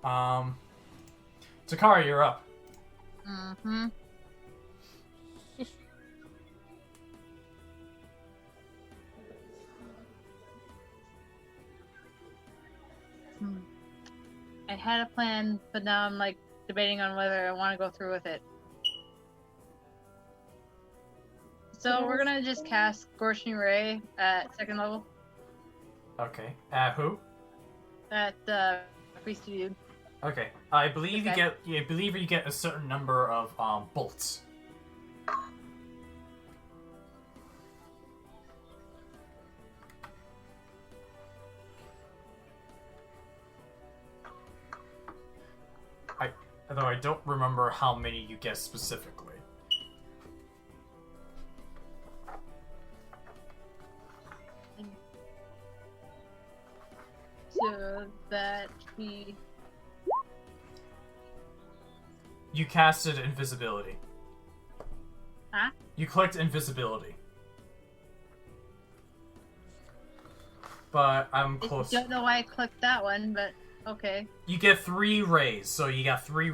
Takari, you're up. Mm-hmm. I had a plan, but now I'm like debating on whether I want to go through with it. So we're gonna just cast Scorching Ray at 2nd level. Okay. Who? At Priesty dude. Okay. I believe Okay. you get a certain number of bolts. Although I don't remember how many you get specifically. So that he... You casted invisibility. Huh? You clicked invisibility. But I'm close. I don't know why I clicked that one, but okay. You get 3 rays, so you got three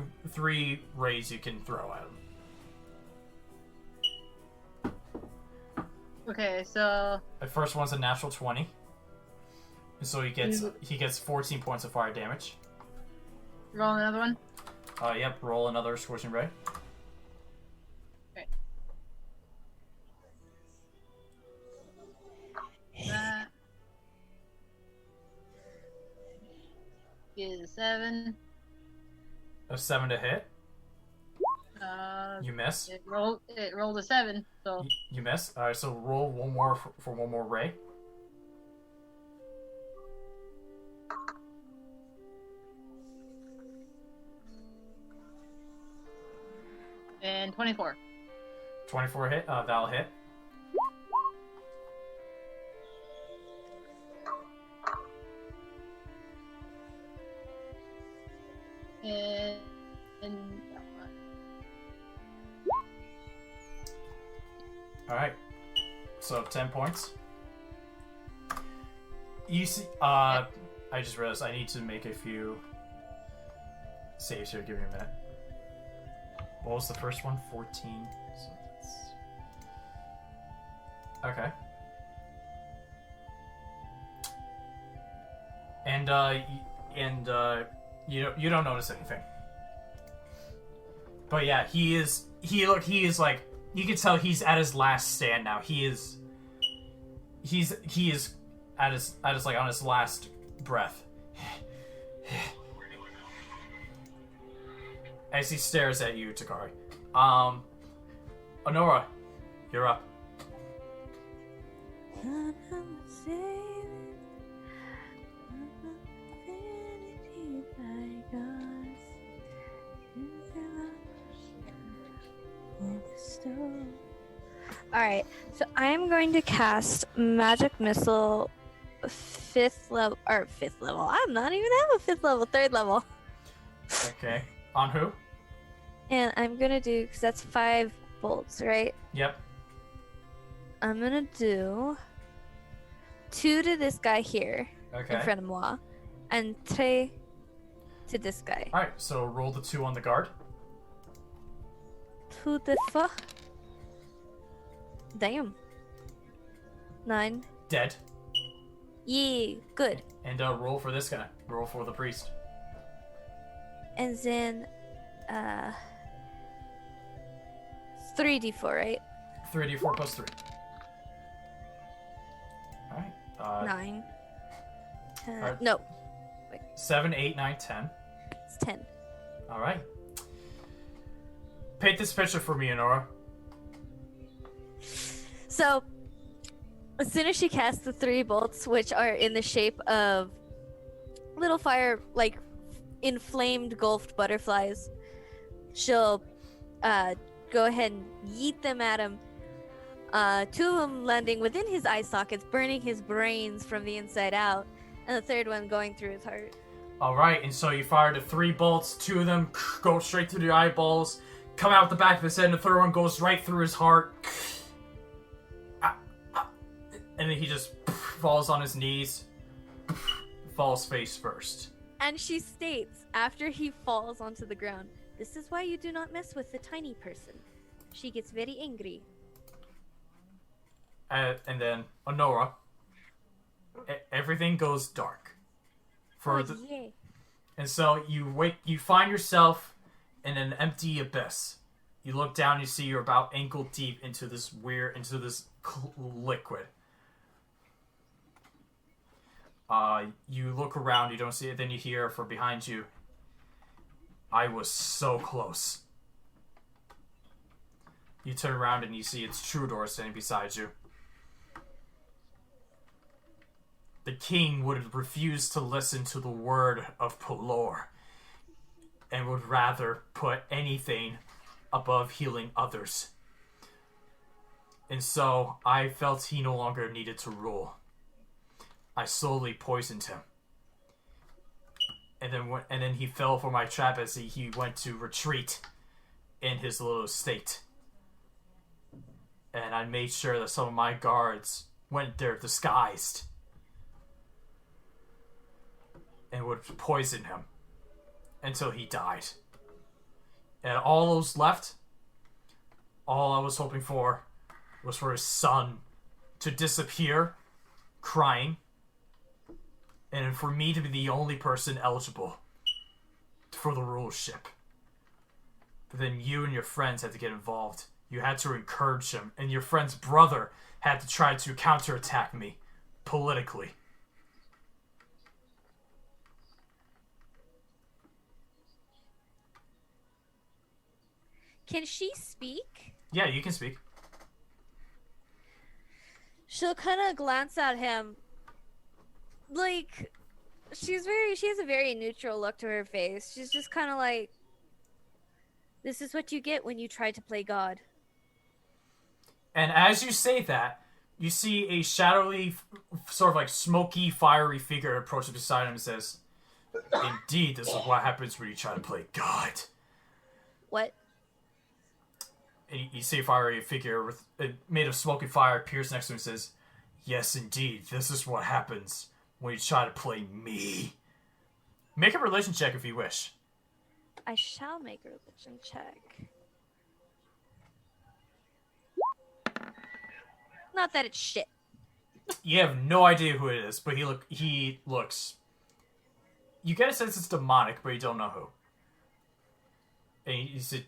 rays you can throw at him. Okay, so... The first one's a natural 20. So he gets 14 points of fire damage. Roll another one. Yep, roll another Scorching Ray. Okay. That is 7. A 7 to hit. You miss. It rolled a 7, so... You miss. Alright, so roll one more for one more ray. And 24. 24 hit. That'll hit. And Alright. So 10 points. You see, I just realized I need to make a few saves here. Give me a minute. What was the first one? 14. So that's... Okay. And you don't notice anything. But yeah, he is like, you can tell he's at his last stand now. He is at his like on his last breath. As he stares at you, Takari. Onora, you're up. Alright, so I'm going to cast Magic Missile 5th level. I'm not even have a 5th level, 3rd level. Okay. On who? And I'm gonna do, because that's 5 bolts, right? Yep. I'm gonna do 2 to this guy here Okay. in front of moi, and 3 to this guy. Alright, so roll the 2 on the guard. To the fuck? Damn. 9. Dead. Yeah, good. And roll for this guy. Roll for the priest. And then 3d4, right? 3d4 plus 3. Alright. 9. alright. No, 7, 8, 9, 10. it's 10. Alright. Paint this picture for me, Onora. So, as soon as she casts the 3 bolts, which are in the shape of little fire, like inflamed, engulfed butterflies, she'll go ahead and yeet them at him. Two of them landing within his eye sockets, burning his brains from the inside out, and the third one going through his heart. Alright, and so you fire the 3 bolts, 2 of them go straight through the eyeballs, come out the back of his head, and the third one goes right through his heart. And then he just falls on his knees, falls face first. And she states, after he falls onto the ground, "This is why you do not mess with the tiny person. She gets very angry." And then Onora, everything goes dark. Yeah. And so you find yourself in an empty abyss. You look down, you see you're about ankle deep into this liquid. You look around, you don't see it, then you hear from behind you, "I was so close." You turn around and you see it's Trudor standing beside you. The king would refuse to listen to the word of Pelor and would rather put anything above healing others. And so I felt he no longer needed to rule. I slowly poisoned him. And then he fell for my trap as he went to retreat in his little estate. And I made sure that some of my guards went there disguised and would poison him until he died. And all those left, all I was hoping for was for his son to disappear, crying, and for me to be the only person eligible for the rulership. But then you and your friends had to get involved. You had to encourage him, and your friend's brother had to try to counterattack me politically. Can she speak? Yeah, you can speak. She'll kind of glance at him. Like, she has a very neutral look to her face. She's just kind of like, "This is what you get when you try to play God." And as you say that, you see a shadowy, sort of like smoky, fiery figure approach beside him and says, "Indeed, this is what happens when you try to play God." What? And you see a fiery figure made of smoky fire appears next to him and says, "Yes, indeed, this is what happens when you try to play me." Make a religion check if you wish. I shall make a religion check. Not that it's shit. You have no idea who it is, but he looks... You get a sense it's demonic, but you don't know who. And he said,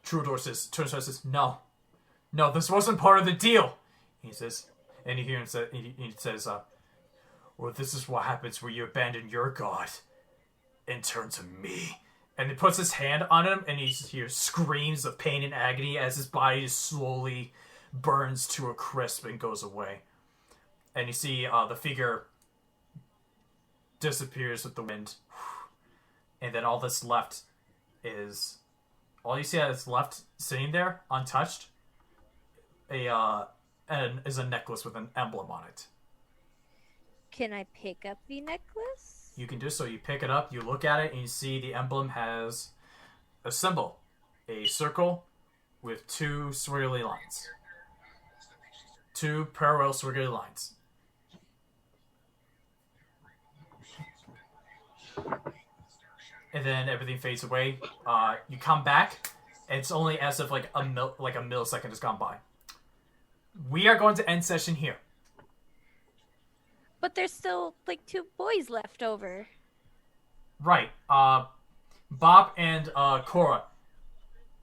Trudor turns around and says, No, this wasn't part of the deal. He says, and you hear him say, he says, "Well, this is what happens when you abandon your god and turn to me." And he puts his hand on him, and he hears screams of pain and agony as his body just slowly burns to a crisp and goes away. And you see the figure disappears with the wind. And then all that's left is... All you see that's left sitting there, untouched, is a necklace with an emblem on it. Can I pick up the necklace? You can do so. You pick it up, you look at it, and you see the emblem has a symbol. A circle with 2 swirly lines. 2 parallel swirly lines. And then everything fades away. You come back, and it's only as if like a millisecond has gone by. We are going to end session here. But there's still like 2 boys left over. Right. Bob and Corra.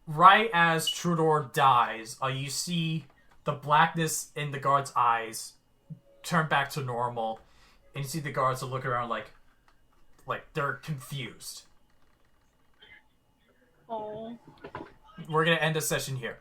Right as Trudor dies, you see the blackness in the guards' eyes turn back to normal, and you see the guards are looking around like they're confused. Oh. We're gonna end this session here.